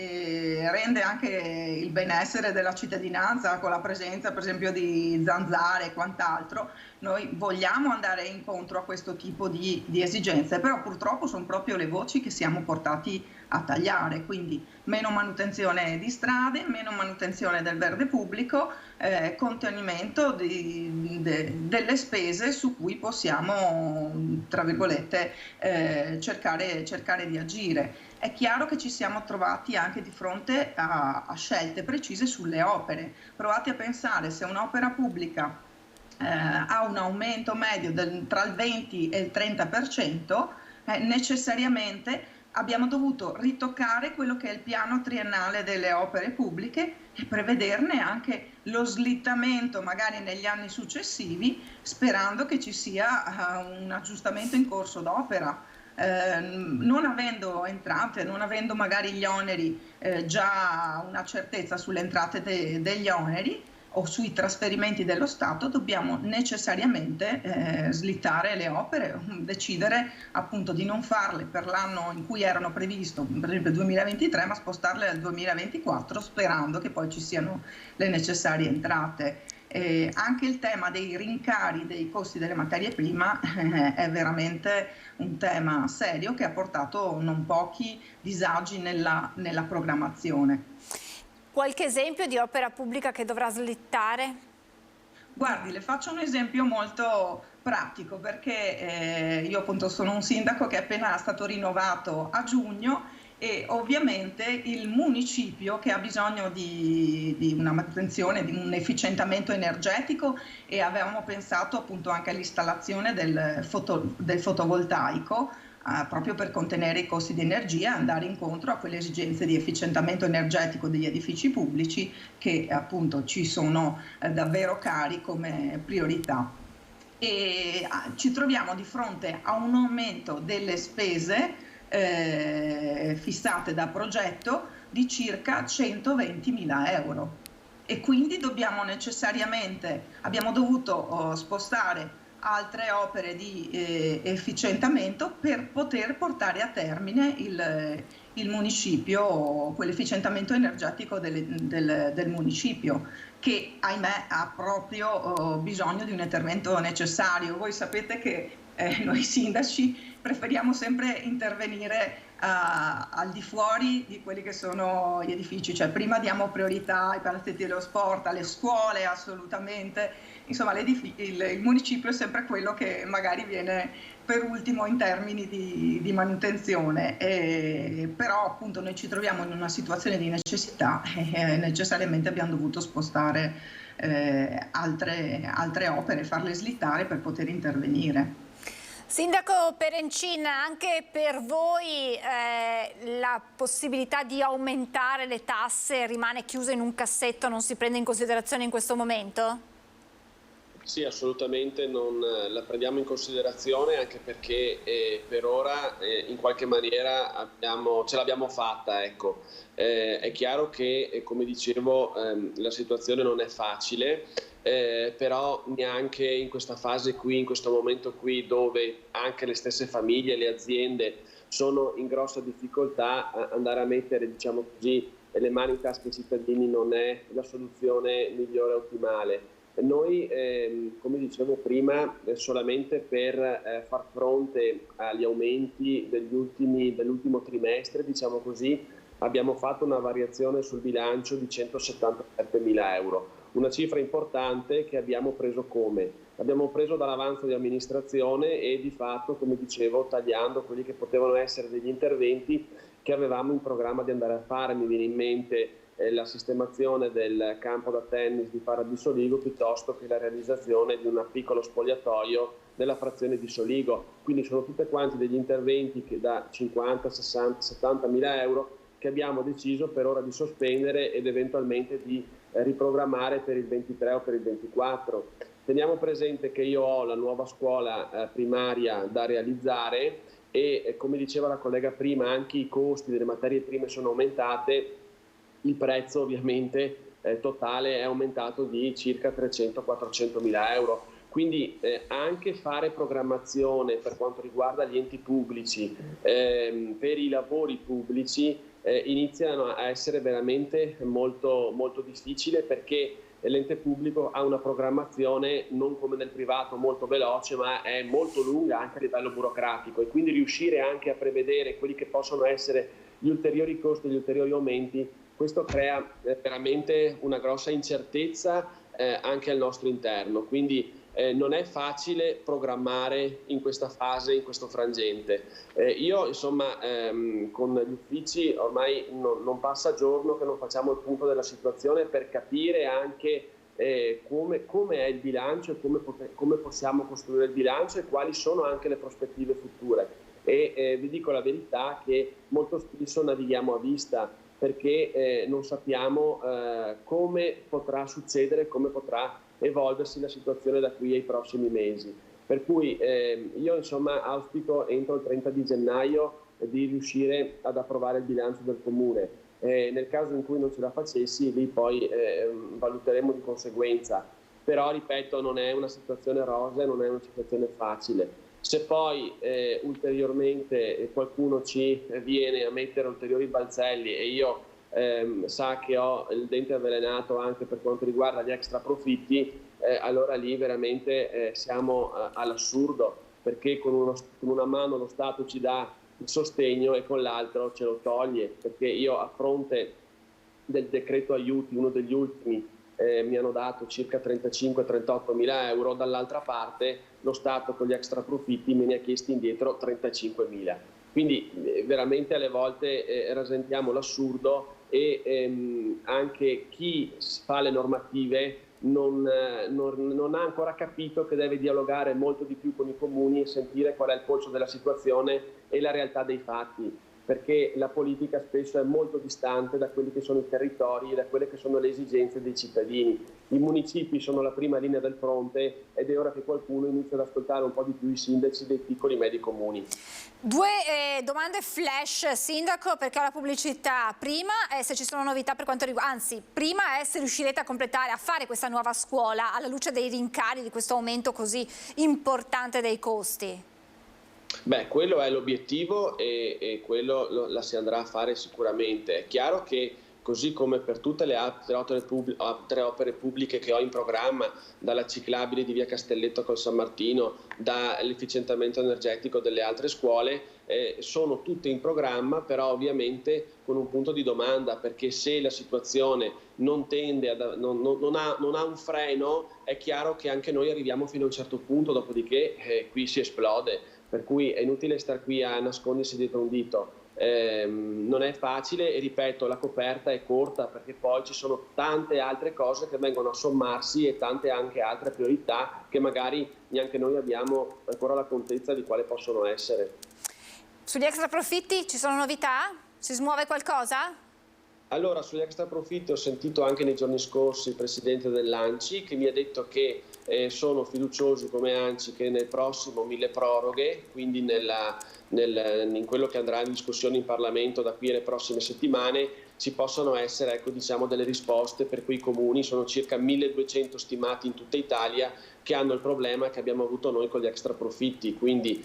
rende anche il benessere della cittadinanza con la presenza per esempio di zanzare e quant'altro. Noi vogliamo andare incontro a questo tipo di esigenze, però purtroppo sono proprio le voci che siamo portati a tagliare, quindi meno manutenzione di strade, meno manutenzione del verde pubblico, contenimento delle spese su cui possiamo, tra virgolette, cercare di agire. È chiaro che ci siamo trovati anche di fronte a scelte precise sulle opere. Provate a pensare, se un'opera pubblica ha un aumento medio tra il 20 e il 30%, necessariamente abbiamo dovuto ritoccare quello che è il piano triennale delle opere pubbliche e prevederne anche lo slittamento magari negli anni successivi, sperando che ci sia un aggiustamento in corso d'opera. Non avendo entrate, non avendo magari gli oneri, già una certezza sulle entrate degli oneri o sui trasferimenti dello Stato, dobbiamo necessariamente slittare le opere, decidere appunto di non farle per l'anno in cui erano previsto, per esempio il 2023, ma spostarle al 2024, sperando che poi ci siano le necessarie entrate. Anche il tema dei rincari dei costi delle materie prime è veramente un tema serio che ha portato non pochi disagi nella programmazione. Qualche esempio di opera pubblica che dovrà slittare? Guardi, le faccio un esempio molto pratico, perché io appunto sono un sindaco che è appena stato rinnovato a giugno e ovviamente il municipio che ha bisogno di una manutenzione, di un efficientamento energetico, e avevamo pensato appunto anche all'installazione del fotovoltaico, proprio per contenere i costi di energia e andare incontro a quelle esigenze di efficientamento energetico degli edifici pubblici che appunto ci sono davvero cari come priorità. E ci troviamo di fronte a un aumento delle spese fissate da progetto di circa 120.000 euro e quindi abbiamo dovuto spostare altre opere di efficientamento per poter portare a termine il municipio, quell'efficientamento energetico del municipio, che ahimè ha proprio bisogno di un intervento necessario. Voi sapete che noi sindaci preferiamo sempre intervenire al di fuori di quelli che sono gli edifici, cioè prima diamo priorità ai palazzetti dello sport, alle scuole assolutamente, insomma il municipio è sempre quello che magari viene per ultimo in termini di manutenzione, però appunto noi ci troviamo in una situazione di necessità e necessariamente abbiamo dovuto spostare altre opere, farle slittare per poter intervenire. Sindaco Perencin, anche per voi la possibilità di aumentare le tasse rimane chiusa in un cassetto, non si prende in considerazione in questo momento? Sì, assolutamente non la prendiamo in considerazione, anche perché per ora in qualche maniera ce l'abbiamo fatta. Ecco. È chiaro che, come dicevo, la situazione non è facile, però neanche in questa fase qui, in questo momento qui, dove anche le stesse famiglie, le aziende sono in grossa difficoltà, andare a mettere, diciamo così, le mani in tasca ai cittadini non è la soluzione migliore e ottimale. Noi, come dicevo prima, solamente per far fronte agli aumenti dell'ultimo trimestre, diciamo così, abbiamo fatto una variazione sul bilancio di 177.000 euro, una cifra importante che abbiamo preso come? L'abbiamo preso dall'avanzo di amministrazione e di fatto, come dicevo, tagliando quelli che potevano essere degli interventi che avevamo in programma di andare a fare. Mi viene in mente la sistemazione del campo da tennis di Fara di Soligo, piuttosto che la realizzazione di un piccolo spogliatoio nella frazione di Soligo. Quindi sono tutte quanti degli interventi che da 50, 60, 70 mila euro che abbiamo deciso per ora di sospendere ed eventualmente di riprogrammare per il 23 o per il 24. Teniamo presente che io ho la nuova scuola primaria da realizzare e, come diceva la collega prima, anche i costi delle materie prime sono aumentate. Il prezzo ovviamente totale è aumentato di circa 300-400 mila euro. Quindi anche fare programmazione per quanto riguarda gli enti pubblici, per i lavori pubblici, iniziano a essere veramente molto, molto difficile, perché l'ente pubblico ha una programmazione non come nel privato molto veloce, ma è molto lunga anche a livello burocratico, e quindi riuscire anche a prevedere quelli che possono essere gli ulteriori costi, gli ulteriori aumenti, questo crea veramente una grossa incertezza anche al nostro interno. Quindi non è facile programmare in questa fase, in questo frangente. Io insomma con gli uffici ormai non passa giorno che non facciamo il punto della situazione per capire anche come è il bilancio e come possiamo costruire il bilancio e quali sono anche le prospettive future. E vi dico la verità che molto spesso navighiamo a vista, perché non sappiamo come potrà succedere, come potrà evolversi la situazione da qui ai prossimi mesi. Per cui io insomma auspico entro il 30 di gennaio di riuscire ad approvare il bilancio del Comune. Nel caso in cui non ce la facessi, lì poi valuteremo di conseguenza. Però, ripeto, non è una situazione rosea, non è una situazione facile. Se poi ulteriormente qualcuno ci viene a mettere ulteriori balzelli e io sa che ho il dente avvelenato anche per quanto riguarda gli extra profitti, allora lì veramente siamo all'assurdo, perché con una mano lo Stato ci dà il sostegno e con l'altro ce lo toglie, perché io a fronte del decreto aiuti, uno degli ultimi, mi hanno dato circa 35-38 mila euro, dall'altra parte lo Stato con gli extra profitti me ne ha chiesti indietro 35 mila. Quindi veramente alle volte rasentiamo l'assurdo e anche chi fa le normative non ha ancora capito che deve dialogare molto di più con i comuni e sentire qual è il polso della situazione e la realtà dei fatti, perché la politica spesso è molto distante da quelli che sono i territori e da quelle che sono le esigenze dei cittadini. I municipi sono la prima linea del fronte ed è ora che qualcuno inizi ad ascoltare un po' di più i sindaci dei piccoli e medi comuni. Due domande flash, Sindaco, perché ho la pubblicità. Prima è se ci sono novità per quanto riguarda, anzi, prima è se riuscirete a completare, a fare questa nuova scuola alla luce dei rincari, di questo aumento così importante dei costi. Beh, quello è l'obiettivo e quello la si andrà a fare sicuramente. È chiaro che così come per tutte le altre opere pubbliche che ho in programma, dalla ciclabile di via Castelletto col San Martino, dall'efficientamento energetico delle altre scuole, sono tutte in programma, però ovviamente con un punto di domanda, perché se la situazione non ha un freno, è chiaro che anche noi arriviamo fino a un certo punto, dopodiché qui si esplode. per cui è inutile star qui a nascondersi dietro un dito. Non è facile e ripeto, la coperta è corta perché poi ci sono tante altre cose che vengono a sommarsi e tante anche altre priorità che magari neanche noi abbiamo ancora la contezza di quale possono essere. Sugli extra profitti ci sono novità? Si smuove qualcosa? Allora, sugli extra profitti ho sentito anche nei giorni scorsi il presidente dell'ANCI che mi ha detto che sono fiduciosi come ANCI che nel prossimo milleproroghe, quindi in quello che andrà in discussione in Parlamento da qui alle prossime settimane, ci possano essere, ecco, diciamo, delle risposte per quei comuni. Sono circa 1200 stimati in tutta Italia che hanno il problema che abbiamo avuto noi con gli extra profitti, quindi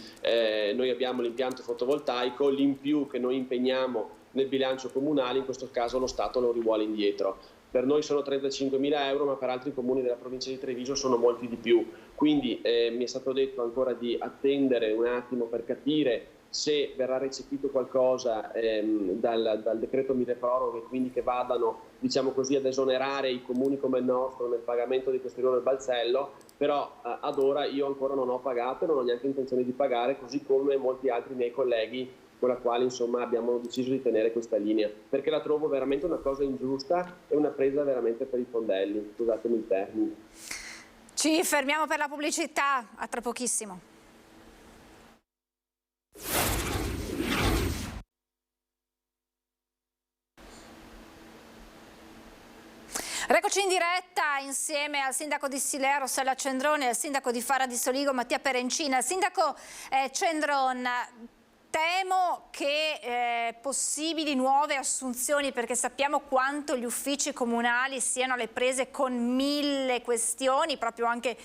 noi abbiamo l'impianto fotovoltaico, l'in più che noi impegniamo nel bilancio comunale, in questo caso lo Stato lo rivuole indietro. Per noi sono 35.000 euro, ma per altri comuni della provincia di Treviso sono molti di più. Quindi mi è stato detto ancora di attendere un attimo per capire se verrà recepito qualcosa dal decreto milleproroghe, quindi che vadano, diciamo così, ad esonerare i comuni come il nostro nel pagamento di questo del balzello, però ad ora io ancora non ho pagato e non ho neanche intenzione di pagare, così come molti altri miei colleghi con la quale insomma abbiamo deciso di tenere questa linea, perché la trovo veramente una cosa ingiusta e una presa veramente per i fondelli, scusatemi il termine. Ci fermiamo per la pubblicità, a tra pochissimo. Eccoci in diretta insieme al sindaco di Silea Rossella Cendrone e al sindaco di Fara di Soligo Mattia Perencina. Sindaco Cendron, temo che possibili nuove assunzioni, perché sappiamo quanto gli uffici comunali siano alle prese con 1000 questioni, proprio anche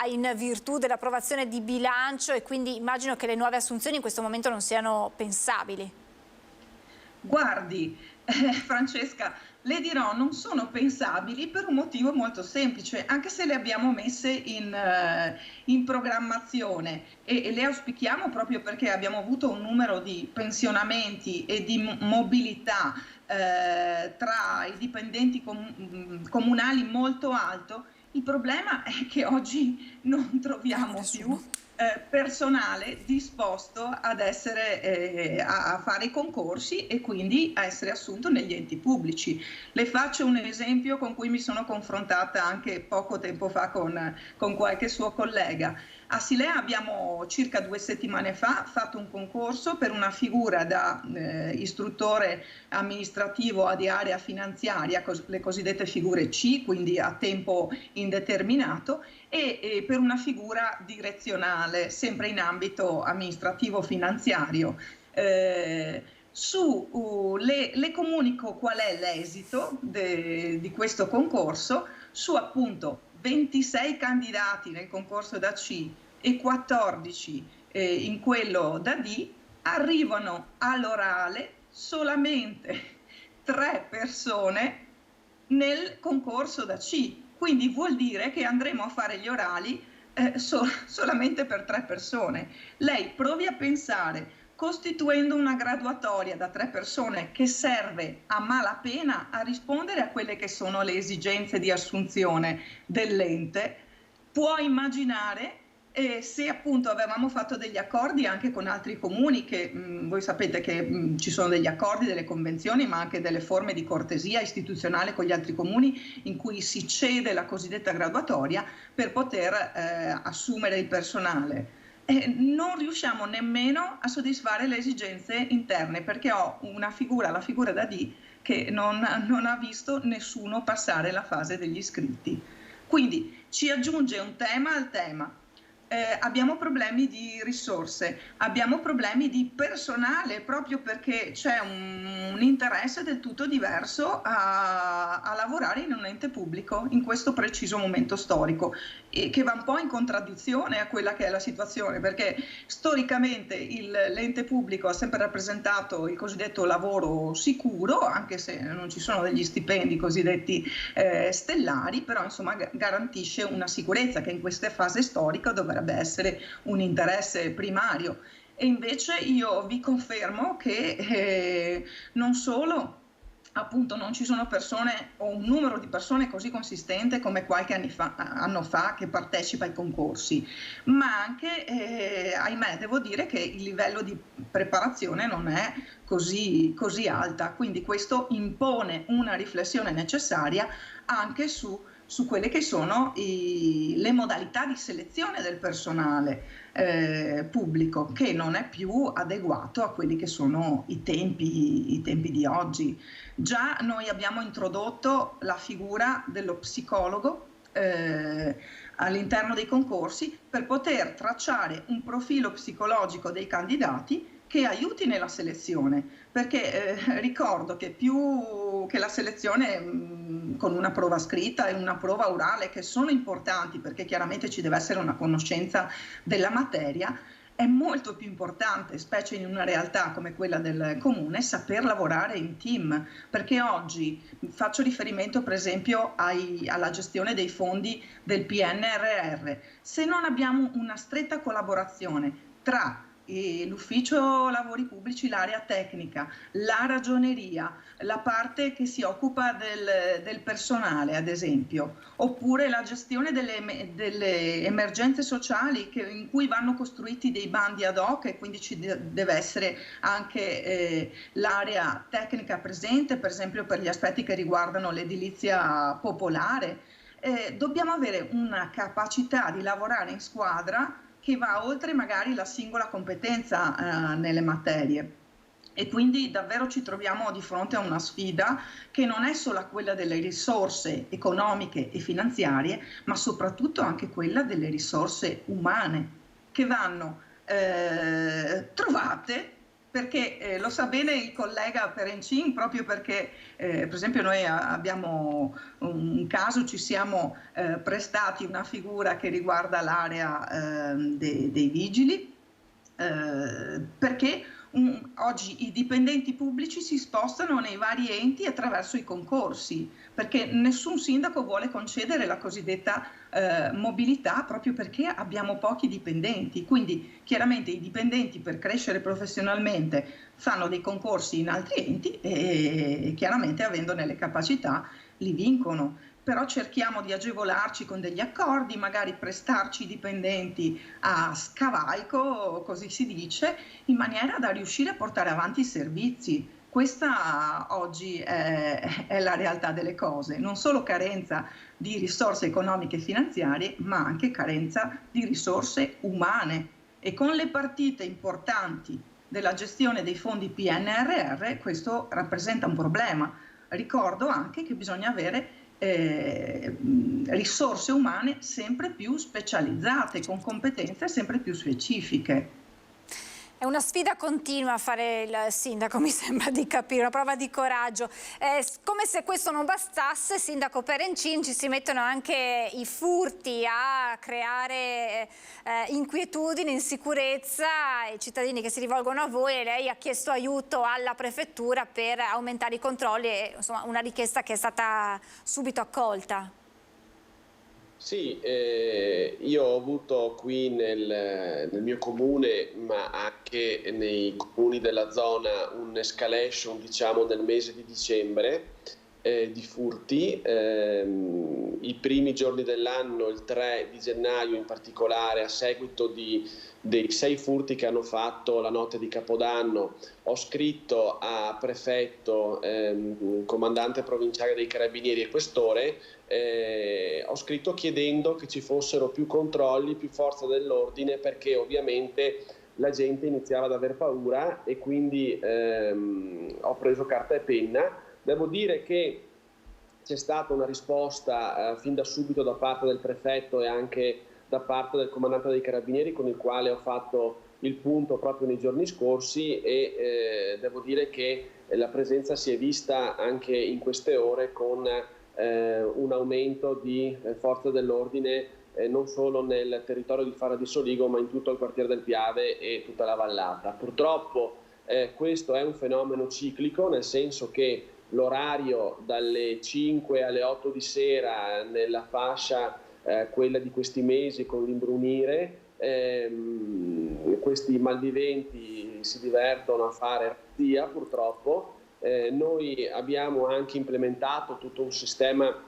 in virtù dell'approvazione di bilancio, e quindi immagino che le nuove assunzioni in questo momento non siano pensabili. Guardi, Francesca, le dirò, non sono pensabili per un motivo molto semplice, anche se le abbiamo messe in programmazione e le auspichiamo proprio perché abbiamo avuto un numero di pensionamenti e di mobilità tra i dipendenti comunali molto alto. Il problema è che oggi non troviamo più personale disposto ad essere a fare i concorsi e quindi a essere assunto negli enti pubblici. Le faccio un esempio con cui mi sono confrontata anche poco tempo fa con qualche suo collega. A Silea abbiamo circa 2 settimane fa fatto un concorso per una figura da istruttore amministrativo di area finanziaria, le cosiddette figure C, quindi a tempo indeterminato, e per una figura direzionale, sempre in ambito amministrativo finanziario. Le comunico qual è l'esito di questo concorso. Su appunto 26 candidati nel concorso da C e 14 in quello da D, arrivano all'orale solamente 3 persone nel concorso da C. Quindi vuol dire che andremo a fare gli orali solamente per 3 persone. Lei provi a pensare, costituendo una graduatoria da 3 persone che serve a malapena a rispondere a quelle che sono le esigenze di assunzione dell'ente, può immaginare se appunto avevamo fatto degli accordi anche con altri comuni, che voi sapete che ci sono degli accordi, delle convenzioni, ma anche delle forme di cortesia istituzionale con gli altri comuni in cui si cede la cosiddetta graduatoria per poter assumere il personale. Non riusciamo nemmeno a soddisfare le esigenze interne, perché ho una figura, la figura da D, che non ha visto nessuno passare la fase degli iscritti. Quindi ci aggiunge un tema al tema. Abbiamo problemi di risorse, abbiamo problemi di personale, proprio perché c'è un interesse del tutto diverso a lavorare in un ente pubblico in questo preciso momento storico, e che va un po' in contraddizione a quella che è la situazione, perché storicamente l'ente pubblico ha sempre rappresentato il cosiddetto lavoro sicuro, anche se non ci sono degli stipendi cosiddetti stellari, però insomma garantisce una sicurezza che in questa fase storica dovrebbe essere un interesse primario. E invece io vi confermo che non solo appunto non ci sono persone o un numero di persone così consistente come qualche anno fa che partecipa ai concorsi, ma anche, ahimè, devo dire che il livello di preparazione non è così alta, quindi questo impone una riflessione necessaria anche su quelle che sono le modalità di selezione del personale pubblico, che non è più adeguato a quelli che sono i tempi di oggi. Già noi abbiamo introdotto la figura dello psicologo all'interno dei concorsi per poter tracciare un profilo psicologico dei candidati che aiuti nella selezione, perché ricordo che più che la selezione con una prova scritta e una prova orale, che sono importanti perché chiaramente ci deve essere una conoscenza della materia, è molto più importante, specie in una realtà come quella del comune, saper lavorare in team, perché oggi faccio riferimento per esempio alla gestione dei fondi del PNRR. Se non abbiamo una stretta collaborazione tra l'ufficio lavori pubblici, l'area tecnica, la ragioneria, la parte che si occupa del personale, ad esempio, oppure la gestione delle emergenze sociali in cui vanno costruiti dei bandi ad hoc, e quindi ci deve essere anche l'area tecnica presente, per esempio per gli aspetti che riguardano l'edilizia popolare. Dobbiamo avere una capacità di lavorare in squadra che va oltre magari la singola competenza nelle materie, e quindi davvero ci troviamo di fronte a una sfida che non è solo quella delle risorse economiche e finanziarie, ma soprattutto anche quella delle risorse umane che vanno trovate, perché lo sa bene il collega Perencin, proprio perché per esempio noi abbiamo un caso, ci siamo prestati una figura che riguarda l'area dei vigili, perché oggi i dipendenti pubblici si spostano nei vari enti attraverso i concorsi, perché nessun sindaco vuole concedere la cosiddetta mobilità, proprio perché abbiamo pochi dipendenti. Quindi chiaramente i dipendenti, per crescere professionalmente, fanno dei concorsi in altri enti e chiaramente, avendone le capacità, li vincono. Però cerchiamo di agevolarci con degli accordi, magari prestarci i dipendenti a scavalco, così si dice, in maniera da riuscire a portare avanti i servizi. Questa oggi è la realtà delle cose, non solo carenza di risorse economiche e finanziarie, ma anche carenza di risorse umane. E con le partite importanti della gestione dei fondi PNRR questo rappresenta un problema. Ricordo anche che bisogna avere risorse umane sempre più specializzate, con competenze sempre più specifiche. È una sfida continua a fare il sindaco, mi sembra di capire, una prova di coraggio. Come se questo non bastasse, sindaco Perencin, ci si mettono anche i furti a creare inquietudini, insicurezza, i cittadini che si rivolgono a voi, e lei ha chiesto aiuto alla prefettura per aumentare i controlli, e insomma una richiesta che è stata subito accolta. Sì, io ho avuto qui nel mio comune, ma anche nei comuni della zona, un'escalation, diciamo, nel mese di dicembre di furti. I primi giorni dell'anno, il 3 di gennaio in particolare, a seguito dei 6 furti che hanno fatto la notte di Capodanno, ho scritto a prefetto, comandante provinciale dei Carabinieri e questore, ho scritto chiedendo che ci fossero più controlli, più forza dell'ordine, perché ovviamente la gente iniziava ad aver paura, e quindi ho preso carta e penna. Devo dire che c'è stata una risposta fin da subito da parte del prefetto e anche da parte del comandante dei Carabinieri, con il quale ho fatto il punto proprio nei giorni scorsi, e devo dire che la presenza si è vista anche in queste ore con un aumento di forza dell'ordine non solo nel territorio di Fara di Soligo, ma in tutto il quartiere del Piave e tutta la vallata. Purtroppo questo è un fenomeno ciclico, nel senso che l'orario dalle 5 alle 8 di sera nella fascia, quella di questi mesi con l'imbrunire, questi malviventi si divertono a fare razzia, purtroppo, Noi abbiamo anche implementato tutto un sistema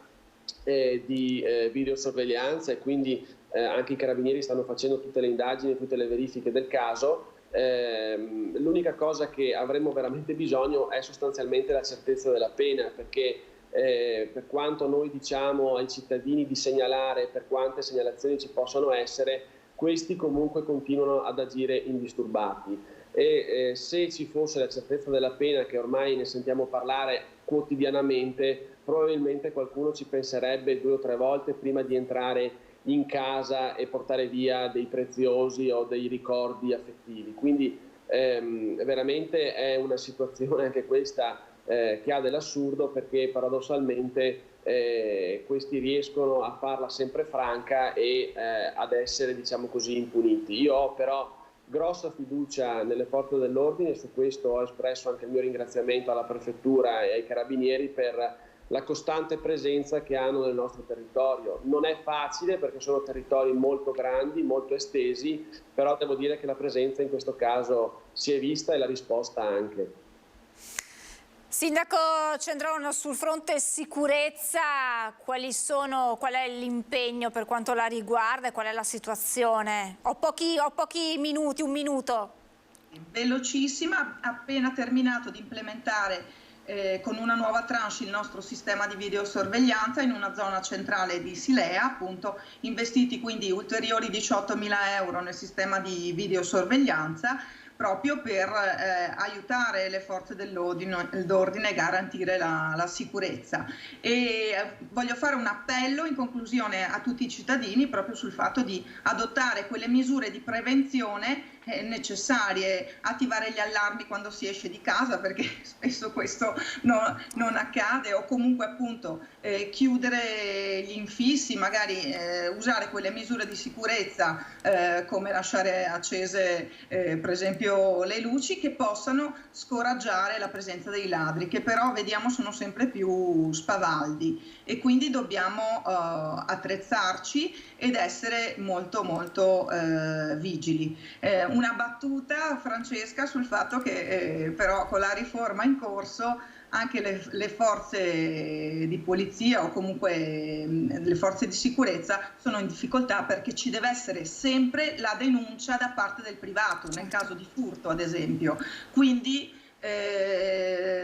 di videosorveglianza, e quindi anche i carabinieri stanno facendo tutte le indagini, tutte le verifiche del caso. L'unica cosa che avremmo veramente bisogno è sostanzialmente la certezza della pena, perché per quanto noi diciamo ai cittadini di segnalare, per quante segnalazioni ci possono essere, questi comunque continuano ad agire indisturbati, e se ci fosse la certezza della pena, che ormai ne sentiamo parlare quotidianamente, probabilmente qualcuno ci penserebbe 2 o 3 volte prima di entrare in casa e portare via dei preziosi o dei ricordi affettivi. Quindi veramente è una situazione anche questa che ha dell'assurdo, perché paradossalmente questi riescono a farla sempre franca e ad essere, diciamo così, impuniti. Io ho però grossa fiducia nelle forze dell'ordine, su questo ho espresso anche il mio ringraziamento alla prefettura e ai carabinieri per la costante presenza che hanno nel nostro territorio. Non è facile perché sono territori molto grandi, molto estesi, però devo dire che la presenza in questo caso si è vista e la risposta anche. Sindaco Cendron, sul fronte sicurezza qual è l'impegno per quanto la riguarda e qual è la situazione? Ho pochi minuti, 1 minuto. Velocissima, appena terminato di implementare con una nuova tranche il nostro sistema di videosorveglianza in una zona centrale di Silea, appunto, investiti quindi ulteriori 18.000 euro nel sistema di videosorveglianza, proprio per aiutare le forze dell'ordine e garantire la sicurezza. E voglio fare un appello in conclusione a tutti i cittadini proprio sul fatto di adottare quelle misure di prevenzione necessarie, attivare gli allarmi quando si esce di casa, perché spesso questo non accade, o comunque appunto chiudere gli infissi, magari usare quelle misure di sicurezza come lasciare accese per esempio le luci, che possano scoraggiare la presenza dei ladri, che però vediamo sono sempre più spavaldi, e quindi dobbiamo attrezzarci ed essere molto vigili. Una battuta, Francesca, sul fatto che però con la riforma in corso anche le forze di polizia o comunque le forze di sicurezza sono in difficoltà, perché ci deve essere sempre la denuncia da parte del privato, nel caso di furto ad esempio. Quindi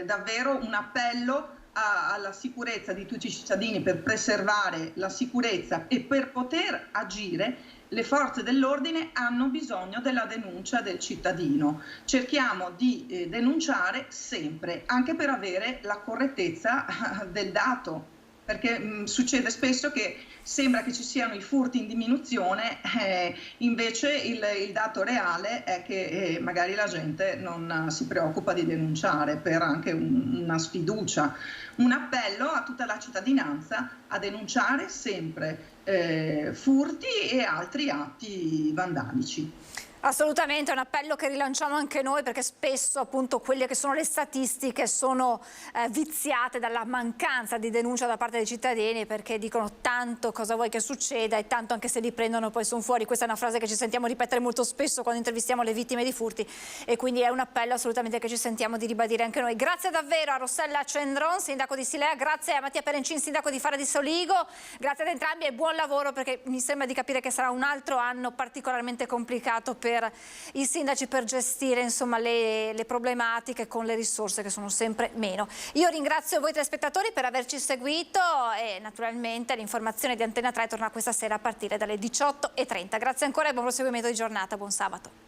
davvero un appello alla sicurezza di tutti i cittadini, per preservare la sicurezza e per poter agire. Le forze dell'ordine hanno bisogno della denuncia del cittadino. Cerchiamo di denunciare sempre, anche per avere la correttezza del dato, perché succede spesso che sembra che ci siano i furti in diminuzione, invece il dato reale è che magari la gente non si preoccupa di denunciare per anche una sfiducia. Un appello a tutta la cittadinanza a denunciare sempre furti e altri atti vandalici. Assolutamente, è un appello che rilanciamo anche noi, perché spesso appunto quelle che sono le statistiche sono viziate dalla mancanza di denuncia da parte dei cittadini, perché dicono tanto cosa vuoi che succeda e tanto anche se li prendono poi sono fuori. Questa è una frase che ci sentiamo ripetere molto spesso quando intervistiamo le vittime di furti, e quindi è un appello assolutamente che ci sentiamo di ribadire anche noi. Grazie davvero a Rossella Cendron, sindaco di Silea, grazie a Mattia Perencin, sindaco di Fara di Soligo, grazie ad entrambi e buon lavoro, perché mi sembra di capire che sarà un altro anno particolarmente complicato per i sindaci per gestire insomma le problematiche con le risorse che sono sempre meno. Io ringrazio voi telespettatori per averci seguito e naturalmente l'informazione di Antenna 3 torna questa sera a partire dalle 18:30. Grazie ancora e buon proseguimento di giornata, buon sabato.